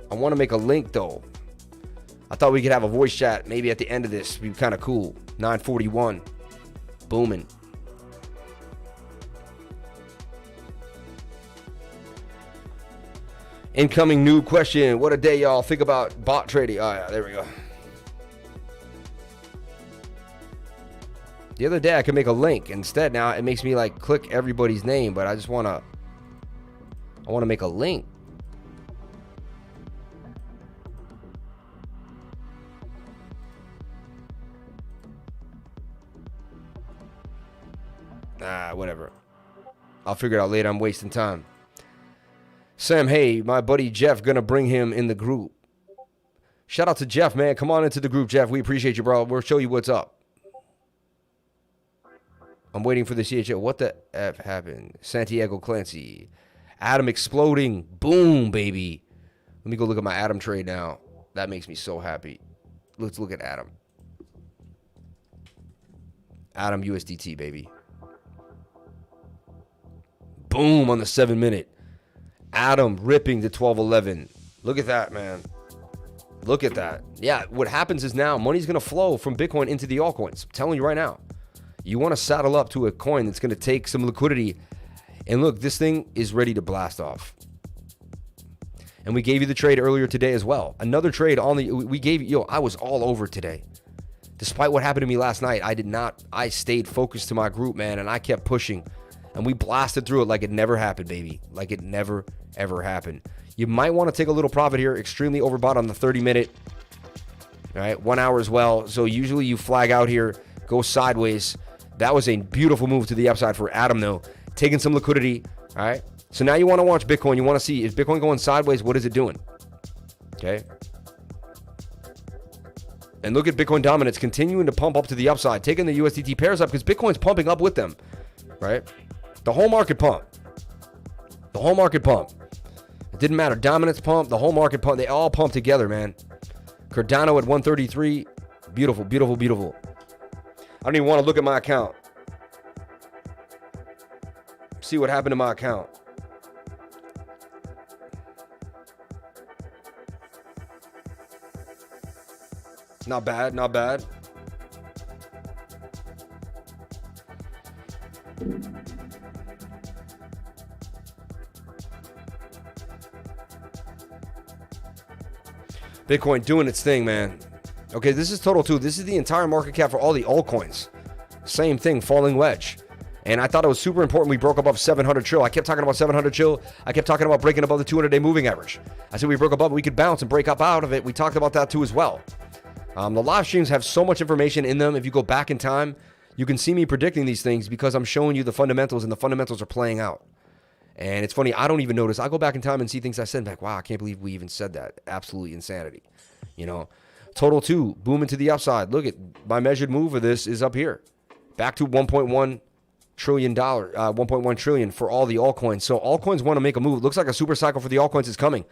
Speaker 2: I want to make a link though. I thought we could have a voice chat maybe at the end of this. It'd be kind of cool. 9:41. Booming. Incoming new question. What a day, y'all. Think about bot trading. Oh, yeah, there we go. The other day, I could make a link. Instead, now it makes me like click everybody's name, but I just want to make a link. Whatever. I'll figure it out later. I'm wasting time. Sam, hey, my buddy Jeff, gonna bring him in the group. Shout out to Jeff, man. Come on into the group, Jeff. We appreciate you, bro. We'll show you what's up. I'm waiting for the CHL. What the F happened? Santiago Clancy. Adam exploding. Boom, baby. Let me go look at my Adam trade now. That makes me so happy. Let's look at Adam. Adam USDT, baby. Boom on the 7-minute. Adam ripping to 12.11. Look at that, man. Look at that. Yeah, what happens is now money's going to flow from Bitcoin into the altcoins. I'm telling you right now. You want to saddle up to a coin that's going to take some liquidity. And look, this thing is ready to blast off. And we gave you the trade earlier today as well. Another trade on the... We gave you... I was all over today. Despite what happened to me last night, I stayed focused to my group, man, and I kept pushing. And we blasted through it like it never happened, baby. Like it never, ever happened. You might want to take a little profit here. Extremely overbought on the 30-minute. All right, 1 hour as well. So usually you flag out here, go sideways. That was a beautiful move to the upside for Adam, though. Taking some liquidity, all right? So now you want to watch Bitcoin. You want to see, is Bitcoin going sideways? What is it doing? Okay. And look at Bitcoin dominance continuing to pump up to the upside, taking the USDT pairs up because Bitcoin's pumping up with them, right? The whole market pump. The whole market pump. It didn't matter. Dominance pump, the whole market pump. They all pump together, man. Cardano at 133. Beautiful, beautiful, beautiful. I don't even want to look at my account. See what happened to my account. Not bad, not bad. Bitcoin doing its thing, man. Okay, this is total too. This is the entire market cap for all the altcoins. Same thing, falling wedge. And I thought it was super important we broke above 700 trill. I kept talking about 700 trill. I kept talking about breaking above the 200-day moving average. I said we broke above it, we could bounce and break up out of it. We talked about that too as well. The live streams have so much information in them. If you go back in time, you can see me predicting these things because I'm showing you the fundamentals, and the fundamentals are playing out. And it's funny, I don't even notice. I go back in time and see things I said back. Wow, I can't believe we even said that. Absolutely insanity. You know, total 2, booming to the upside. Look at my measured move of this is up here. Back to $1.1 trillion, 1.1 trillion for all the altcoins. So altcoins want to make a move. It looks like a super cycle for the altcoins is coming.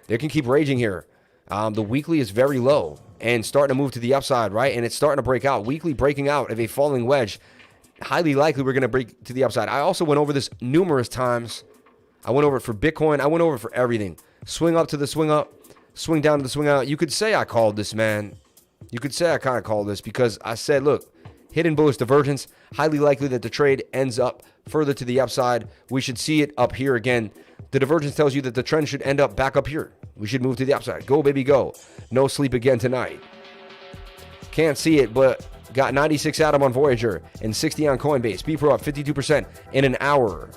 Speaker 2: They can keep raging here. The weekly is very low and starting to move to the upside, right? And it's starting to break out. Weekly breaking out of a falling wedge. Highly likely we're going to break to the upside. I also went over this numerous times. I went over it for Bitcoin. I went over it for everything. Swing up to the swing up. Swing down to the swing out. You could say I called this, man. You could say I kind of called this because I said, look, hidden bullish divergence. Highly likely that the trade ends up further to the upside. We should see it up here again. The divergence tells you that the trend should end up back up here. We should move to the upside. Go, baby, go. No sleep again tonight. Can't see it, but got 96 Atom on Voyager and 60 on Coinbase. BPRO up 52% in an hour.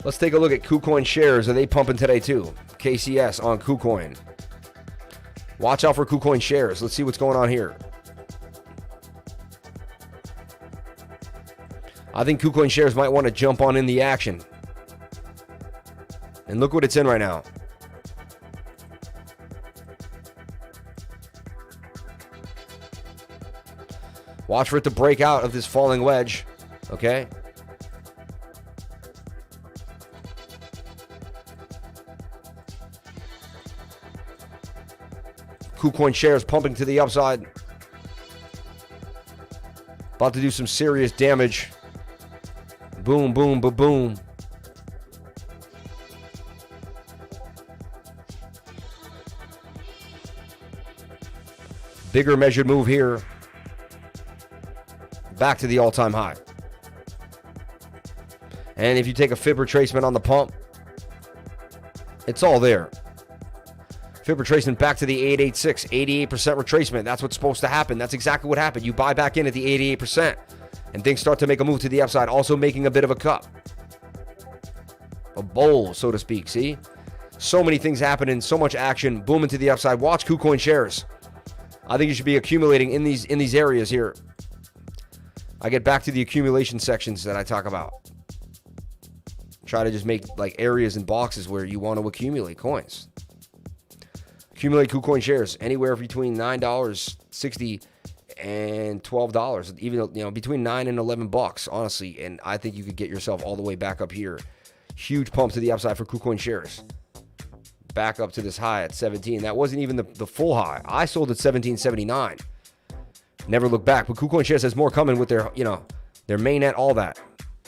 Speaker 2: Let's take a look at KuCoin shares. Are they pumping today too? KCS on KuCoin. Watch out for KuCoin shares. Let's see what's going on here. I think KuCoin shares might want to jump on in the action. And look what it's in right now. Watch for it to break out of this falling wedge. Okay? KuCoin shares pumping to the upside. About to do some serious damage. Boom, boom, boom. Bigger measured move here. Back to the all-time high. And if you take a fib retracement on the pump, it's all there. Fib retracement back to the 886, 88% retracement. That's what's supposed to happen. That's exactly what happened. You buy back in at the 88%, and things start to make a move to the upside, also making a bit of a cup. A bowl, so to speak, see? So many things happening, so much action, booming to the upside. Watch KuCoin shares. I think you should be accumulating in these areas here. I get back to the accumulation sections that I talk about. Try to just make like areas and boxes where you want to accumulate coins. Accumulate KuCoin shares anywhere between $9.60 and $12, even between $9 and $11, honestly. And I think you could get yourself all the way back up here. Huge pump to the upside for KuCoin shares. Back up to this high at 17. That wasn't even the full high. I sold at 17.79. Never look back. But KuCoin shares has more coming with their, their mainnet, all that.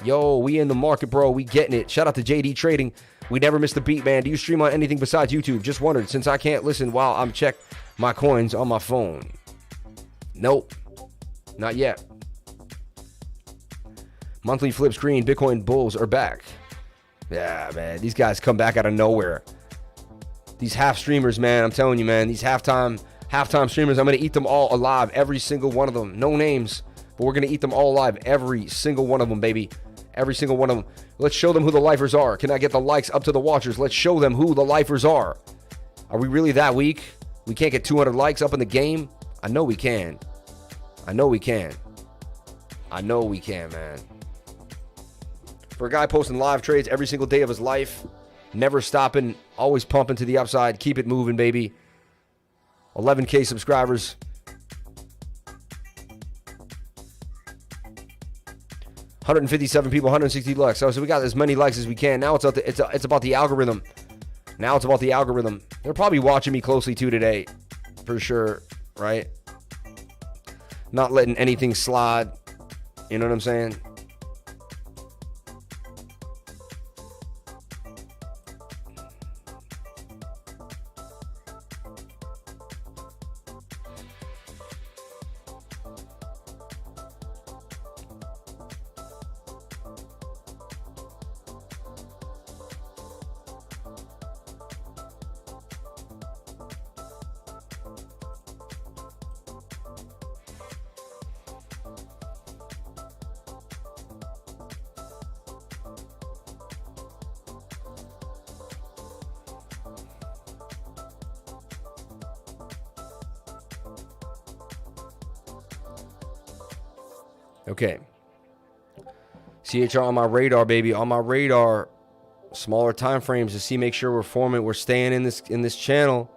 Speaker 2: Yo, we in the market, bro. We getting it. Shout out to JD Trading. We never miss the beat, man. Do you stream on anything besides YouTube? Just wondered, since I can't listen while I'm check my coins on my phone. Nope. Not yet. Monthly flip screen. Bitcoin bulls are back. Yeah, man. These guys come back out of nowhere. These half streamers, man. I'm telling you, man. These halftime streamers, I'm going to eat them all alive. Every single one of them. No names, but we're going to eat them all alive. Every single one of them, baby. Every single one of them. Let's show them who the lifers are. Can I get the likes up to the watchers? Let's show them who the lifers are. Are we really that weak? We can't get 200 likes up in the game? I know we can. I know we can. I know we can, man. For a guy posting live trades every single day of his life, never stopping, always pumping to the upside, keep it moving, baby. 11K subscribers. $157 people, 160 likes. So we got as many likes as we can. Now it's about the algorithm. Now it's about the algorithm. They're probably watching me closely too today, for sure, right? Not letting anything slide. You know what I'm saying? Okay. CHR on my radar, baby. On my radar. Smaller time frames to see, make sure we're staying in this channel.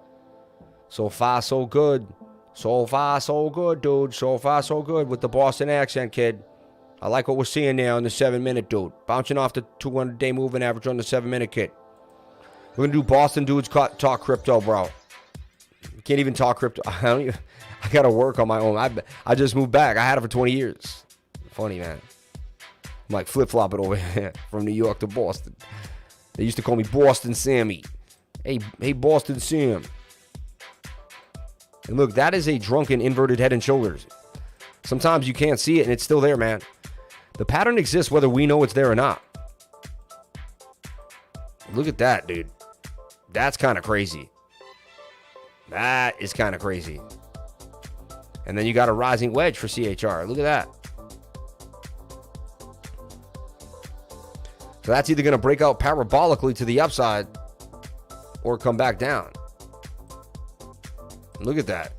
Speaker 2: So far, so good. So far, so good, dude. So far, so good with the Boston accent, kid. I like what we're seeing now in the 7-minute, dude. Bouncing off the 200-day moving average on the 7-minute, kid. We're going to do Boston dudes talk crypto, bro. Can't even talk crypto. I got to work on my own. I just moved back. I had it for 20 years. Funny, man. I'm like flip-flopping over here from New York to Boston. They used to call me Boston Sammy. Hey, Boston Sam. And look, that is a drunken inverted head and shoulders. Sometimes you can't see it and it's still there, man. The pattern exists whether we know it's there or not. Look at that, dude. That's kind of crazy. That is kind of crazy. And then you got a rising wedge for CHR. Look at that. So that's either going to break out parabolically to the upside or come back down. Look at that.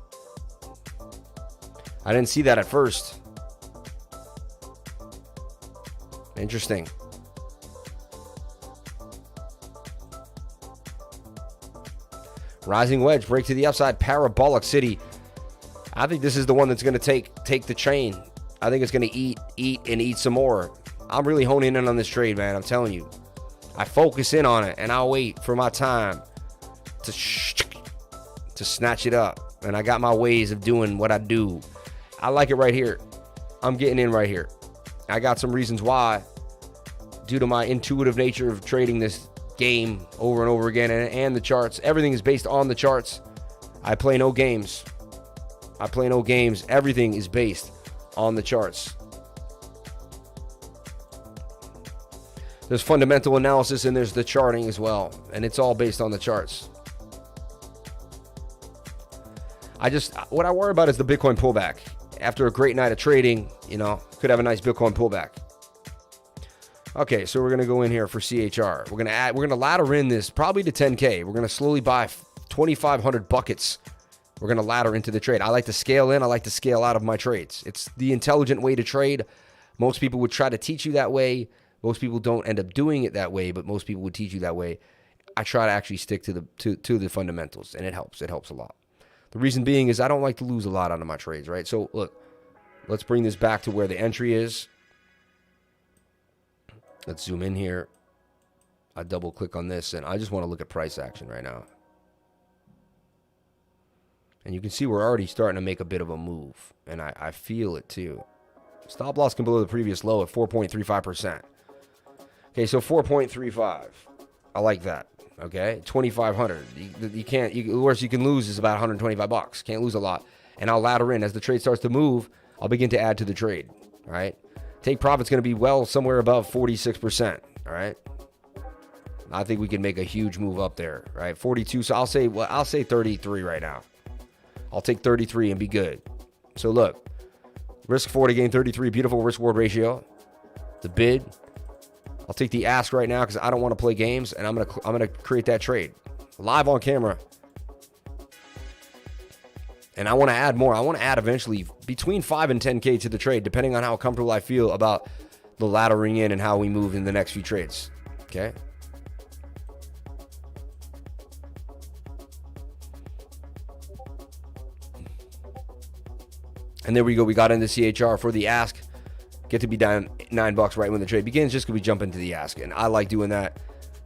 Speaker 2: I didn't see that at first. Interesting. Rising wedge, break to the upside, parabolic city. I think this is the one that's going to take the chain. I think it's going to eat, and eat some more. I'm really honing in on this trade, man. I'm telling you. I focus in on it, and I'll wait for my time to snatch it up. And I got my ways of doing what I do. I like it right here. I'm getting in right here. I got some reasons why, due to my intuitive nature of trading this game over and over again, and the charts. Everything is based on the charts. I play no games. Everything is based on the charts. There's fundamental analysis and there's the charting as well. And it's all based on the charts. What I worry about is the Bitcoin pullback. After a great night of trading, could have a nice Bitcoin pullback. Okay, so we're going to go in here for CHR. We're going to ladder in this probably to 10K. We're going to slowly buy 2,500 buckets. We're going to ladder into the trade. I like to scale in. I like to scale out of my trades. It's the intelligent way to trade. Most people would try to teach you that way. Most people don't end up doing it that way, but most people would teach you that way. I try to actually stick to the fundamentals, and it helps. It helps a lot. The reason being is I don't like to lose a lot out of my trades, right? So look, let's bring this back to where the entry is. Let's zoom in here. I double click on this, and I just want to look at price action right now. And you can see we're already starting to make a bit of a move, and I feel it too. Stop loss can below the previous low at 4.35%. Okay, so 4.35. I like that. Okay, 2,500. You can't. The worst you can lose is about $125. Can't lose a lot. And I'll ladder in as the trade starts to move. I'll begin to add to the trade. All right. Take profit's going to be somewhere above 46%. All right. I think we can make a huge move up there. Right, 42. So I'll say 33 right now. I'll take 33 and be good. So look, risk 40, gain 33. Beautiful risk reward ratio. The bid. I'll take the ask right now because I don't want to play games, and I'm gonna create that trade live on camera. And I want to add more. I want to add eventually between 5 and 10K to the trade, depending on how comfortable I feel about the laddering in and how we move in the next few trades. Okay. And there we go. We got into CHR for the ask. Get to be down $9 right when the trade begins, just because we jump into the ask. And I like doing that.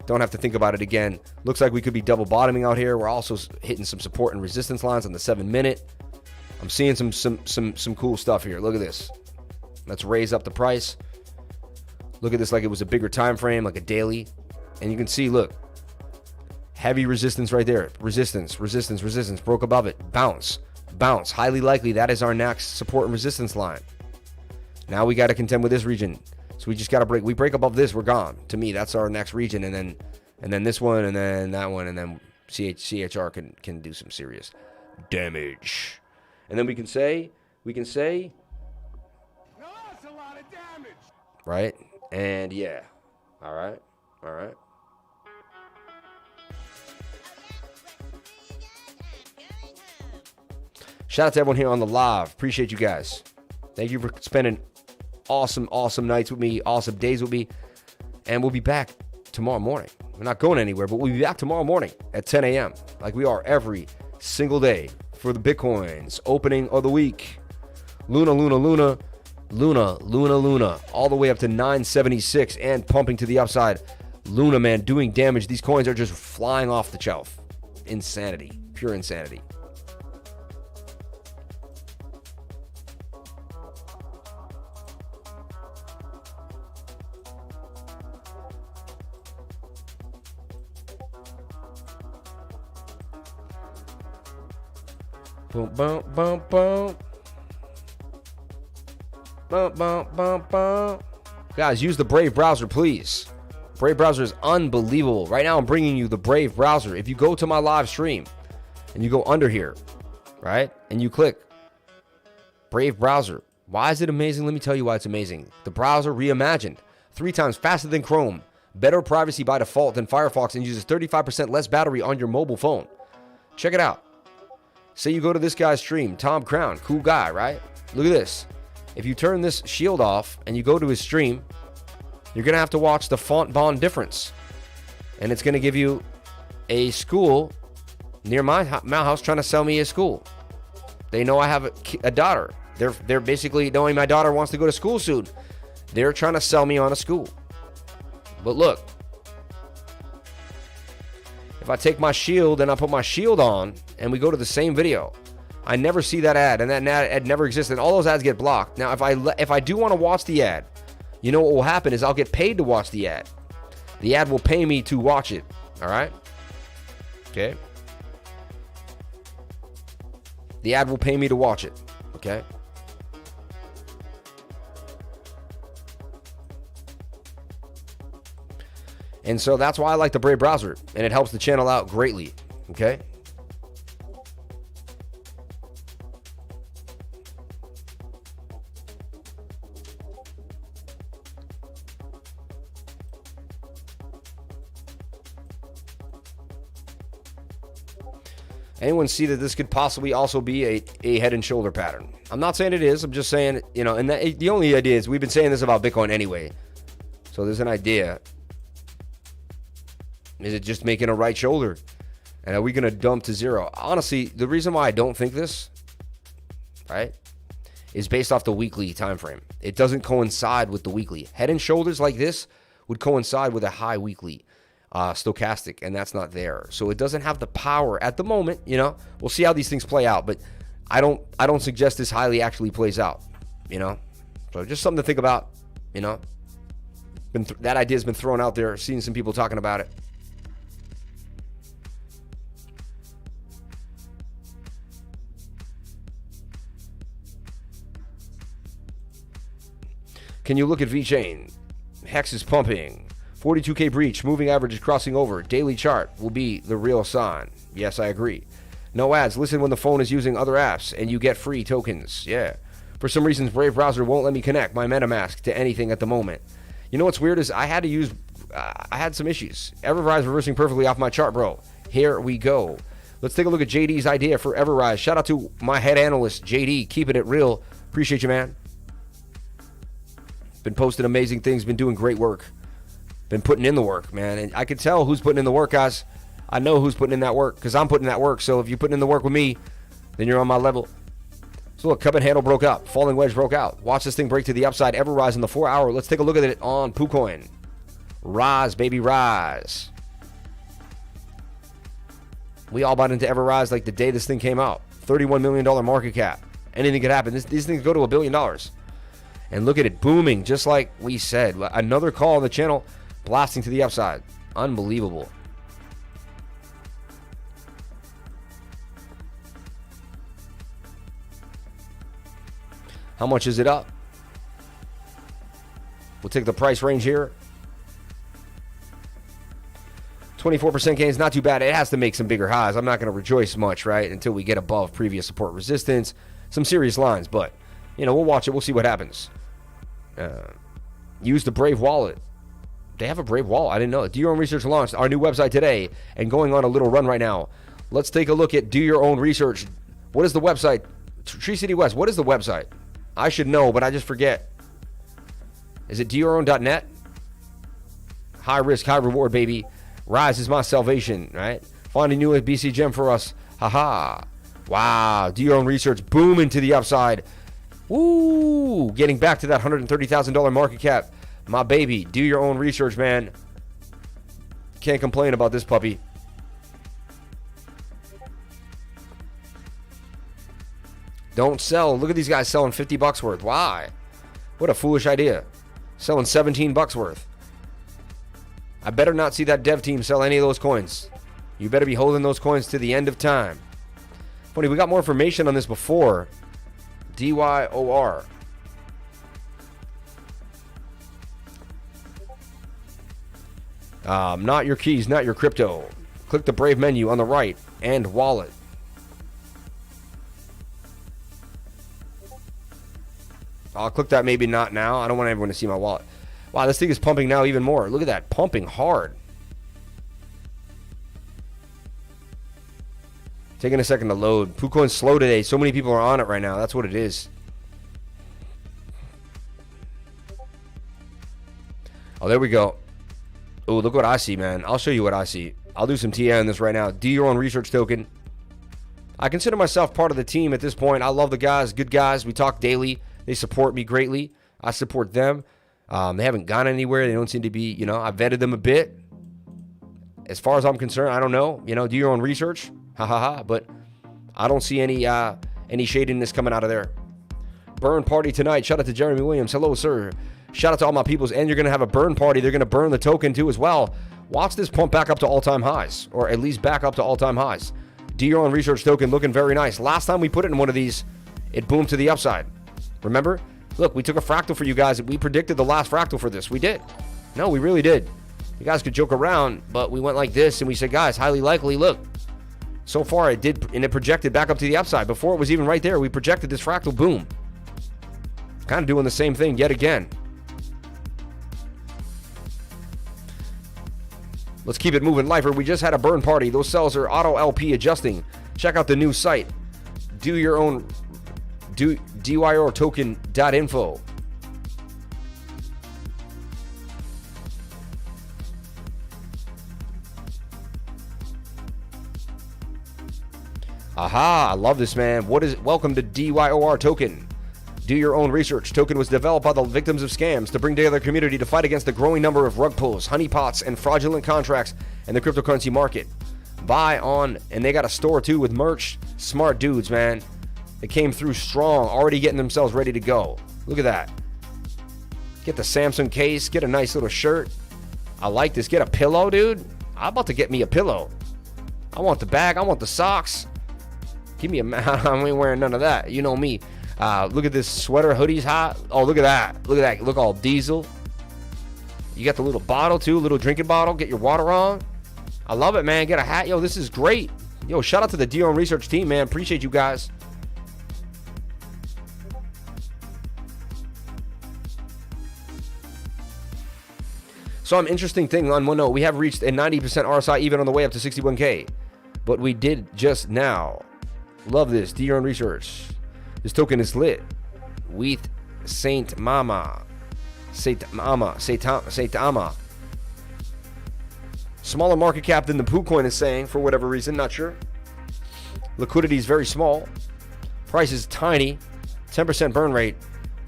Speaker 2: Don't have to think about it again. Looks like we could be double bottoming out here. We're also hitting some support and resistance lines on the 7-minute. I'm seeing some cool stuff here. Look at this. Let's raise up the price. Look at this like it was a bigger time frame, like a daily. And you can see, look, heavy resistance right there. Resistance, resistance, resistance. Broke above it. Bounce, bounce. Highly likely that is our next support and resistance line. Now we got to contend with this region. So we just got to break. We break above this, we're gone. To me, that's our next region. And then this one, and then that one, and then CHR can do some serious damage. And then we can say,
Speaker 4: Now that's a lot of damage.
Speaker 2: right? And yeah. All right. Shout out to everyone here on the live. Appreciate you guys. Thank you for spending awesome nights with me, awesome days with me. And we'll be back tomorrow morning. We're not going anywhere, but we'll be back tomorrow morning at 10 a.m. like we are every single day for the Bitcoins opening of the week. Luna, all the way up to 976 and pumping to the upside. Luna, man, doing damage. These coins are just flying off the shelf. Insanity, pure insanity. Boom, boom, boom, boom. Boom, boom, boom, boom. Guys, use the Brave browser, please. Brave browser is unbelievable. Right now, I'm bringing you the Brave browser. If you go to my live stream and you go under here, right, and you click Brave browser, why is it amazing? Let me tell you why it's amazing. The browser reimagined, 3 times faster than Chrome, better privacy by default than Firefox, and uses 35% less battery on your mobile phone. Check it out. Say you go to this guy's stream, Tom Crown, cool guy, right? Look at this. If you turn this shield off and you go to his stream, you're going to have to watch the font bond difference. And it's going to give you a school near my house trying to sell me a school. They know I have a daughter. They're basically knowing my daughter wants to go to school soon. They're trying to sell me on a school. But look, if I take my shield and I put my shield on and we go to the same video, I never see that ad, and that ad never exists, and all those ads get blocked. Now, if I do want to watch the ad, you know what will happen is I'll get paid to watch the ad. The ad will pay me to watch it, all right? Okay? The ad will pay me to watch it, okay? And so that's why I like the Brave browser, and it helps the channel out greatly, okay? Anyone see that this could possibly also be a head and shoulder pattern? I'm not saying it is. I'm just saying, you know, and the only idea is we've been saying this about Bitcoin anyway. So there's an idea. Is it just making a right shoulder? And are we going to dump to zero? Honestly, the reason why I don't think this, right, is based off the weekly time frame. It doesn't coincide with the weekly. Head and shoulders like this would coincide with a high weekly stochastic, and that's not there. So it doesn't have the power at the moment, you know. We'll see how these things play out, but I don't suggest this highly actually plays out, you know. So just something to think about, you know. That idea has been thrown out there. Seeing some people talking about it. Can you look at VeChain? Hex is pumping. 42K breach, moving average is crossing over. Daily chart will be the real sign. Yes, I agree. No ads. Listen when the phone is using other apps and you get free tokens. Yeah. For some reasons, Brave browser won't let me connect my MetaMask to anything at the moment. You know what's weird is I had some issues. Everrise reversing perfectly off my chart, bro. Here we go. Let's take a look at JD's idea for Everrise. Shout out to my head analyst, JD, keeping it real. Appreciate you, man. been posting amazing things, been doing great work, been putting in the work, man. And I can tell who's putting in the work, guys. I know who's putting in that work because I'm putting in that work. So if you're putting in the work with me, then you're on my level. So look, cup and handle broke up. Falling wedge broke out. Watch this thing break to the upside. Ever rise in the 4 hour. Let's take a look at it on PooCoin. Rise, baby, rise. We all bought into Ever Rise like the day this thing came out. $31 million market cap. Anything could happen. These things go to $1 billion. And look at it booming, just like we said. Another call on the channel, blasting to the upside. Unbelievable. How much is it up? We'll take the price range here. 24% gains, not too bad. It has to make some bigger highs. I'm not going to rejoice much, right, until we get above previous support resistance. Some serious lines, but, we'll watch it. We'll see what happens. Use the Brave wallet. They have a Brave wallet. I didn't know it. Do Your Own Research launched our new website today and going on a little run right now. Let's take a look at Do Your Own Research. What is the website? Tree City West, what is the website? I should know, but I just forget. Is it doyourown.net? High risk, high reward, baby. Rise is my salvation, right? Find a new BC gem for us. Haha. Wow. Do your own research. Booming to the upside. Woo. Getting back to that $130,000 market cap. My baby. Do your own research, man. Can't complain about this puppy. Don't sell. Look at these guys selling $50 worth. Why? What a foolish idea. Selling $17 worth. I better not see that dev team sell any of those coins. You better be holding those coins to the end of time. Funny, we got more information on this before. DYOR. Not your keys, not your crypto. Click the Brave menu on the right and wallet. I'll click that maybe not now. I don't want everyone to see my wallet. Wow, this thing is pumping now even more. Look at that, pumping hard. Taking a second to load. PooCoin's slow today. So many people are on it right now. That's what it is. Oh, there we go. Oh, look what I see, man. I'll show you what I see. I'll do some TI on this right now. Do your own research token. I consider myself part of the team at this point. I love the guys, good guys. We talk daily. They support me greatly. I support them. They haven't gone anywhere. They don't seem to be, I vetted them a bit. As far as I'm concerned, I don't know. Do your own research. Ha ha ha. But I don't see any shadiness coming out of there. Burn party tonight. Shout out to Jeremy Williams. Hello, sir. Shout out to all my peoples. And you're going to have a burn party. They're going to burn the token too as well. Watch this pump back up to all-time highs. Or at least back up to all-time highs. Do your own research token looking very nice. Last time we put it in one of these, it boomed to the upside. Remember? Look, we took a fractal for you guys. We predicted the last fractal for this. We did. No, we really did. You guys could joke around, but we went like this, and we said, guys, highly likely, look. So far, it did, and it projected back up to the upside. Before it was even right there, we projected this fractal. Boom. Kind of doing the same thing yet again. Let's keep it moving. Lifer, we just had a burn party. Those cells are auto LP adjusting. Check out the new site. Do your own... DYORtoken.info. Aha, I love this, man. What is it? Welcome to DYOR Token. Do your own research. Token was developed by the victims of scams to bring together a community to fight against the growing number of rug pulls, honeypots, and fraudulent contracts in the cryptocurrency market. Buy on, and they got a store too with merch. Smart dudes, man. They came through strong, already getting themselves ready to go. Look at that. Get the Samsung case. Get a nice little shirt. I like this. Get a pillow, dude. I'm about to get me a pillow. I want the bag. I want the socks. Give me a... I ain't wearing none of that. You know me. Look at this sweater. Hoodie's hot. Oh, look at that. Look at that. Look all diesel. You got the little bottle, too. Little drinking bottle. Get your water on. I love it, man. Get a hat. Yo, this is great. Yo, shout out to the Dion Research team, man. Appreciate you guys. Some interesting thing on one note, we have reached a 90% RSI even on the way up to 61K. But we did just now. Love this. Do your own research. This token is lit. With Saint Mama. Saitama. Smaller market cap than the Poocoin is saying for whatever reason, not sure. Liquidity is very small. Price is tiny. 10% burn rate.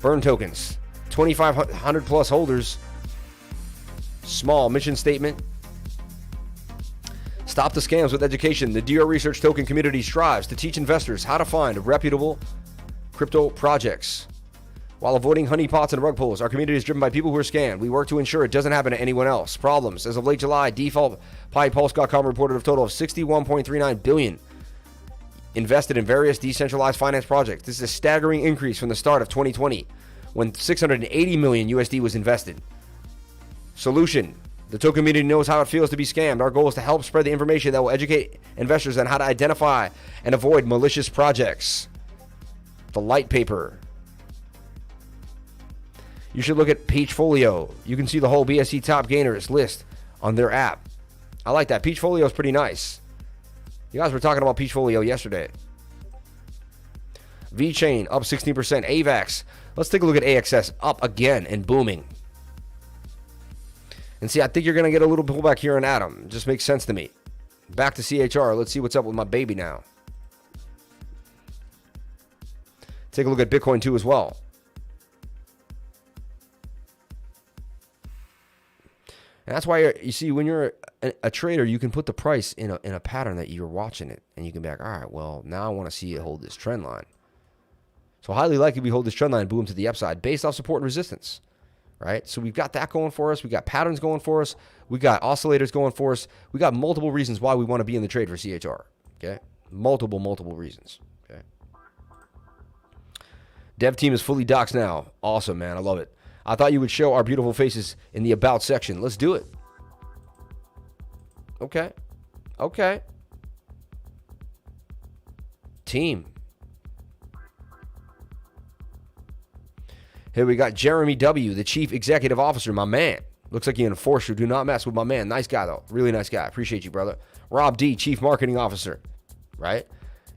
Speaker 2: Burn tokens. 2,500 plus holders. Small mission statement. Stop the scams with education. The DR Research Token community strives to teach investors how to find reputable crypto projects. While avoiding honeypots and rug pulls, our community is driven by people who are scammed. We work to ensure it doesn't happen to anyone else. Problems. As of late July, default PiePulse.com reported a total of $61.39 billion invested in various decentralized finance projects. This is a staggering increase from the start of 2020, when $680 million USD was invested. Solution. The token community knows how it feels to be scammed. Our goal is to help spread the information that will educate investors on how to identify and avoid malicious projects. The light paper. You should look at Peachfolio. You can see the whole BSC top gainers list on their app. I like that. Peachfolio is pretty nice. You guys were talking about Peachfolio yesterday. VeChain up 16%. AVAX. Let's take a look at AXS up again and booming. And see, I think you're going to get a little pullback here in Atom. Just makes sense to me. Back to CHR. Let's see what's up with my baby now. Take a look at Bitcoin too as well. And that's why you see, when you're a trader, you can put the price in a pattern that you're watching it, and you can be like, all right, well, now I want to see it hold this trend line. So highly likely we hold this trend line, boom, to the upside based off support and resistance, right? So we've got that going for us. We got patterns going for us. We got oscillators going for us. We got multiple reasons why we want to be in the trade for CHR. Okay, multiple reasons. Okay. Dev team is fully doxed now. Awesome, man. I love it. I thought you would show our beautiful faces in the About section. Let's do it. Okay. Team. Here we got Jeremy W., the Chief Executive Officer, my man. Looks like he an enforcer. Do not mess with my man. Nice guy, though. Really nice guy. Appreciate you, brother. Rob D., Chief Marketing Officer. Right?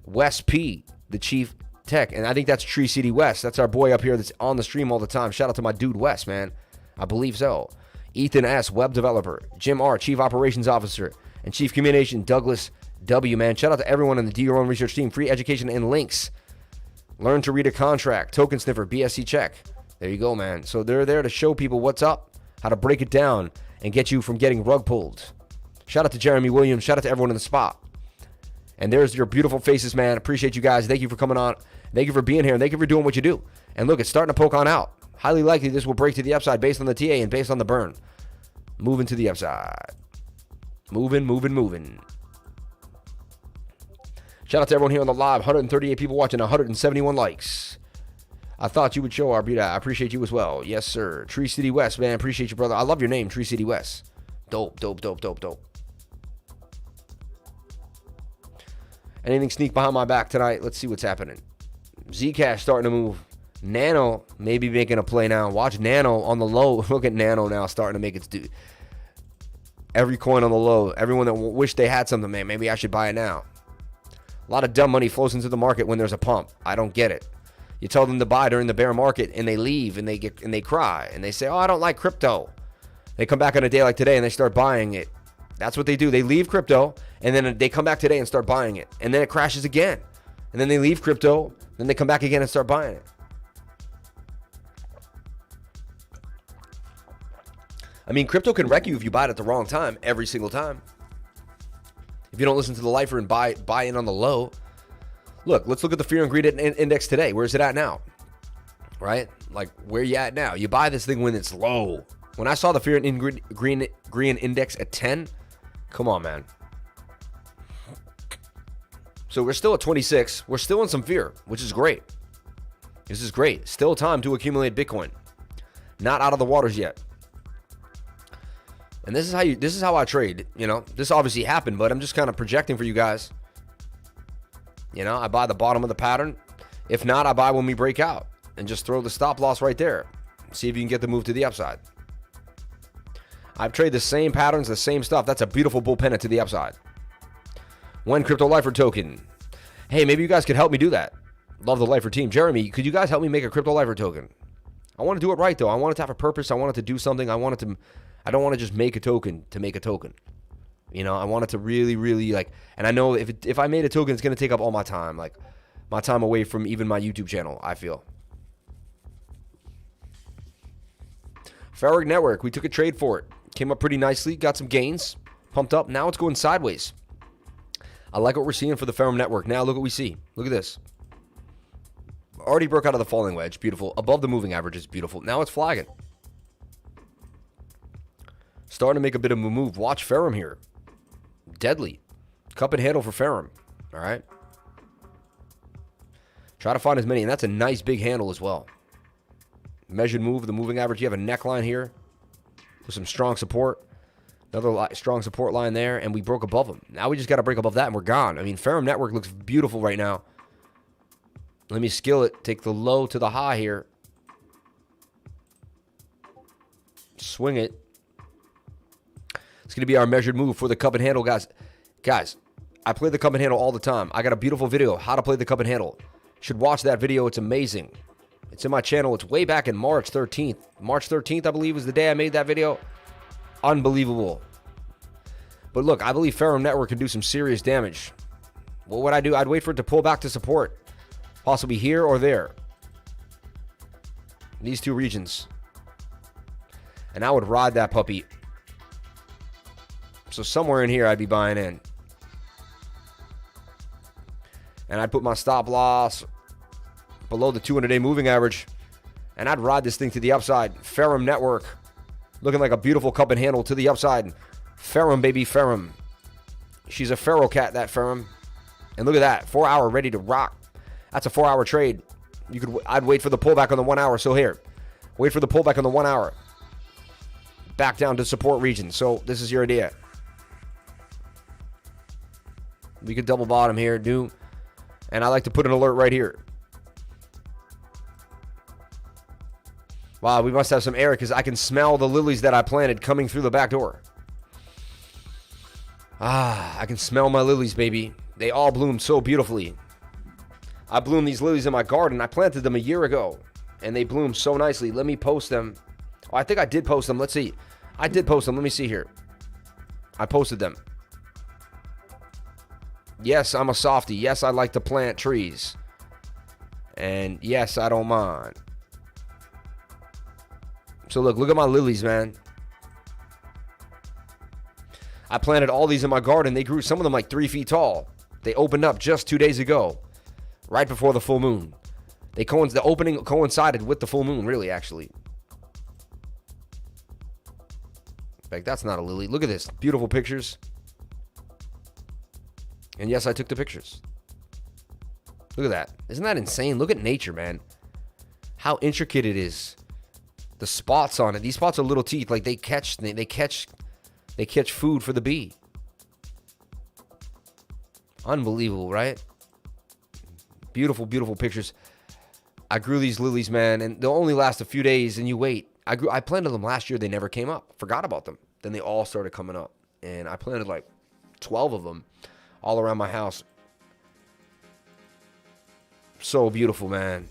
Speaker 2: Wes P., the Chief Tech. And I think that's Tree City West. That's our boy up here that's on the stream all the time. Shout out to my dude, Wes, man. I believe so. Ethan S., Web Developer. Jim R., Chief Operations Officer. And Chief Communication, Douglas W., man. Shout out to everyone in the Do Your Own Research team. Free education and links. Learn to read a contract. Token Sniffer, BSC Check. There you go, man. So they're there to show people what's up, how to break it down, and get you from getting rug pulled. Shout out to Jeremy Williams. Shout out to everyone in the spot. And there's your beautiful faces, man. Appreciate you guys. Thank you for coming on. Thank you for being here, and thank you for doing what you do. And look, it's starting to poke on out. Highly likely this will break to the upside based on the TA and based on the burn. Moving to the upside. Moving. Shout out to everyone here on the live. 138 people watching, 171 likes. I thought you would show our I appreciate you as well. Yes, sir. Tree City West, man. Appreciate you, brother. I love your name, Tree City West. Dope. Anything sneak behind my back tonight? Let's see what's happening. Zcash starting to move. Nano maybe making a play now. Watch Nano on the low. Look at Nano now starting to make its due. Every coin on the low. Everyone that wish they had something, man, maybe I should buy it now. A lot of dumb money flows into the market when there's a pump. I don't get it. You tell them to buy during the bear market, and they leave, and they cry, and they say, "Oh, I don't like crypto." They come back on a day like today, and they start buying it. That's what they do. They leave crypto, and then they come back today and start buying it, and then it crashes again, and then they leave crypto, then they come back again and start buying it. I mean, crypto can wreck you if you buy it at the wrong time every single time. If you don't listen to the lifer and buy in on the low. Look, let's look at the fear and greed index today. Where's it at now? Right? Like, where you at now? You buy this thing when it's low. When I saw the fear and greed index at 10, come on, man. So we're still at 26. We're still in some fear, which is great. This is great. Still time to accumulate Bitcoin. Not out of the waters yet. And this is how I trade, you know. This obviously happened, but I'm just kind of projecting for you guys. You know, I buy the bottom of the pattern. If not, I buy when we break out and just throw the stop loss right there. See if you can get the move to the upside. I've traded the same patterns, the same stuff. That's a beautiful bull pennant to the upside. One crypto lifer token. Hey, maybe you guys could help me do that. Love the lifer team. Jeremy, could you guys help me make a crypto lifer token? I want to do it right, though. I want it to have a purpose. I want it to do something. I don't want to just make a token to make a token. You know, I want it to really, really, like, and I know if I made a token, it's going to take up all my time, like, my time away from even my YouTube channel, I feel. Farrick Network, we took a trade for it. Came up pretty nicely, got some gains, pumped up. Now it's going sideways. I like what we're seeing for the Ferrum Network. Now look what we see. Look at this. Already broke out of the falling wedge. Beautiful. Above the moving average is beautiful. Now it's flagging. Starting to make a bit of a move. Watch Ferrum here. Deadly. Cup and handle for Ferrum. All right. Try to find as many. And that's a nice big handle as well. Measured move. The moving average. You have a neckline here with some strong support. Another strong support line there. And we broke above them. Now we just got to break above that and we're gone. I mean, Ferrum Network looks beautiful right now. Let me skill it. Take the low to the high here. Swing it. It's going to be our measured move for the cup and handle, guys. Guys, I play the cup and handle all the time. I got a beautiful video, how to play the cup and handle. You should watch that video. It's amazing. It's in my channel. It's way back in March 13th. March 13th, I believe, was the day I made that video. Unbelievable. But look, I believe Ferrum Network can do some serious damage. What would I do? I'd wait for it to pull back to support. Possibly here or there. In these two regions. And I would ride that puppy. So somewhere in here I'd be buying in. And I'd put my stop loss below the 200-day moving average. And I'd ride this thing to the upside. Ferrum Network. Looking like a beautiful cup and handle to the upside. Ferrum, baby, Ferrum. She's a feral cat, that Ferrum. And look at that. 4 hour ready to rock. That's a 4 hour trade. I'd wait for the pullback on the 1 hour. So here. Wait for the pullback on the 1 hour. Back down to support region. So this is your idea. We could double bottom here, do. And I like to put an alert right here. Wow, we must have some air because I can smell the lilies that I planted coming through the back door. Ah, I can smell my lilies, baby. They all bloom so beautifully. I bloomed these lilies in my garden. I planted them a year ago. And they bloom so nicely. Let me post them. Oh, I think I did post them. Let's see. I did post them. Let me see here. I posted them. Yes, I'm a softie. Yes, I like to plant trees. And yes, I don't mind. So look at my lilies, man. I planted all these in my garden. They grew, some of them like 3 feet tall. They opened up just 2 days ago, right before the full moon. The opening coincided with the full moon, really, actually. Like, that's not a lily. Look at this. Beautiful pictures. And yes, I took the pictures. Look at that. Isn't that insane? Look at nature, man. How intricate it is. The spots on it. These spots are little teeth. Like they catch food for the bee. Unbelievable, right? Beautiful, beautiful pictures. I grew these lilies, man, and they'll only last a few days, and you wait. I planted them last year. They never came up. Forgot about them. Then they all started coming up. And I planted like 12 of them all around my house. So beautiful, man.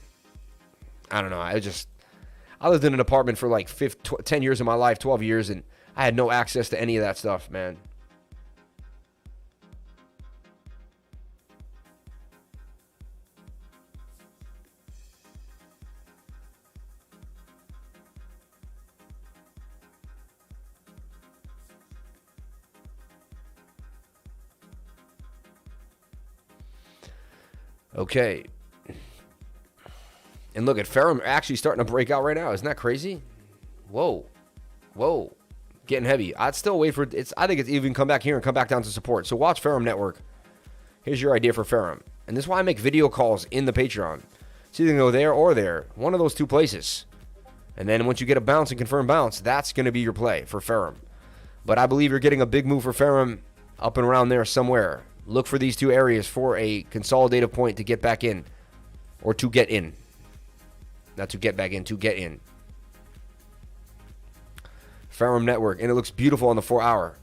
Speaker 2: I don't know. I lived in an apartment for like 10 years of my life, 12 years, and I had no access to any of that stuff, man. Okay. And look at Ferrum actually starting to break out right now. Isn't that crazy? Whoa. Whoa. Getting heavy. I'd still wait for it. I think it's even come back here and come back down to support. So watch Ferrum Network. Here's your idea for Ferrum. And this is why I make video calls in the Patreon. So you can go there or there. One of those two places. And then once you get a bounce and confirm bounce, that's going to be your play for Ferrum. But I believe you're getting a big move for Ferrum up and around there somewhere. Look for these two areas for a consolidative point to get back in. Or to get in. Not to get back in, to get in. Ferrum Network. And it looks beautiful on the 4 hour.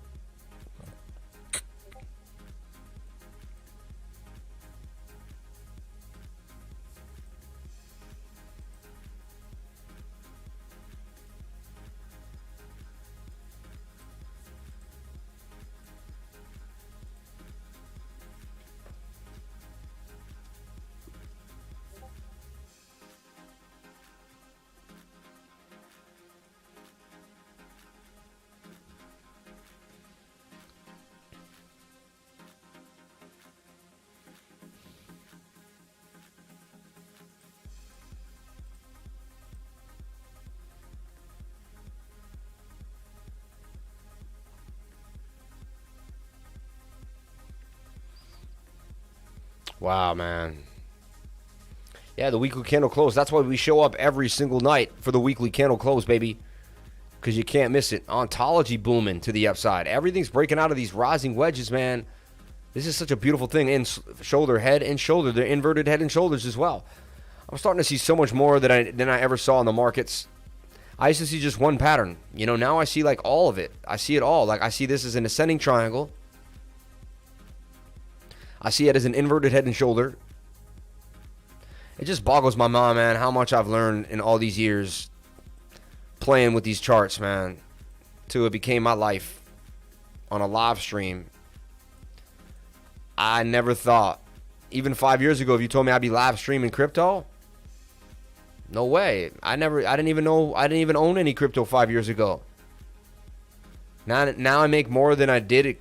Speaker 2: Wow, man. Yeah, the weekly candle close. That's why we show up every single night for the weekly candle close, baby. Because you can't miss it. Ontology booming to the upside. Everything's breaking out of these rising wedges, man. This is such a beautiful thing. And shoulder, head, and shoulder. They're inverted head and shoulders as well. I'm starting to see so much more than I ever saw in the markets. I used to see just one pattern. You know, now I see like all of it. I see it all. Like I see this as an ascending triangle. I see it as an inverted head and shoulder. It just boggles my mind, man, how much I've learned in all these years playing with these charts, man, till it became my life on a live stream. I never thought, even 5 years ago, if you told me I'd be live streaming crypto, no way. I didn't even own any crypto 5 years ago. Now I make more than I did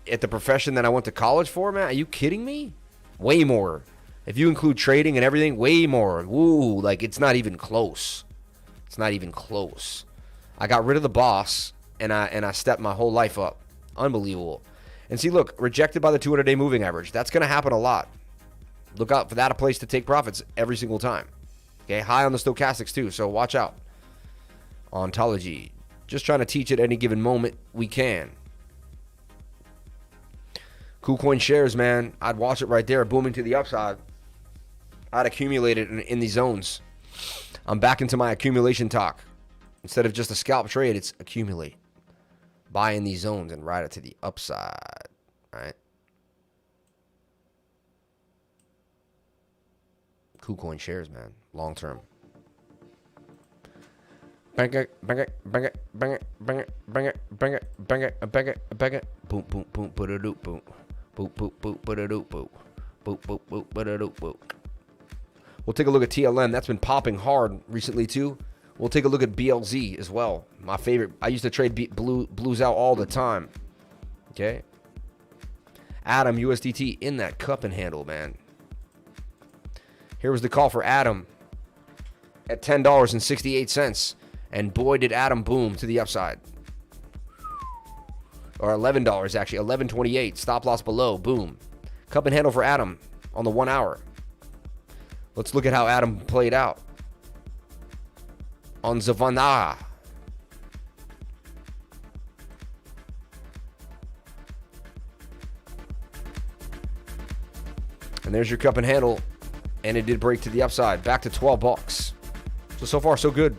Speaker 2: at the profession that I went to college for, man. Are you kidding me? Way more. If you include trading and everything, way more. Woo, like it's not even close. It's not even close. I got rid of the boss and I stepped my whole life up. Unbelievable. And see, look, rejected by the 200-day moving average. That's going to happen a lot. Look out for that, a place to take profits every single time. Okay, high on the stochastics too, so watch out. Ontology. Just trying to teach at any given moment we can. KuCoin shares, man. I'd watch it right there, booming to the upside. I'd accumulate it in these zones. I'm back into my accumulation talk. Instead of just a scalp trade, it's accumulate. Buy in these zones and ride it to the upside. Right? KuCoin shares, man. Long term. Bang it, bang it, bang it, bang it, bang it, bang it, bang it, bang it, bang it, bang it. Boom, boom, boom, put a doop, boom. Boop, boop, boop, put a doop, boop. Boop, boop, boop, put a doop, boop. We'll take a look at TLM. That's been popping hard recently, too. We'll take a look at BLZ as well. My favorite. I used to trade blues out all the time. Okay. Atom, USDT in that cup and handle, man. Here was the call for Atom at $10.68. And boy, did Atom boom to the upside. Or $11, actually. $11.28. Stop loss below. Boom. Cup and handle for Atom on the 1 hour. Let's look at how Atom played out on Zavana. And there's your cup and handle. And it did break to the upside. Back to 12 bucks. So far, so good.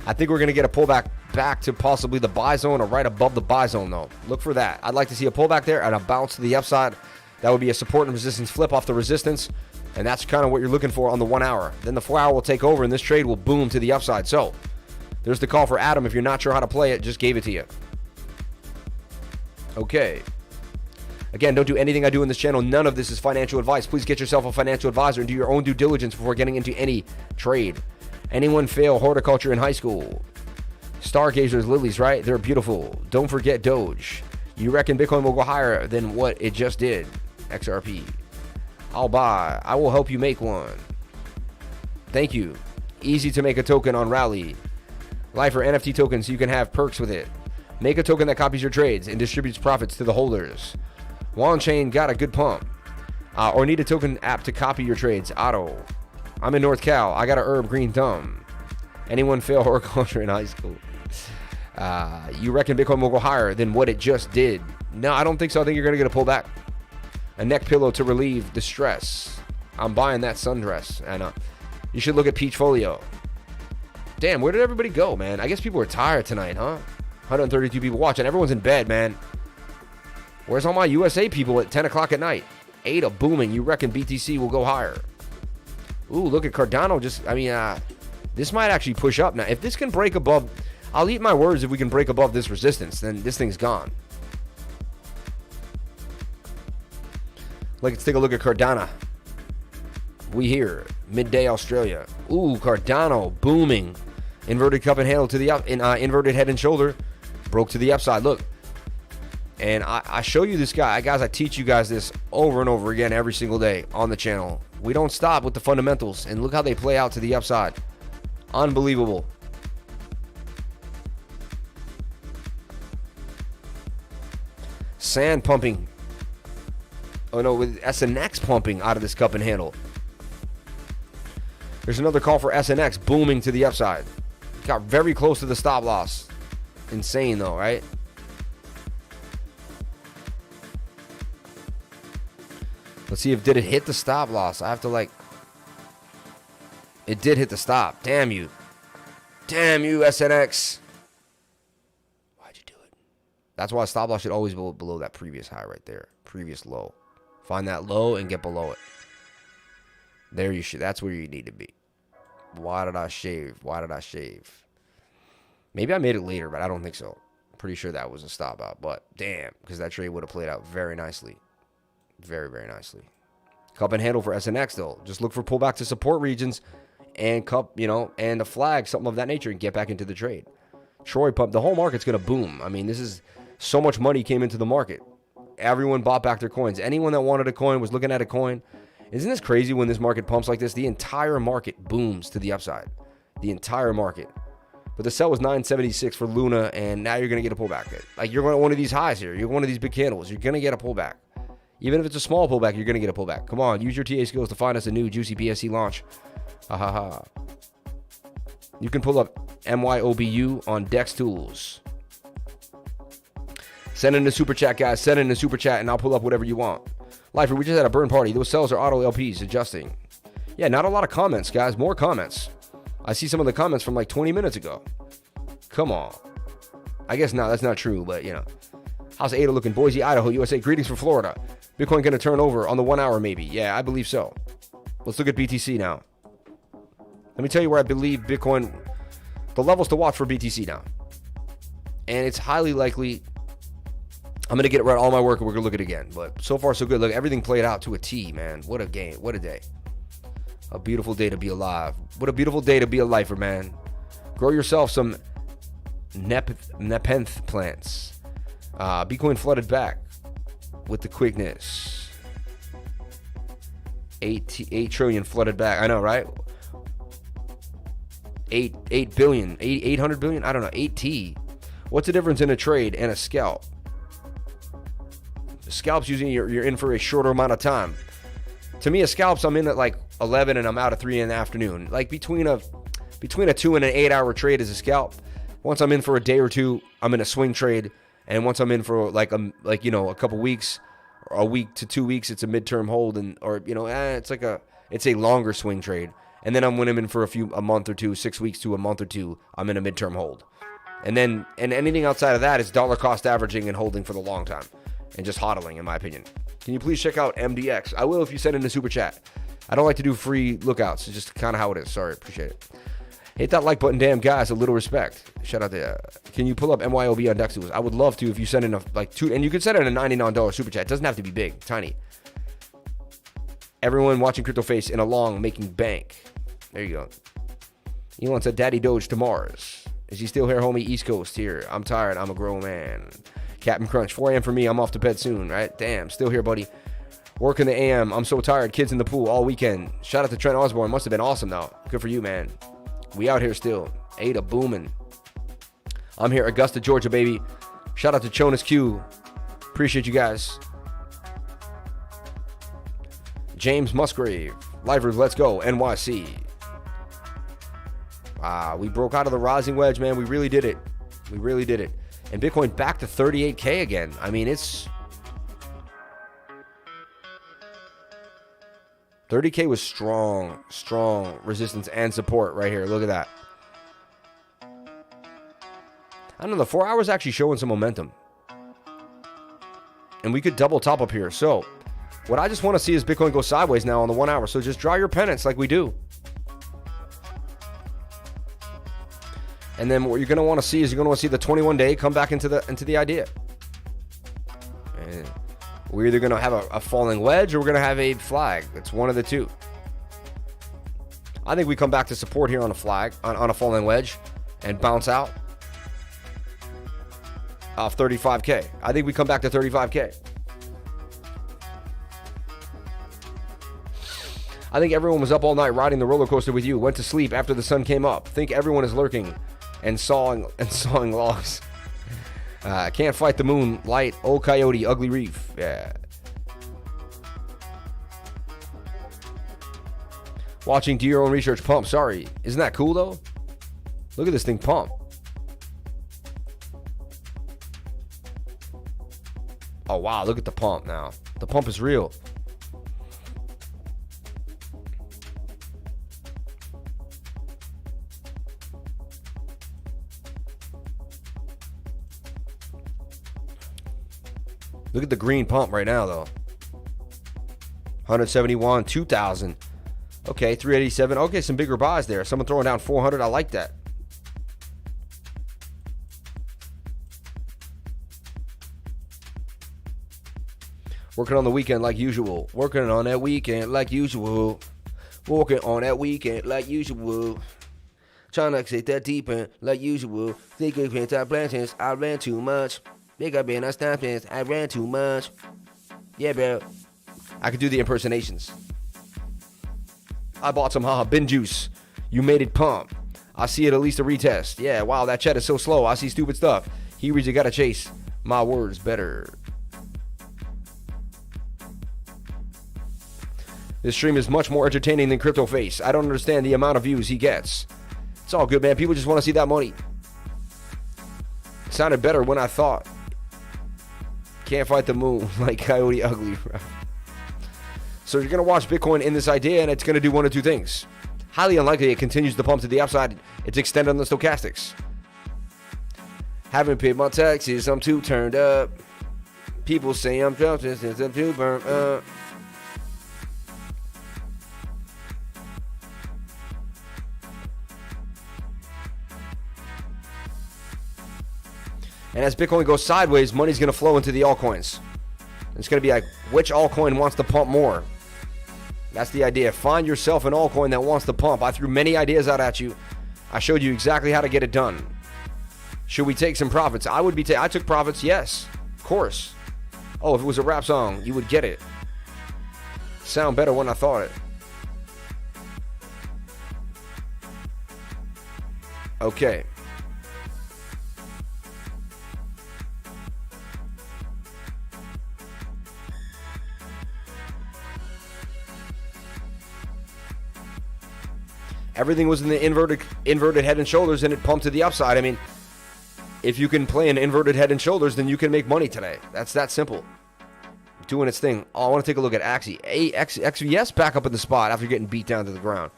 Speaker 2: I think we're going to get a pullback back to possibly the buy zone or right above the buy zone, though. Look for that. I'd like to see a pullback there and a bounce to the upside. That would be a support and resistance flip off the resistance. And that's kind of what you're looking for on the 1 hour. Then the 4 hour will take over and this trade will boom to the upside. So there's the call for Atom. If you're not sure how to play it, just gave it to you. Okay. Again, don't do anything I do in this channel. None of this is financial advice. Please get yourself a financial advisor and do your own due diligence before getting into any trade. Anyone fail horticulture in high school? Stargazers, lilies, right? They're beautiful. Don't forget Doge. You reckon Bitcoin will go higher than what it just did? XRP. I'll buy. I will help you make one. Thank you. Easy to make a token on Rally. Life or NFT tokens so you can have perks with it. Make a token that copies your trades and distributes profits to the holders. One chain got a good pump. Or need a token app to copy your trades. Otto. I'm in North Cal. I got a herb green thumb. Anyone fail horticulture in high school? You reckon Bitcoin will go higher than what it just did? No, I don't think so. I think you're going to get a pullback. A neck pillow to relieve distress. I'm buying that sundress. And you should look at Peach Folio. Damn, where did everybody go, man? I guess people are tired tonight, huh? 132 people watching. Everyone's in bed, man. Where's all my USA people at 10 o'clock at night? ADA booming. You reckon BTC will go higher? Ooh, look at Cardano. This might actually push up now. If this can break above, I'll eat my words if we can break above this resistance, then this thing's gone. Let's take a look at Cardano. We here, midday Australia. Ooh, Cardano booming. Inverted cup and handle to the up, inverted head and shoulder. Broke to the upside. Look. And I show you this guy. Guys, I teach you guys this over and over again every single day on the channel. We don't stop with the fundamentals. And look how they play out to the upside. Unbelievable. Sand pumping. Oh no, with SNX pumping out of this cup and handle. There's another call for SNX booming to the upside. Got very close to the stop loss. Insane though, right? Let's see if did it hit the stop loss. I have to like. It did hit the stop. Damn you. Damn you, SNX. Why'd you do it? That's why stop loss should always be below that previous high right there. Previous low. Find that low and get below it. There you should. That's where you need to be. Why did I shave? Why did I shave? Maybe I made it later, but I don't think so. Pretty sure that was a stop out. But damn, because that trade would have played out very nicely. Very, very nicely. Cup and handle for SNX though. Just look for pullback to support regions and cup, you know, and a flag, something of that nature, and get back into the trade. Troy pump. The whole market's going to boom. I mean, this is so much money came into the market. Everyone bought back their coins. Anyone that wanted a coin was looking at a coin. Isn't this crazy when this market pumps like this? The entire market booms to the upside. The entire market. But the sell was 976 for Luna, and now you're going to get a pullback. Like, you're going to one of these highs here. You're one of these big candles. You're going to get a pullback. Even if it's a small pullback, you're going to get a pullback. Come on, use your TA skills to find us a new juicy BSC launch. Ha ha ha. You can pull up MYOBU on Dex Tools. Send in a super chat, guys. Send in a super chat, and I'll pull up whatever you want. Lifer, we just had a burn party. Those cells are auto LPs adjusting. Yeah, not a lot of comments, guys. More comments. I see some of the comments from like 20 minutes ago. Come on. I guess no, that's not true, but you know. How's Ada looking? Boise, Idaho, USA. Greetings from Florida. Bitcoin going to turn over on the 1 hour maybe. Yeah, I believe so. Let's look at BTC now. Let me tell you where I believe Bitcoin, the levels to watch for BTC now. And it's highly likely, I'm going to get right all my work and we're going to look at it again. But so far so good. Look, everything played out to a T, man. What a game. What a day. A beautiful day to be alive. What a beautiful day to be a lifer, man. Grow yourself some Nepenthe plants. Bitcoin flooded back with the quickness. 8 trillion flooded back. I know, right? 8 billion. 800 billion? I don't know. 8T. What's the difference in a trade and a scalp? Scalps usually you're in for a shorter amount of time. To me, a scalps, I'm in at like 11 and I'm out at 3 in the afternoon. Like between a 2 and an 8 hour trade is a scalp. Once I'm in for a day or two, I'm in a swing trade. And once I'm in for a couple weeks, or a week to 2 weeks, it's a midterm hold, it's a longer swing trade. And then when I'm in for a month or two, 6 weeks to a month or two, I'm in a midterm hold. And anything outside of that is dollar cost averaging and holding for the long time, and just hodling, in my opinion. Can you please check out MDX? I will if you send in a super chat. I don't like to do free lookouts. It's just kind of how it is. Sorry, appreciate it. Hit that like button, damn guys. A little respect. Shout out to. Can you pull up MYOB on Dex Tools? I would love to if you send in and you could send in a $99 super chat. It doesn't have to be big, tiny. Everyone watching Crypto Face in a long making bank. There you go. Elon said, "Daddy Doge to Mars." Is he still here, homie? East Coast here. I'm tired. I'm a grown man. Captain Crunch. 4 a.m. for me. I'm off to bed soon. Right? Damn. Still here, buddy. Work in the AM. I'm so tired. Kids in the pool all weekend. Shout out to Trent Osborne. Must have been awesome though. Good for you, man. We out here still. Ada booming. I'm here, Augusta, Georgia, baby. Shout out to Jonas Q. Appreciate you guys. James Musgrave. Livers, let's go. NYC. Wow, we broke out of the rising wedge, man. We really did it. We really did it. And Bitcoin back to 38K again. I mean, it's 30K was strong resistance and support right here. Look at that. I don't know, the 4 hours actually showing some momentum. And we could double top up here. So, what I just want to see is Bitcoin go sideways now on the 1 hour. So just draw your pennants like we do. And then what you're going to want to see is you're going to want to see the 21-day come back into the idea. And we're either going to have a falling wedge or we're going to have a flag. It's one of the two. I think we come back to support here on a flag, on a falling wedge, and bounce out off 35K. I think we come back to 35K. I think everyone was up all night riding the roller coaster with you, went to sleep after the sun came up. Think everyone is lurking and sawing logs. Can't fight the moon light. Old coyote, ugly reef. Yeah. Watching do your own research pump. Sorry. Isn't that cool though? Look at this thing pump. Oh wow, look at the pump now. The pump is real. Look at the green pump right now, though. 171, 2,000. Okay, 387. Okay, some bigger buys there. Someone throwing down 400. I like that. Working on the weekend like usual. Working on that weekend like usual. Working on that weekend like usual. Trying to take that deep in like usual. Think of anti-plantings. I ran too much. Big up in our stampings. I ran too much. Yeah, bro. I could do the impersonations. I bought some bin juice. You made it pump. I see it at least a retest. Yeah, wow, that chat is so slow. I see stupid stuff. He reads you gotta chase my words better. This stream is much more entertaining than Crypto Face. I don't understand the amount of views he gets. It's all good, man. People just want to see that money. It sounded better when I thought. Can't fight the moon like Coyote Ugly. So you're going to watch Bitcoin in this idea, and it's going to do one of two things. Highly unlikely it continues to pump to the upside. It's extended on the stochastics. Haven't paid my taxes. I'm too turned up. People say I'm jumping since I'm too burnt up. And as Bitcoin goes sideways, money's going to flow into the altcoins. It's going to be like, which altcoin wants to pump more? That's the idea. Find yourself an altcoin that wants to pump. I threw many ideas out at you. I showed you exactly how to get it done. Should we take some profits? I would be. I took profits. Yes, of course. Oh, if it was a rap song, you would get it. Sound better when I thought it. Okay. Everything was in the inverted head and shoulders, and it pumped to the upside. I mean, if you can play an inverted head and shoulders, then you can make money today. That's that simple. Doing its thing. Oh, I want to take a look at Axie. XVS back up in the spot after getting beat down to the ground.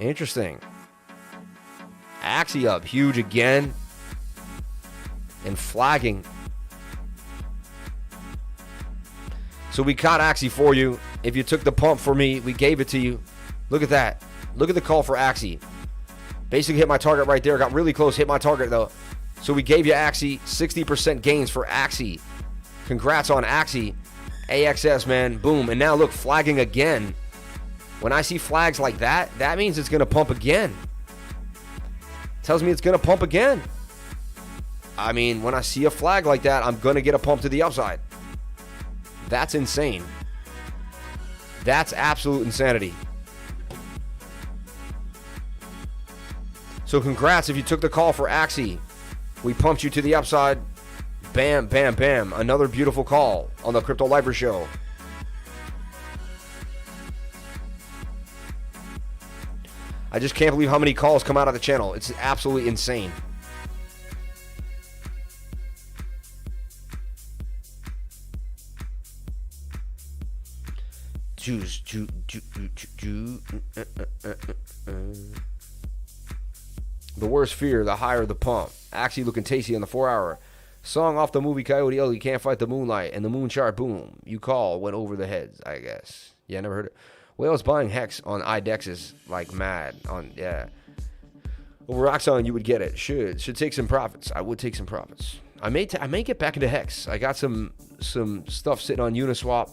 Speaker 2: Interesting. Axie up. Huge again. And flagging. So we caught Axie for you. If you took the pump for me, we gave it to you. Look at that. Look at the call for Axie. Basically hit my target right there. Got really close. Hit my target, though. So we gave you Axie. 60% gains for Axie. Congrats on Axie. AXS, man. Boom. And now, look, flagging again. When I see flags like that, that means it's going to pump again. Tells me it's going to pump again. I mean, when I see a flag like that, I'm going to get a pump to the upside. That's insane. That's absolute insanity. So congrats if you took the call for Axie. We pumped you to the upside. Bam, bam, bam. Another beautiful call on the Crypto Lifer Show. I just can't believe how many calls come out of the channel. It's absolutely insane. The worse fear, the higher the pump. Actually looking tasty on the 4-hour. Song off the movie Coyote Ugly, Can't Fight the Moonlight, and the moon chart, boom. You call, went over the heads, I guess. Yeah, never heard it. Whales buying Hex on IDEXs like mad. Yeah. Over Roxxon, you would get it. Should take some profits. I would take some profits. I may get back into Hex. I got some stuff sitting on Uniswap.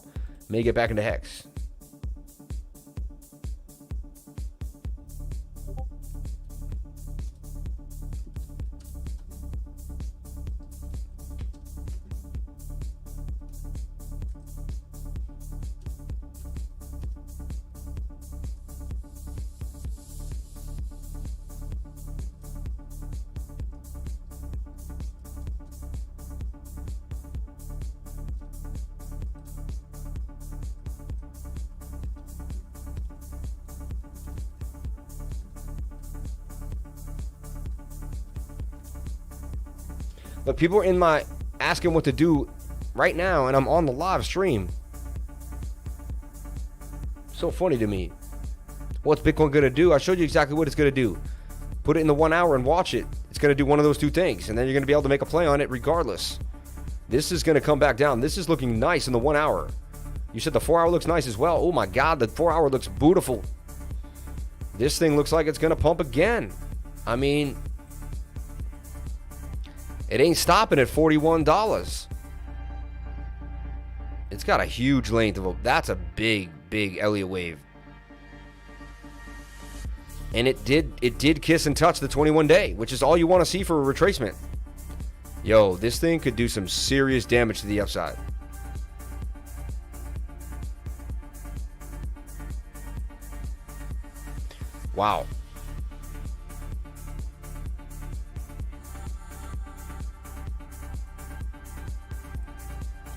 Speaker 2: May get back into Hex. But people are in my asking what to do right now, and I'm on the live stream. So funny to me. What's Bitcoin going to do? I showed you exactly what it's going to do. Put it in the 1 hour and watch it. It's going to do one of those two things, and then you're going to be able to make a play on it regardless. This is going to come back down. This is looking nice in the 1 hour. You said the 4 hour looks nice as well. Oh my God, the 4 hour looks beautiful. This thing looks like it's going to pump again. I mean, it ain't stopping at $41. It's got a huge length of that's a big Elliott wave. And it did kiss and touch the 21 day, which is all you want to see for a retracement. Yo, this thing could do some serious damage to the upside. Wow.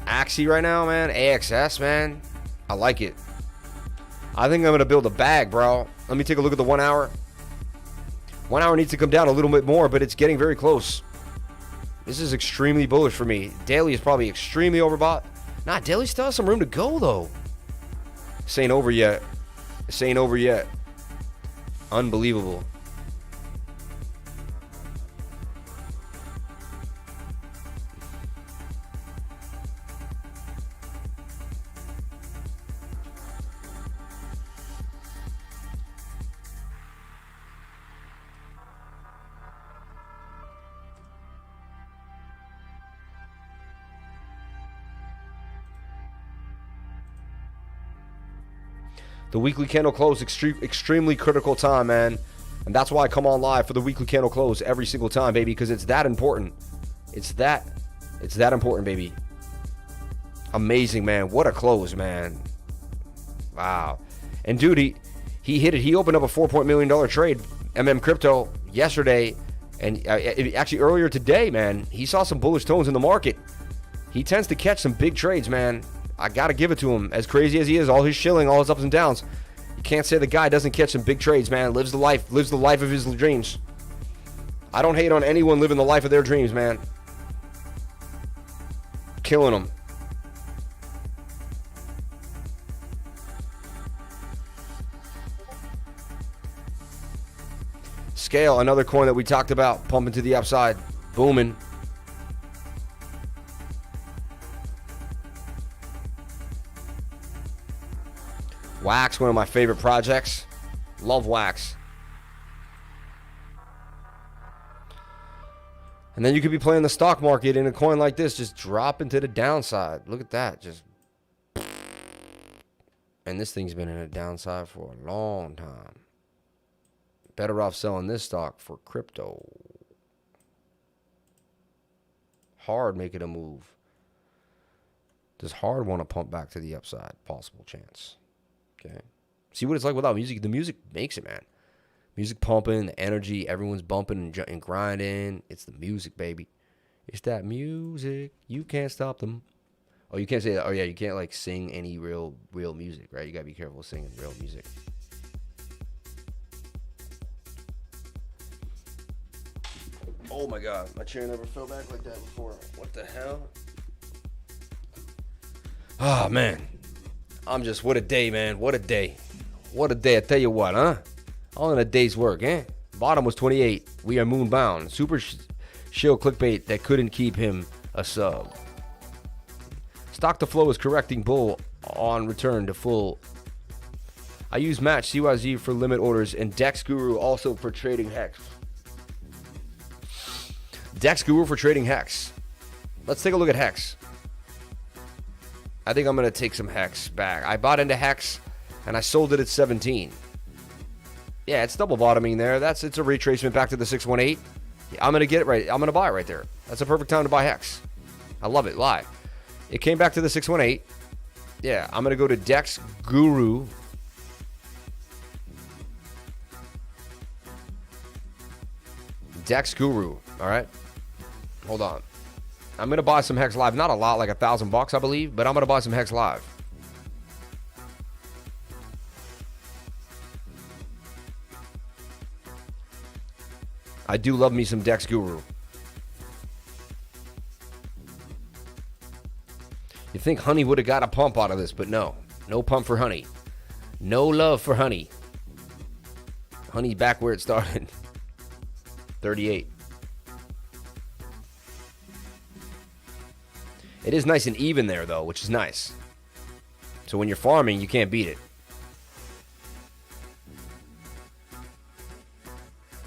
Speaker 2: Axie right now, man. AXS, man. I like it. I think I'm going to build a bag, bro. Let me take a look at the 1 hour. 1 hour needs to come down a little bit more, but it's getting very close. This is extremely bullish for me. Daily is probably extremely overbought. Nah, daily still has some room to go, though. This ain't over yet. This ain't over yet. Unbelievable. The weekly candle close, extremely critical time, man. And that's why I come on live for the weekly candle close every single time, baby, because it's that important. It's that important, baby. Amazing, man. What a close, man. Wow. And dude, he hit it. He opened up a $4 million trade, Crypto, yesterday. And actually earlier today, man, he saw some bullish tones in the market. He tends to catch some big trades, man. I got to give it to him. As crazy as he is, all his shilling, all his ups and downs, you can't say the guy doesn't catch some big trades, man. Lives the life of his dreams. I don't hate on anyone living the life of their dreams, man. Killing them. Scale, another coin that we talked about, pumping to the upside, booming. Wax, one of my favorite projects. Love Wax. And then you could be playing the stock market in a coin like this, just drop into the downside. Look at that. Just. And this thing's been in a downside for a long time. Better off selling this stock for crypto. Hard making a move. Does Hard want to pump back to the upside? Possible chance. Okay. See what it's like without music. The music makes it, man. Music pumping, the energy, everyone's bumping and grinding. It's the music, baby. It's that music. You can't stop them. Oh, you can't say that. Oh, yeah, you can't like sing any real music, right? You gotta be careful singing real music. Oh my God, my chair never fell back like that before. What the hell? Oh man. What a day, man. What a day. What a day. I tell you what, huh? All in a day's work, eh? Bottom was 28. We are moon bound. Super shill clickbait that couldn't keep him a sub. Stock to flow is correcting bull on return to full. I use Match CYZ for limit orders and Dex Guru also for trading Hex. Dex Guru for trading Hex. Let's take a look at Hex. I think I'm going to take some Hex back. I bought into Hex, and I sold it at 17. Yeah, it's double bottoming there. It's a retracement back to the 618. I'm going to get it right. I'm going to buy it right there. That's a perfect time to buy Hex. I love it. Live. It came back to the 618. Yeah, I'm going to go to Dex Guru. Dex Guru. All right. Hold on. I'm going to buy some Hex Live. Not a lot, like $1,000, I believe, but I'm going to buy some Hex Live. I do love me some Dex Guru. You'd think honey would have got a pump out of this, but no. No pump for honey. No love for honey. Honey back where it started. 38. It is nice and even there, though, which is nice. So when you're farming, you can't beat it.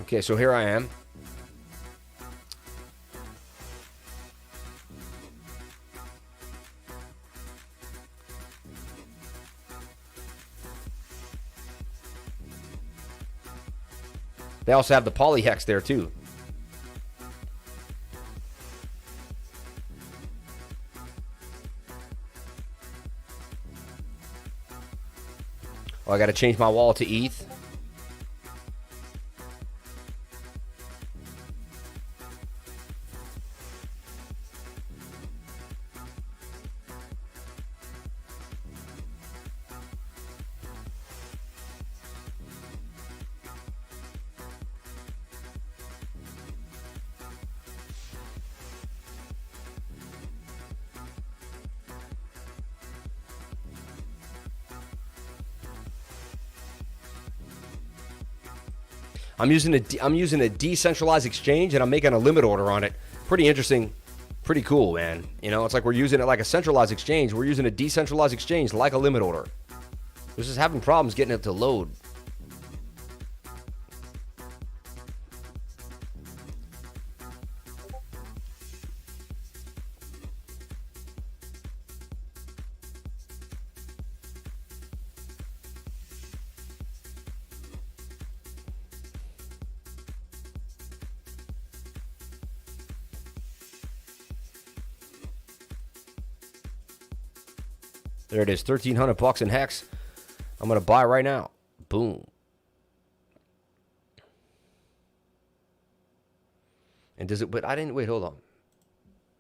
Speaker 2: Okay, so here I am. They also have the polyhex there, too. Oh, I got to change my wallet to ETH. I'm using a decentralized exchange, and I'm making a limit order on it. Pretty interesting, pretty cool, man. You know, it's like we're using it like a centralized exchange. We're using a decentralized exchange like a limit order. We're just having problems getting it to load. There it is, $1,300 in hex. I'm gonna buy right now. Boom. And does it? But I didn't wait. Hold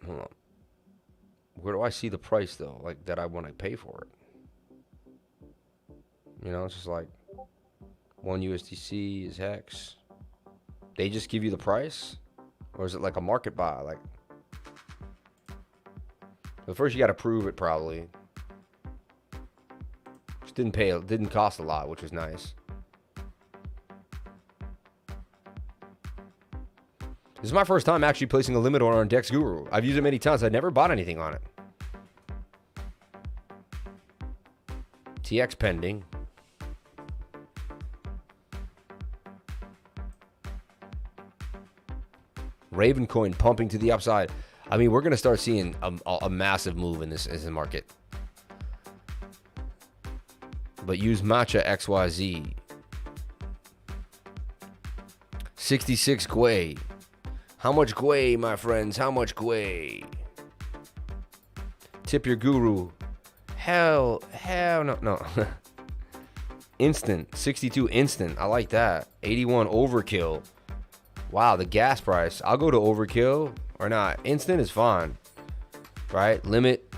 Speaker 2: on. Where do I see the price though? Like that I want to pay for it. You know, it's just like 1 USDC is hex. They just give you the price, or is it like a market buy? Like, but first you got to prove it probably. Didn't cost a lot, which was nice. This is my first time actually placing a limit order on Dex Guru. I've used it many times. I never bought anything on it. TX pending. Ravencoin pumping to the upside. I mean, we're going to start seeing a massive move in this market. But use Matcha XYZ. 66 Gwei. How much Gwei, my friends? How much Gwei? Tip your guru. Hell no. Instant. 62 instant. I like that. 81 overkill. Wow, the gas price. I'll go to overkill or not. Instant is fine. Right? Limit.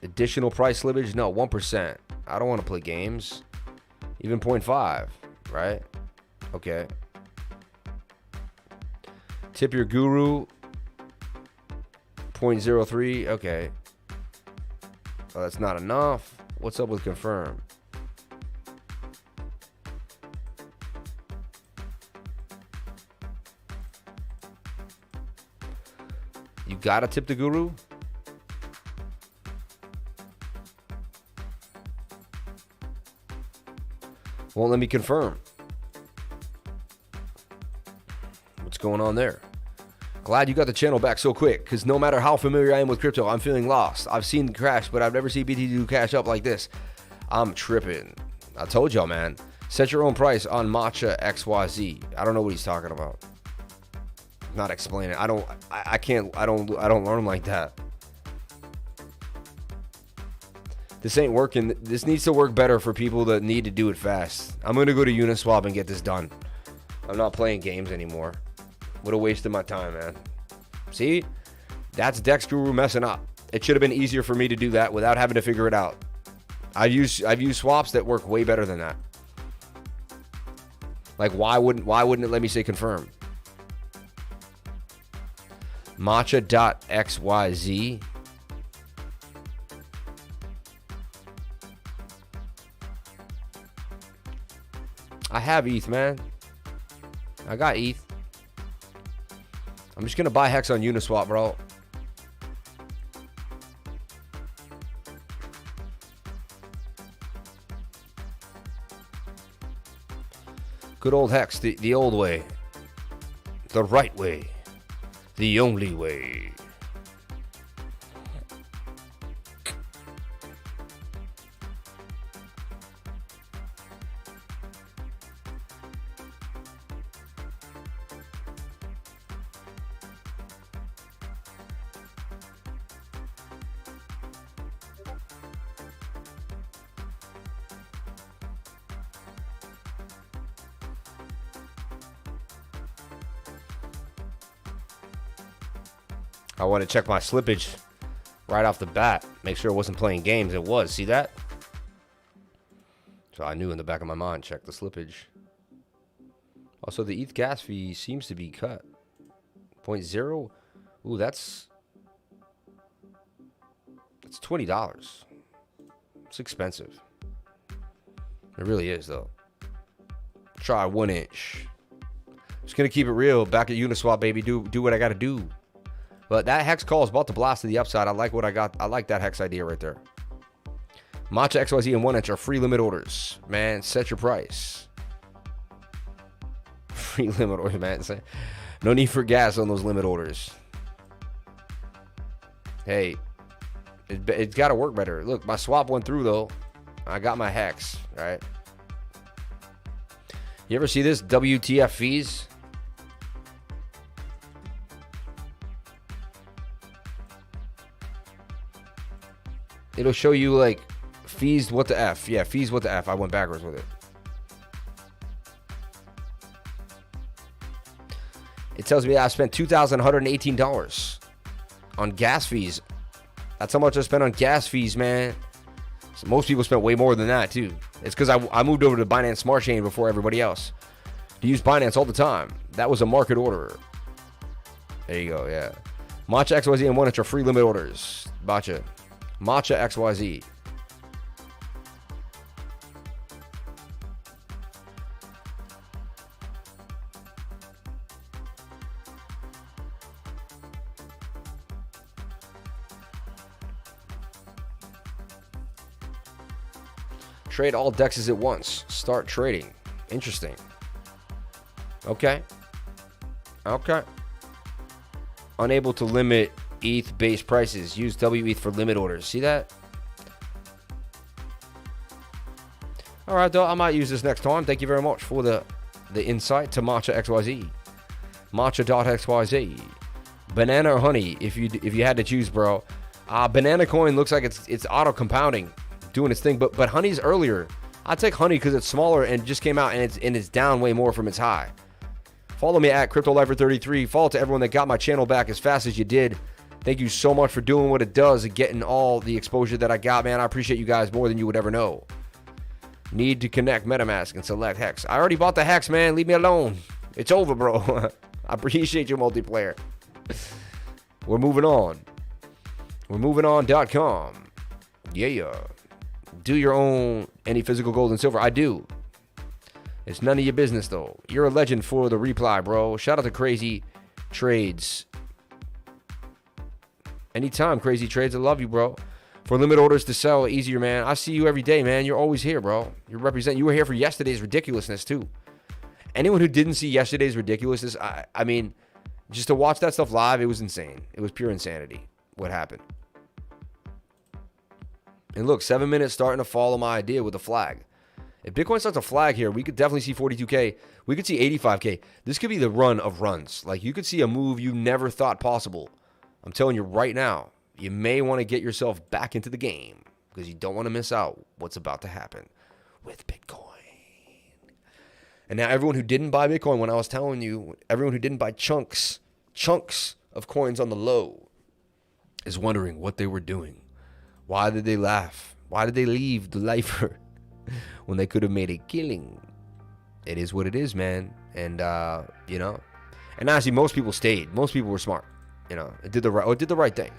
Speaker 2: Additional price slippage. No, 1%. I don't want to play games. Even 0.5, right? Okay. Tip your guru. 0.03. Okay. Oh, that's not enough. What's up with confirm? You gotta tip the guru? Won't let me confirm. What's going on there? Glad you got the channel back so quick, because no matter how familiar I am with crypto, I'm feeling lost. I've seen the crash, but I've never seen BTC do cash up like this. I'm tripping. I told y'all, man. Set your own price on Matcha XYZ. I don't know what he's talking about. Not explaining. I don't learn like that. This ain't working. This needs to work better for people that need to do it fast. I'm going to go to Uniswap and get this done. I'm not playing games anymore. What a waste of my time, man. See? That's Dex Guru messing up. It should have been easier for me to do that without having to figure it out. I've used swaps that work way better than that. Like, why wouldn't it let me say confirm? Matcha.xyz. I have ETH, man. I got ETH. I'm just gonna buy Hex on Uniswap, bro. Good old Hex, the old way. The right way. The only way. I want to check my slippage right off the bat. Make sure it wasn't playing games. It was. See that? So I knew in the back of my mind, check the slippage. Also, the ETH gas fee seems to be cut. 0.0. Ooh, that's $20. It's expensive. It really is, though. Try 1 inch. Just going to keep it real. Back at Uniswap, baby. Do what I got to do. But that Hex call is about to blast to the upside. I like what I got. I like that Hex idea right there. Matcha XYZ and 1 inch are free limit orders. Man, set your price. Free limit orders, man. No need for gas on those limit orders. Hey, it's got to work better. Look, my swap went through, though. I got my Hex, right? You ever see this? WTF fees? It'll show you, like, fees what the F. Yeah, fees what the F. I went backwards with it. It tells me I spent $2,118 on gas fees. That's how much I spent on gas fees, man. So most people spent way more than that, too. It's because I moved over to Binance Smart Chain before everybody else. To use Binance all the time. That was a market order. There you go, yeah. Matcha XYZ and 1 inch are free limit orders. Matcha XYZ. Trade all dexes at once. Start trading. Interesting. Okay. Unable to limit ETH base prices. Use WETH for limit orders. See that? All right, though. I might use this next time. Thank you very much for the insight to Matcha XYZ. Matcha.xyz. Banana or honey, if you had to choose, bro. Banana coin looks like it's auto compounding, doing its thing, but honey's earlier. I'd take honey because it's smaller and just came out and it's down way more from its high. Follow me at CryptoLifer33. Follow to everyone that got my channel back as fast as you did. Thank you so much for doing what it does and getting all the exposure that I got, man. I appreciate you guys more than you would ever know. Need to connect MetaMask and select Hex. I already bought the Hex, man. Leave me alone. It's over, bro. I appreciate your multiplayer. We're moving on. We're moving on.com. Yeah. Do your own any physical gold and silver. I do. It's none of your business, though. You're a legend for the reply, bro. Shout out to Crazy Trades. Anytime, Crazy Trades. I love you, bro. For limit orders to sell easier, man. I see you every day, man. You're always here, bro. You were here for yesterday's ridiculousness, too. Anyone who didn't see yesterday's ridiculousness, I mean, just to watch that stuff live, it was insane. It was pure insanity what happened. And look, 7 minutes starting to follow my idea with a flag. If Bitcoin starts a flag here, we could definitely see 42K. We could see 85K. This could be the run of runs. Like, you could see a move you never thought possible. I'm telling you right now, you may want to get yourself back into the game because you don't want to miss out what's about to happen with Bitcoin. And now everyone who didn't buy Bitcoin, when I was telling you, everyone who didn't buy chunks of coins on the low is wondering what they were doing. Why did they laugh? Why did they leave the lifer when they could have made a killing? It is what it is, man. And, you know, and actually most people stayed. Most people were smart. You know, it did the right thing.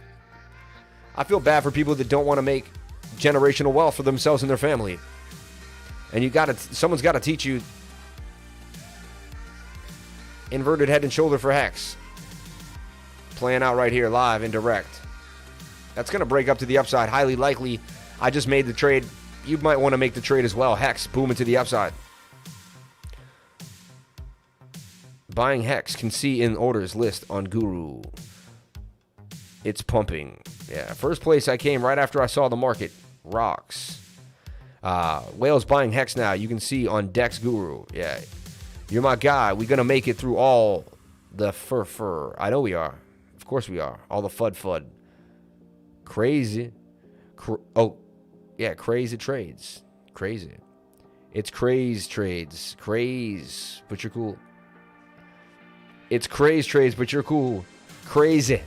Speaker 2: I feel bad for people that don't want to make generational wealth for themselves and their family. And someone's got to teach you Inverted head and shoulder for Hex. Playing out right here, live and direct. That's going to break up to the upside. Highly likely. I just made the trade. You might want to make the trade as well. Hex, booming to the upside. Buying Hex. Can see in orders list on Guru. It's pumping. Yeah, first place I came right after I saw the market. Rocks. Whales buying Hex now. You can see on Dex Guru. Yeah. You're my guy. We're going to make it through all the fur. I know we are. Of course we are. All the FUD. Crazy. Crazy trades. Crazy. It's craze trades. Craze. But you're cool. It's craze trades, but you're cool. Crazy.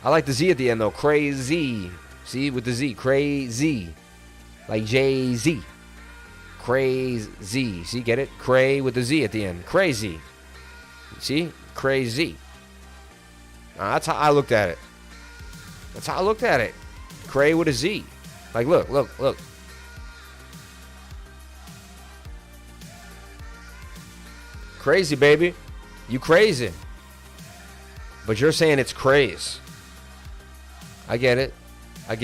Speaker 2: I like the Z at the end, though. Crazy. See, with the Z. Crazy. Like Jay-Z. Crazy. See, get it? Cray with the Z at the end. Crazy. See? Crazy. That's how I looked at it. That's how I looked at it. Cray with a Z. Like, look. Crazy, baby. You crazy. But you're saying it's craze. I get it. I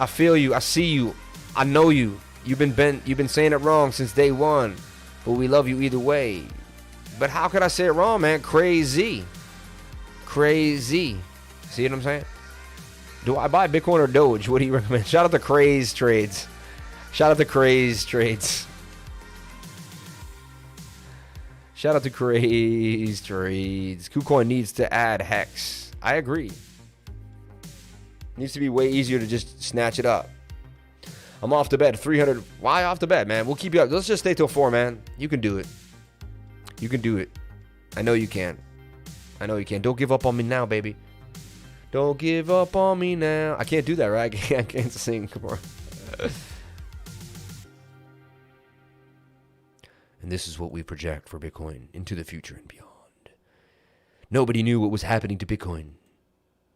Speaker 2: feel you. I see you. I know you. You've been saying it wrong since day one. But we love you either way. But how could I say it wrong, man? Crazy. See what I'm saying? Do I buy Bitcoin or Doge? What do you recommend? Shout out to Craze Trades. Shout out to Craze Trades. KuCoin needs to add Hex. I agree. Needs to be way easier to just snatch it up. I'm off to bed. 300. Why off to bed, man? We'll keep you up. Let's just stay till 4, man. You can do it. I know you can. Don't give up on me now, baby. Don't give up on me now. I can't do that, right? I can't sing. Come on. And this is what we project for Bitcoin into the future and beyond. Nobody knew what was happening to Bitcoin,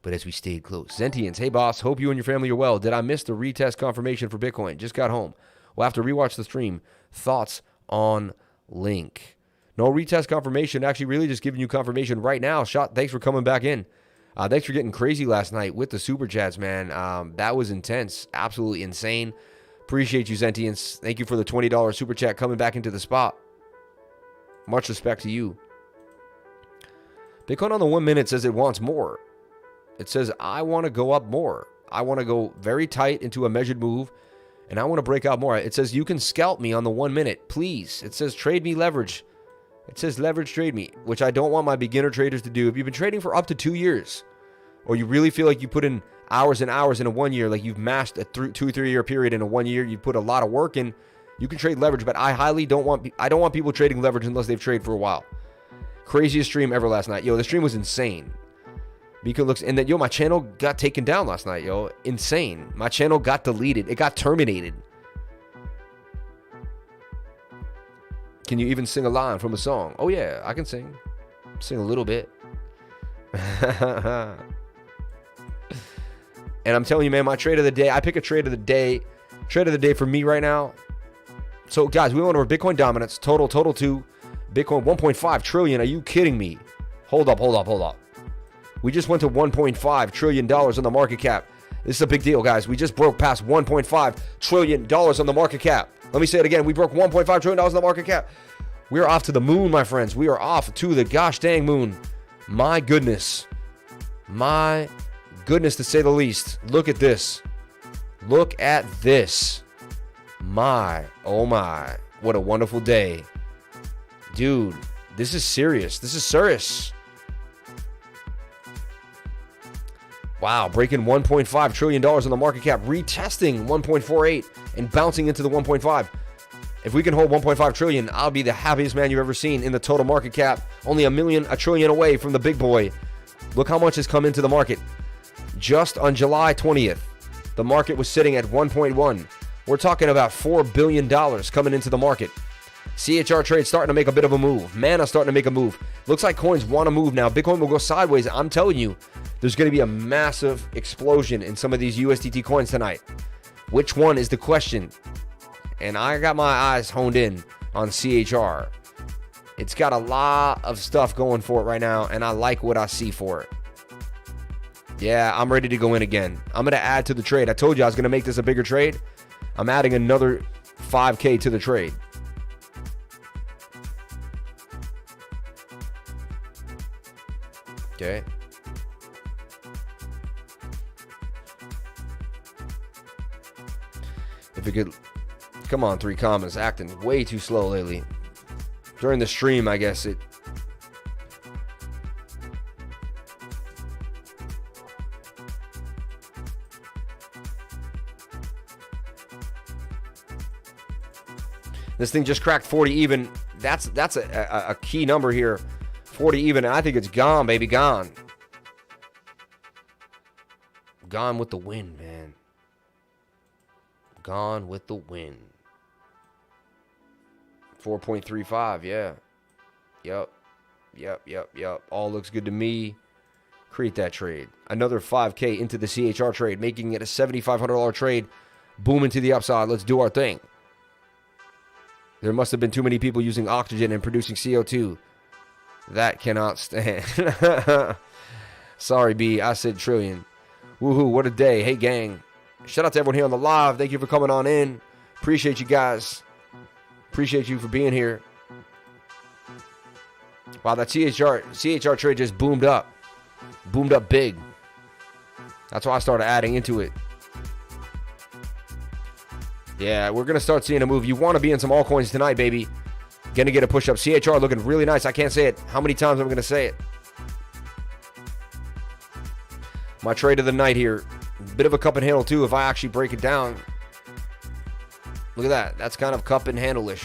Speaker 2: but as we stayed close. Sentience, hey boss, hope you and your family are well. Did I miss the retest confirmation for Bitcoin? Just got home. We'll have to rewatch the stream. Thoughts on link. No retest confirmation. Actually, really just giving you confirmation right now. Shot, thanks for coming back in. Thanks for getting crazy last night with the super chats, man. That was intense. Absolutely insane. Appreciate you, Sentience. Thank you for the $20 super chat coming back into the spot. Much respect to you. Bitcoin on the 1 minute says it wants more. It says, I want to go up more. I want to go very tight into a measured move, and I want to break out more. It says, you can scalp me on the 1 minute, please. It says, trade me leverage. It says, leverage trade me, which I don't want my beginner traders to do. If you've been trading for up to 2 years, or you really feel like you put in hours and hours in a 1 year, like you've mashed a 2 or 3 year period in a 1 year, you put a lot of work in, you can trade leverage, but I don't want people trading leverage unless they've traded for a while. Craziest stream ever last night. Yo, the stream was insane. Beacon looks, and then, my channel got taken down last night, yo. Insane. My channel got deleted. It got terminated. Can you even sing a line from a song? Oh, yeah, I can sing. Sing a little bit. And I'm telling you, man, my trade of the day, I pick a trade of the day. Trade of the day for me right now. So, guys, we went over Bitcoin dominance. Total 2. Bitcoin 1.5 trillion. Are you kidding me? Hold up. We just went to $1.5 trillion on the market cap. This is a big deal, guys. We just broke past $1.5 trillion on the market cap. Let me say it again. We broke $1.5 trillion on the market cap. We are off to the moon, my friends. We are off to the gosh dang moon. My goodness. My goodness, to say the least. Look at this. Look at this. My, oh my. What a wonderful day. Dude, this is serious. This is serious. Wow, breaking $1.5 trillion on the market cap, retesting 1.48 and bouncing into the 1.5. If we can hold 1.5 trillion, I'll be the happiest man you've ever seen in the total market cap. Only a trillion away from the big boy. Look how much has come into the market. Just on July 20th, the market was sitting at 1.1. We're talking about $4 billion coming into the market. CHR trade starting to make a bit of a move. Mana starting to make a move. Looks like coins want to move now. Bitcoin will go sideways. I'm telling you, there's going to be a massive explosion in some of these USDT coins tonight. Which one is the question? And I got my eyes honed in on CHR. It's got a lot of stuff going for it right now, and I like what I see for it. Yeah, I'm ready to go in again. I'm going to add to the trade. I told you I was going to make this a bigger trade. I'm adding another 5K to the trade. Okay. If it could... Come on, 3 commas. Acting way too slow lately. During the stream, I guess it... This thing just cracked 40 even. That's a key number here. 40 even, and I think it's gone, baby, gone. Gone with the wind, man. Gone with the wind. 4.35, yeah. Yep. All looks good to me. Create that trade. Another 5K into the CHR trade, making it a $7,500 trade. Booming to the upside. Let's do our thing. There must have been too many people using oxygen and producing CO2. That cannot stand. Sorry, B. I said trillion. Woohoo, what a day. Hey, gang. Shout out to everyone here on the live. Thank you for coming on in. Appreciate you guys. Appreciate you for being here. Wow, that CHR trade just boomed up. Boomed up big. That's why I started adding into it. Yeah, we're going to start seeing a move. You want to be in some altcoins tonight, baby. Going to get a push-up. CHR looking really nice. I can't say it. How many times am I going to say it? My trade of the night here. Bit of a cup and handle, too, if I actually break it down. Look at that. That's kind of cup and handle-ish.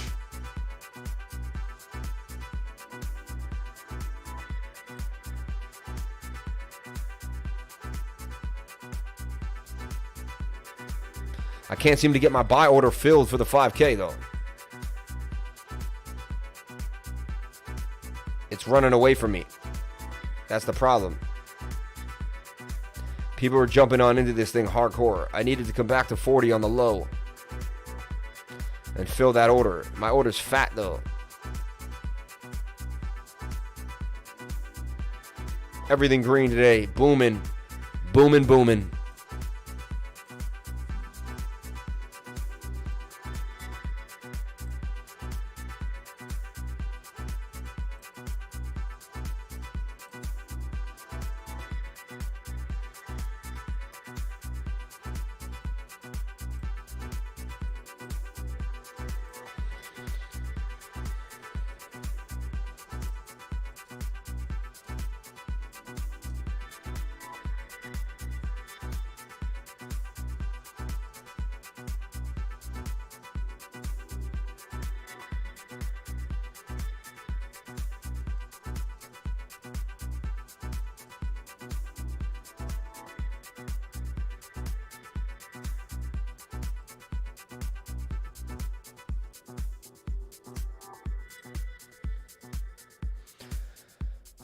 Speaker 2: I can't seem to get my buy order filled for the 5K, though. It's running away from me. That's the problem. People are jumping on into this thing hardcore. I needed to come back to 40 on the low and fill that order. My order's fat, though. Everything green today. Booming. Booming.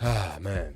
Speaker 2: Ah, man.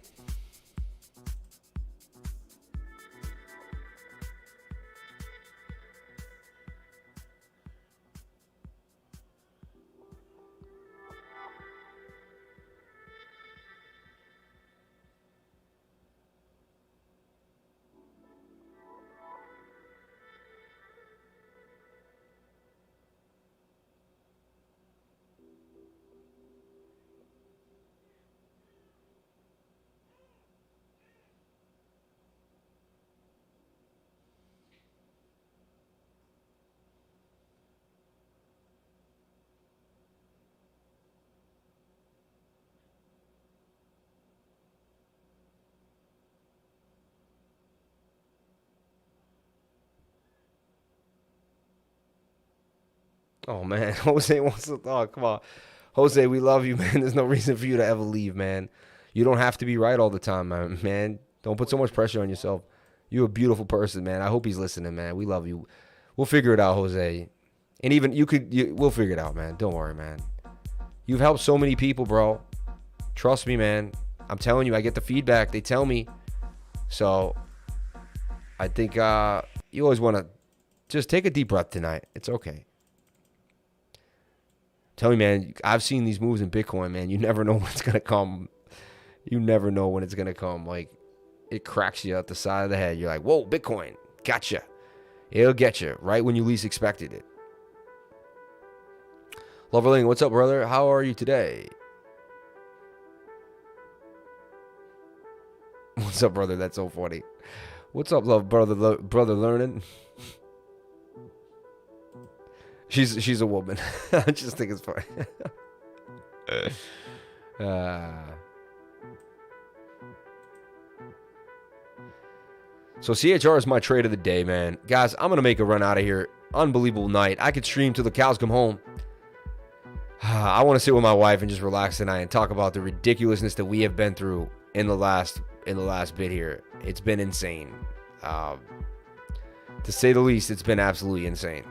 Speaker 2: Oh, man. Jose wants to talk. Come on. Jose, we love you, man. There's no reason for you to ever leave, man. You don't have to be right all the time, man. Don't put so much pressure on yourself. You're a beautiful person, man. I hope he's listening, man. We love you. We'll figure it out, Jose. And even we'll figure it out, man. Don't worry, man. You've helped so many people, bro. Trust me, man. I'm telling you, I get the feedback. They tell me. So I think you always want to just take a deep breath tonight. It's okay. Tell me, man, I've seen these moves in Bitcoin, man. You never know when it's going to come. You never know when it's going to come. Like, it cracks you out the side of the head. You're like, whoa, Bitcoin, gotcha. It'll get you right when you least expected it. Loverling, what's up, brother? How are you today? What's up, brother? That's so funny. What's up, love, brother? Brother learning. She's a woman. I just think it's funny. So CHR is my trade of the day, man. Guys, I'm going to make a run out of here. Unbelievable night. I could stream till the cows come home. I want to sit with my wife and just relax tonight and talk about the ridiculousness that we have been through in the last bit here. It's been insane. To say the least, it's been absolutely insane.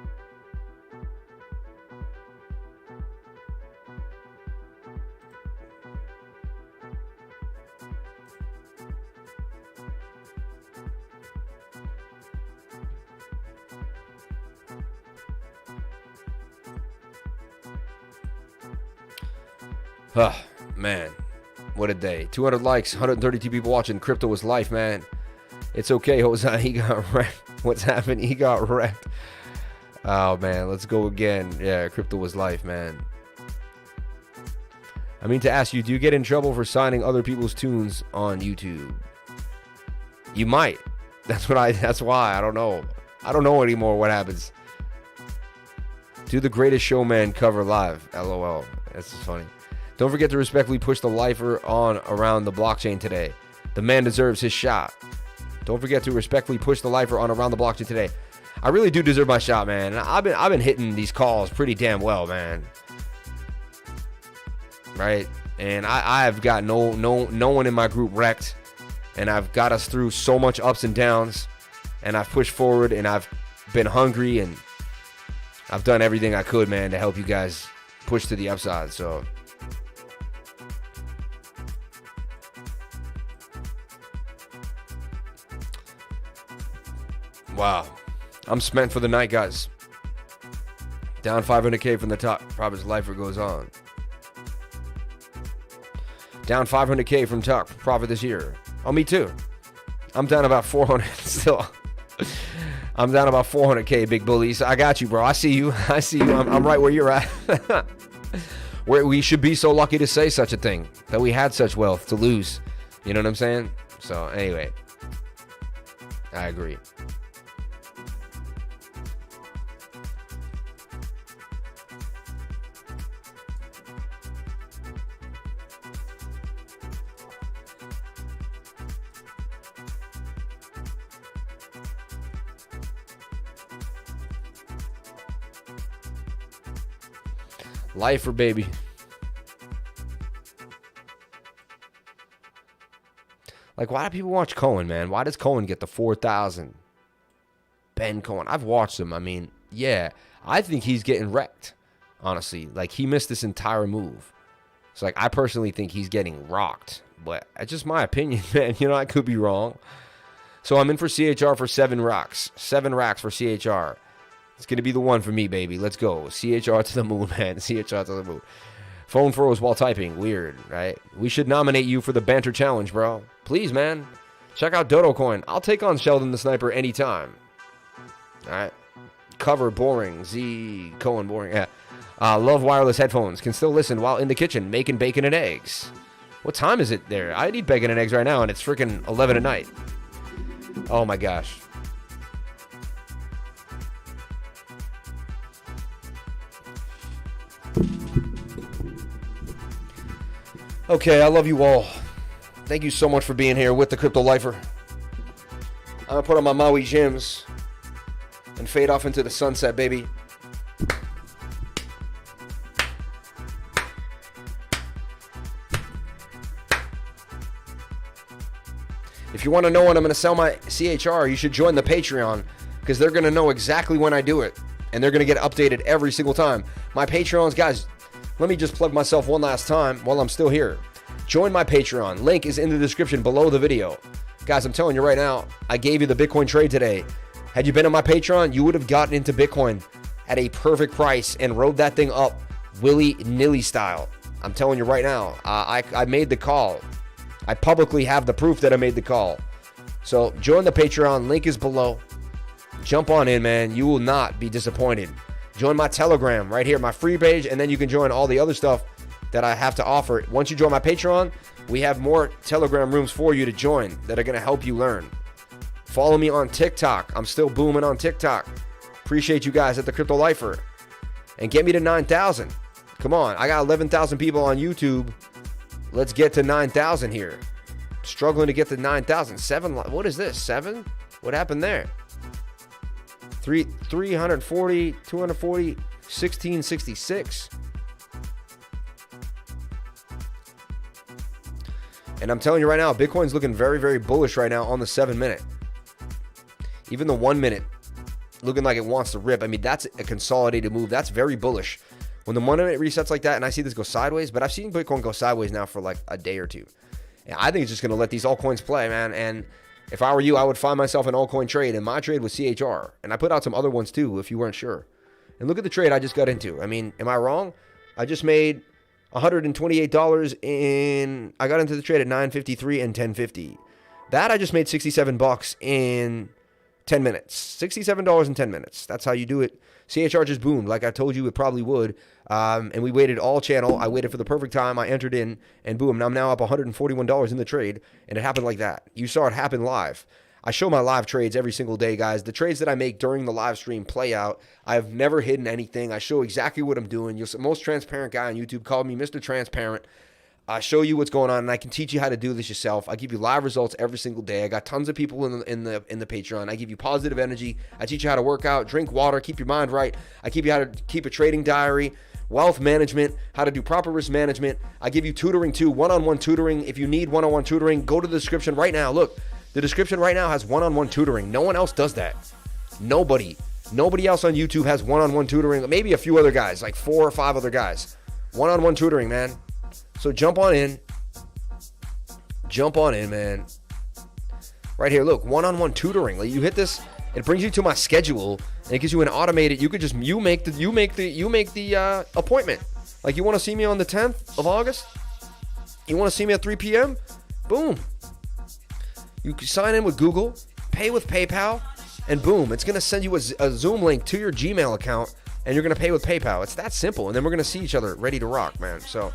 Speaker 2: Oh, man. What a day. 200 likes, 132 people watching. Crypto is life, man. It's okay, Jose. He got wrecked. What's happened? He got wrecked. Oh, man. Let's go again. Yeah, crypto was life, man. I mean to ask you, do you get in trouble for signing other people's tunes on YouTube? You might. That's why. I don't know. I don't know anymore what happens. Do the Greatest Showman cover live. LOL. That's just funny. Don't forget to respectfully push the lifer on around the blockchain today. The man deserves his shot. Don't forget to respectfully push the lifer on around the blockchain today. I really do deserve my shot, man. I've been hitting these calls pretty damn well, man. Right? And I've got no one in my group wrecked. And I've got us through so much ups and downs. And I've pushed forward and I've been hungry and I've done everything I could, man, to help you guys push to the upside. So wow. I'm spent for the night, guys. Down 500K from the top. Profit's lifer goes on. Down 500K from top. Profit this year. Oh, me too. I'm down about 400 still. I'm down about 400K, big bullies. I got you, bro. I see you. I'm right where you're at. Where we should be so lucky to say such a thing. That we had such wealth to lose. You know what I'm saying? So, anyway. I agree. Lifer, baby. Like, why do people watch Cohen, man? Why does Cohen get the 4,000? Ben Cohen. I've watched him. I mean, yeah. I think he's getting wrecked, honestly. Like, he missed this entire move. So, like, I personally think he's getting rocked. But it's just my opinion, man. You know, I could be wrong. So, I'm in for CHR for 7 racks. 7 racks for CHR. It's going to be the one for me, baby. Let's go. CHR to the moon, man. CHR to the moon. Phone froze while typing. Weird, right? We should nominate you for the banter challenge, bro. Please, man. Check out Dodo Coin. I'll take on Sheldon the Sniper anytime. All right. Cover boring. Z Cohen boring. Yeah. Love wireless headphones. Can still listen while in the kitchen making bacon and eggs. What time is it there? I need bacon and eggs right now, and it's freaking 11 at night. Oh, my gosh. Okay, I love you all. Thank you so much for being here with the Crypto Lifer. I'm going to put on my Maui Gyms and fade off into the sunset, baby. If you want to know when I'm going to sell my CHR, you should join the Patreon because they're going to know exactly when I do it. And they're going to get updated every single time. My Patreons, guys, let me just plug myself one last time while I'm still here. Join my Patreon. Link is in the description below the video. Guys, I'm telling you right now, I gave you the Bitcoin trade today. Had you been on my Patreon, you would have gotten into Bitcoin at a perfect price and rode that thing up willy-nilly style. I'm telling you right now, I made the call. I publicly have the proof that I made the call. So join the Patreon. Link is below. Jump on in, man. You will not be disappointed. Join my Telegram right here, my free page, and then you can join all the other stuff that I have to offer. Once you join my Patreon, we have more Telegram rooms for you to join that are going to help you learn. Follow me on TikTok. I'm still booming on TikTok. Appreciate you guys at the Crypto Lifer. And get me to 9,000. Come on. I got 11,000 people on YouTube. Let's get to 9,000 here. Struggling to get to 9,000. 7. What is this? 7? What happened there? 340, 240, 1666. And I'm telling you right now, Bitcoin's looking very, very bullish right now on the 7 minute. Even the 1 minute looking like it wants to rip. I mean, that's a consolidated move. That's very bullish. When the 1 minute resets like that, and I see this go sideways, but I've seen Bitcoin go sideways now for like a day or two. And I think it's just going to let these altcoins play, man. And if I were you, I would find myself an altcoin trade. And my trade was CHR. And I put out some other ones too, if you weren't sure. And look at the trade I just got into. I mean, am I wrong? I just made $128 I got into the trade at 9.53 and 10.50. That I just made $67 in 10 minutes. $67 in 10 minutes. That's how you do it. CHR just boomed like I told you it probably would. And we waited all channel. I waited for the perfect time. I entered in and boom. I'm now up $141 in the trade. And it happened like that. You saw it happen live. I show my live trades every single day, guys. The trades that I make during the live stream play out. I have never hidden anything. I show exactly what I'm doing. You're the most transparent guy on YouTube. Call me Mr. Transparent. I show you what's going on, and I can teach you how to do this yourself. I give you live results every single day. I got tons of people in the Patreon. I give you positive energy. I teach you how to work out, drink water, keep your mind right. I keep you how to keep a trading diary, wealth management, how to do proper risk management. I give you tutoring too, one-on-one tutoring. If you need one-on-one tutoring, go to the description right now. Look, the description right now has one-on-one tutoring. No one else does that. Nobody else on YouTube has one-on-one tutoring. Maybe a few other guys, like 4 or 5 other guys. One-on-one tutoring, man. So jump on in. Jump on in, man. Right here, look, one-on-one tutoring. Like you hit this, it brings you to my schedule, and it gives you an automated. You could just you make the appointment. Like you want to see me on the 10th of August? You want to see me at 3 p.m.? Boom. You can sign in with Google, pay with PayPal, and boom, it's gonna send you a Zoom link to your Gmail account, and you're gonna pay with PayPal. It's that simple, and then we're gonna see each other ready to rock, man. So.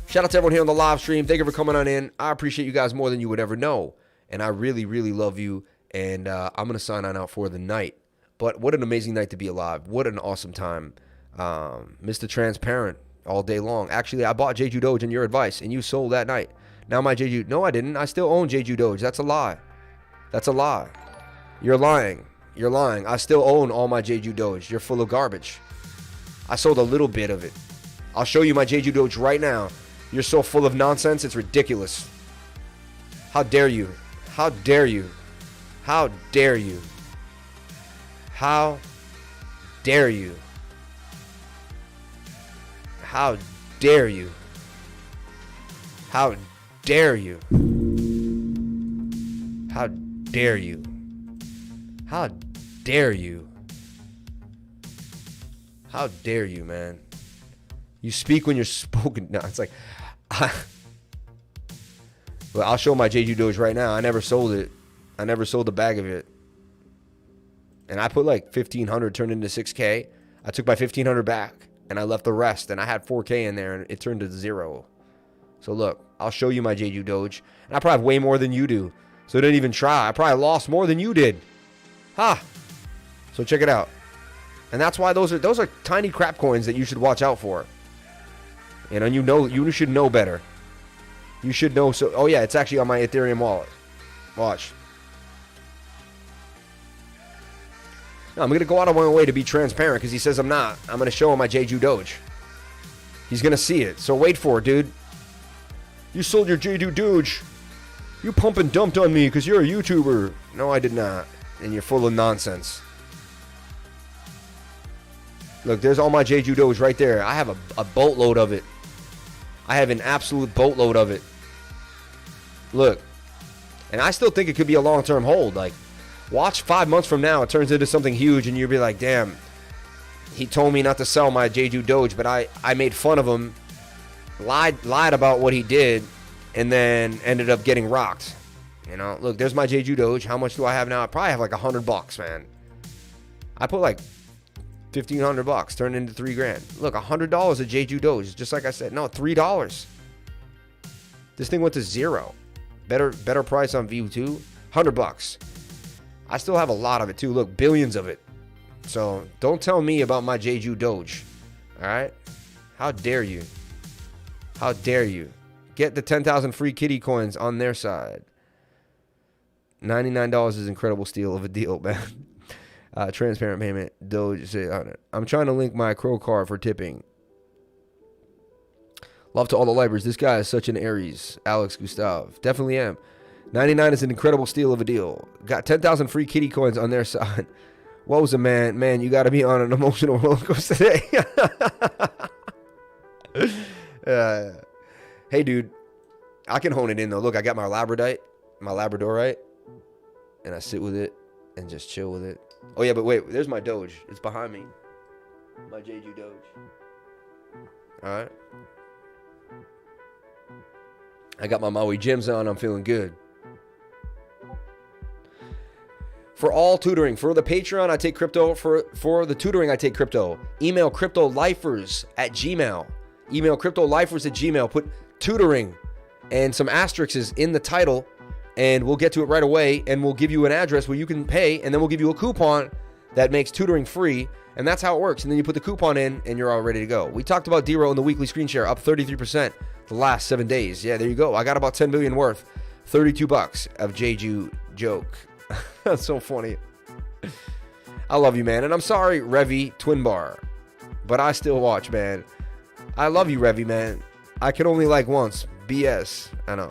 Speaker 2: Shout out to everyone here on the live stream. Thank you for coming on in. I appreciate you guys more than you would ever know. And I really, really love you. And I'm going to sign on out for the night. But what an amazing night to be alive. What an awesome time. Mr. Transparent all day long. Actually, I bought Jeju Doge in your advice, and you sold that night. Now my Jeju... No, I didn't. I still own Jeju Doge. That's a lie. That's a lie. You're lying. You're lying. I still own all my Jeju Doge. You're full of garbage. I sold a little bit of it. I'll show you my Jeju Doge right now. You're so full of nonsense, it's ridiculous. How dare you? How dare you? How dare you? How dare you? How dare you? How dare you? How dare you? How dare you? How dare you, man? You speak when you're spoken. No, it's like, well, I'll show my Jeju Doge right now. I never sold it. I never sold a bag of it. And I put like 1,500 turned into 6K. I took my 1,500 back and I left the rest. And I had 4K in there and it turned to 0. So look, I'll show you my Jeju Doge. And I probably have way more than you do. So don't even try. I probably lost more than you did. Ha! So check it out. And that's why those are tiny crap coins that you should watch out for. And you should know better. You should know. So, oh yeah, it's actually on my Ethereum wallet. Watch. No, I'm gonna go out of my way to be transparent because he says I'm not. I'm gonna show him my Jeju Doge. He's gonna see it. So wait for it, dude. You sold your Jeju Doge. You pump and dumped on me because you're a YouTuber. No, I did not. And you're full of nonsense. Look, there's all my Jeju Doge right there. I have a boatload of it. I have an absolute boatload of it. Look. And I still think it could be a long-term hold. Like, watch 5 months from now, it turns into something huge, and you'll be like, damn, He told me not to sell my Jeju Doge, but I made fun of him, lied about what he did, and then ended up getting rocked. You know, look, there's my Jeju Doge. How much do I have now? I probably have like $100, man. I put like $1,500, turned into $3,000. Look, $100 a Jeju Doge, just like I said. No, $3. This thing went to zero. Better price on View2, $100. I still have a lot of it too. Look, billions of it. So don't tell me about my Jeju Doge. All right? How dare you? How dare you? Get the 10,000 free kitty coins on their side. $99 is incredible steal of a deal, man. Transparent payment. Doge. I'm trying to link my Crow card for tipping. Love to all the libraries. This guy is such an Aries. Alex Gustav. Definitely am. 99 is an incredible steal of a deal. Got 10,000 free kitty coins on their side. What was a man? Man, you got to be on an emotional roller coaster today. Hey, dude. I can hone it in, though. Look, I got my Labradorite. And I sit with it and just chill with it. Oh, yeah, but wait. There's my Doge. It's behind me. My Jeju Doge. All right. I got my Maui gyms on. I'm feeling good. For all tutoring, for the Patreon, I take crypto. For the tutoring, I take crypto. Email cryptolifers@gmail. Email cryptolifers@gmail. Put tutoring and some asterisks in the title, and we'll get to it right away, and we'll give you an address where you can pay, and then we'll give you a coupon that makes tutoring free, and that's how it works. And then you put the coupon in, and you're all ready to go. We talked about D-Row in the weekly screen share, up 33% the last 7 days. Yeah, there you go. I got about 10 billion worth. $32 of Jeju joke. That's so funny. I love you, man. And I'm sorry, Revy Twin Bar, but I still watch, man. I love you, Revy, man. I can only like once. BS. I know.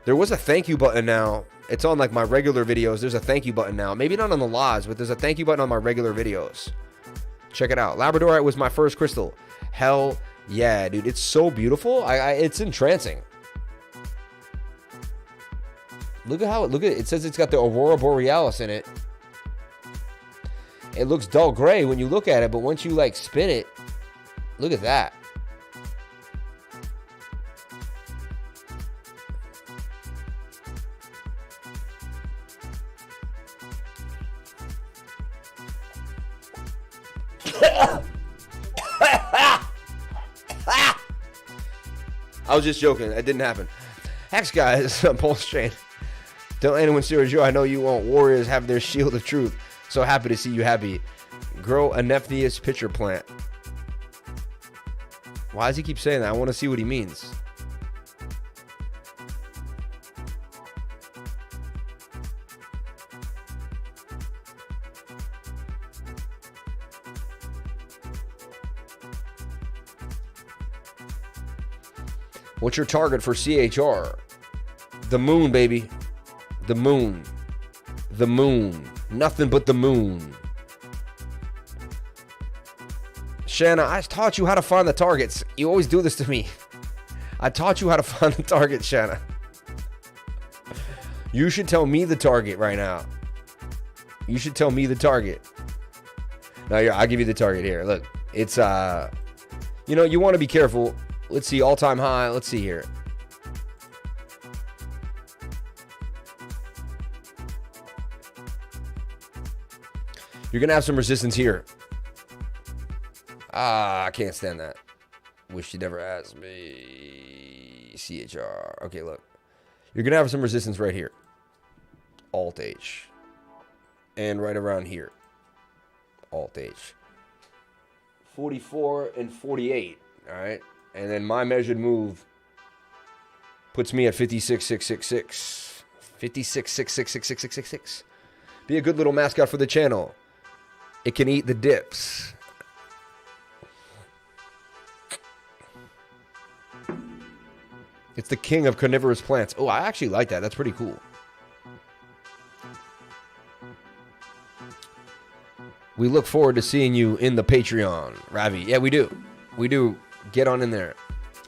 Speaker 2: There was a thank you button now. It's on like my regular videos. There's a thank you button now. Maybe not on the lives, but there's a thank you button on my regular videos. Check it out. Labradorite was my first crystal. Hell yeah, dude. It's so beautiful. It's entrancing. Look at it. It says it's got the Aurora Borealis in it. It looks dull gray when you look at it, but once you like spin it, look at that. I was just joking. It didn't happen. Hex guys, Pulse Chain. Tell anyone serious, I know you won't. Warriors have their shield of truth. So happy to see you happy. Grow a Nephtheus pitcher plant. Why does he keep saying that? I want to see what he means. What's your target for CHR? The moon, baby. The moon. The moon. Nothing but the moon. Shanna, I taught you how to find the targets. You always do this to me. I taught you how to find the target, Shanna. You should tell me the target right now. You should tell me the target. Now, here, I'll give you the target here. Look, it's, you know, you want to be careful. Let's see, all-time high. Let's see here. You're going to have some resistance here. I can't stand that. Wish you never asked me. CHR. Okay, look. You're going to have some resistance right here. Alt-H. And right around here. Alt-H. 44 and 48. All right. And then my measured move puts me at 56,666. 56,666,666. Be a good little mascot for the channel. It can eat the dips. It's the king of carnivorous plants. Oh, I actually like that. That's pretty cool. We look forward to seeing you in the Patreon, Ravi. Yeah, we do. We do. Get on in there.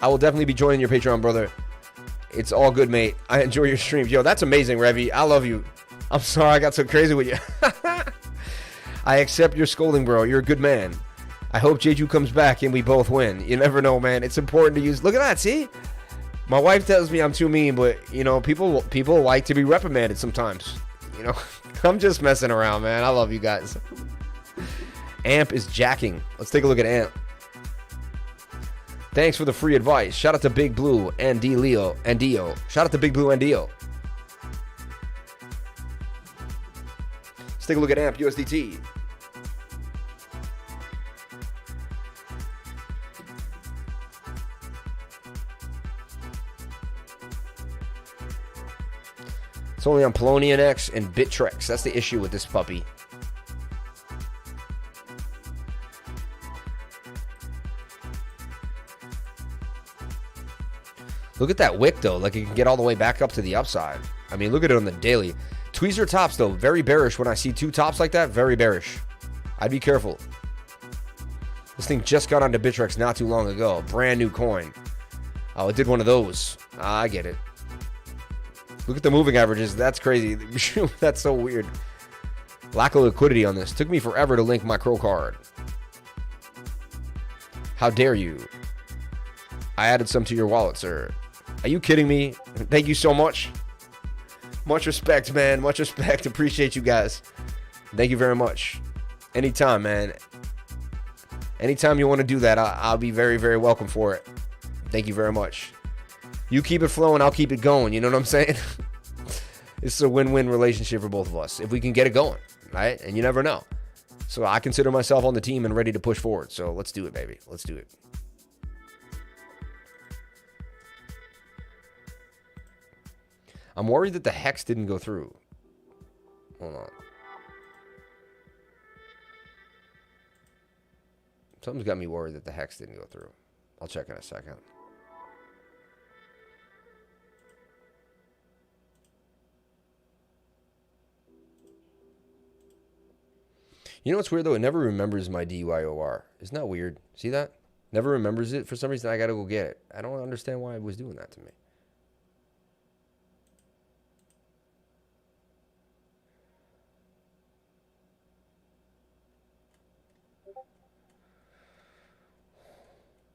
Speaker 2: I will definitely be joining your Patreon, brother. It's all good, mate. I enjoy your streams. Yo, that's amazing, Ravi. I love you. I'm sorry I got so crazy with you. I accept your scolding, bro. You're a good man. I hope Jeju comes back and we both win. You never know, man. It's important to use. Look at that. See? My wife tells me I'm too mean, but, you know, people like to be reprimanded sometimes. You know, I'm just messing around, man. I love you guys. Amp is jacking. Let's take a look at Amp. Thanks for the free advice. Shout out to Big Blue and Dio. Shout out to Big Blue and Dio. Let's take a look at Amp USDT. It's only on Polonian X and Bittrex. That's the issue with this puppy. Look at that wick, though. Like, it can get all the way back up to the upside. I mean, look at it on the daily. Tweezer tops, though. Very bearish. When I see two tops like that, very bearish. I'd be careful. This thing just got onto Bittrex not too long ago. Brand new coin. Oh, it did one of those. I get it. Look at the moving averages. That's crazy. That's so weird. Lack of liquidity on this. Took me forever to link my Crow card. How dare you? I added some to your wallet, sir. Are you kidding me? Thank you so much. Much respect, man. Much respect. Appreciate you guys. Thank you very much. Anytime, man. Anytime you want to do that, I'll be very, very welcome for it. Thank you very much. You keep it flowing, I'll keep it going. You know what I'm saying? It's a win-win relationship for both of us if we can get it going, right? And you never know. So I consider myself on the team and ready to push forward. So let's do it, baby. Let's do it. I'm worried that the hex didn't go through. Hold on. Something's got me worried that the hex didn't go through. I'll check in a second. You know what's weird, though? It never remembers my DYOR. Isn't that weird? See that? Never remembers it. For some reason, I got to go get it. I don't understand why it was doing that to me.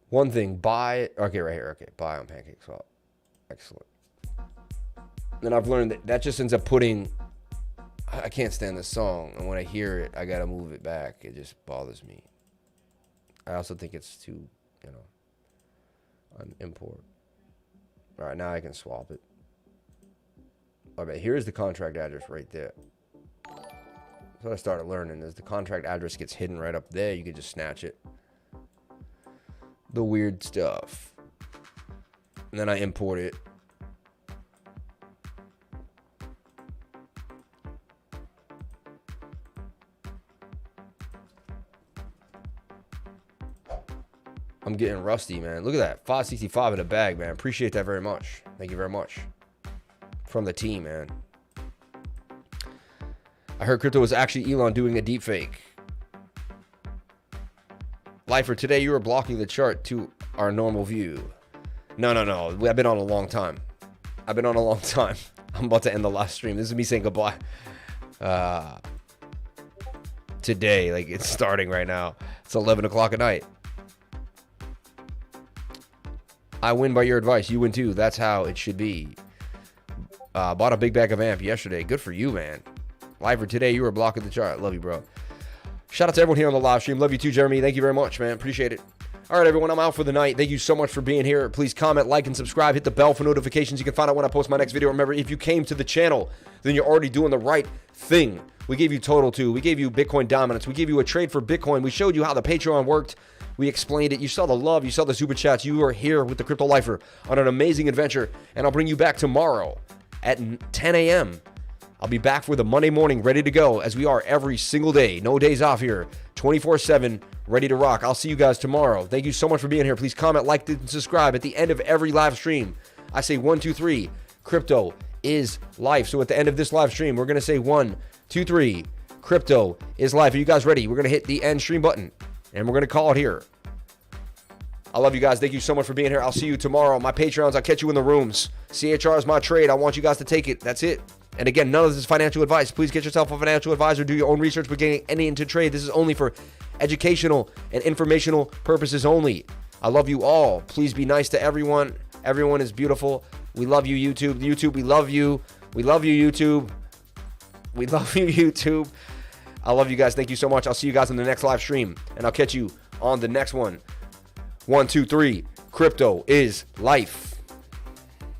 Speaker 2: One thing, buy. Okay, right here. Okay, buy on PancakeSwap. Excellent. Then I've learned that just ends up putting. I can't stand this song, and when I hear it, I gotta move it back. It just bothers me. I also think it's too, on import. All right, now I can swap it. All right, here's the contract address right there. That's what I started learning, is the contract address gets hidden right up there. You can just snatch it. The weird stuff. And then I import it. I'm getting rusty, man. Look at that. 565 in a bag, man. Appreciate that very much. Thank you very much. From the team, man. I heard crypto was actually Elon doing a deep fake. Lifer, today you were blocking the chart to our normal view. No. I've been on a long time. I'm about to end the last stream. This is me saying goodbye. Today, like, it's starting right now. It's 11 o'clock at night. I win by your advice. You win too. That's how it should be. Bought a big bag of amp yesterday. Good for you, man. Lifer, today you were blocking the chart. Love you, bro. Shout out to everyone here on the live stream. Love you too, Jeremy. Thank you very much, man. Appreciate it. All right, everyone. I'm out for the night. Thank you so much for being here. Please comment, like, and subscribe. Hit the bell for notifications. You can find out when I post my next video. Remember, if you came to the channel, then you're already doing the right thing. We gave you Total 2. We gave you Bitcoin Dominance. We gave you a trade for Bitcoin. We showed you how the Patreon worked. We explained it. You saw the love. You saw the super chats. You are here with the Crypto Lifer on an amazing adventure. And I'll bring you back tomorrow at 10 a.m. I'll be back for the Monday morning, ready to go, as we are every single day. No days off here. 24/7, ready to rock. I'll see you guys tomorrow. Thank you so much for being here. Please comment, like, and subscribe. At the end of every live stream, I say 1, 2, 3. Crypto is life. So at the end of this live stream, we're going to say 1, 2, 3. Crypto is life. Are you guys ready? We're going to hit the end stream button, and we're going to call it here. I love you guys. Thank you so much for being here. I'll see you tomorrow. My Patreons, I'll catch you in the rooms. CHR is my trade. I want you guys to take it. That's it. And again, none of this is financial advice. Please get yourself a financial advisor. Do your own research before getting any into trade. This is only for educational and informational purposes only. I love you all. Please be nice to everyone. Everyone is beautiful. We love you, YouTube. YouTube, we love you. We love you, YouTube. We love you, YouTube. I love you guys. Thank you so much. I'll see you guys in the next live stream, and I'll catch you on the next one. 1, 2, 3. Crypto is life.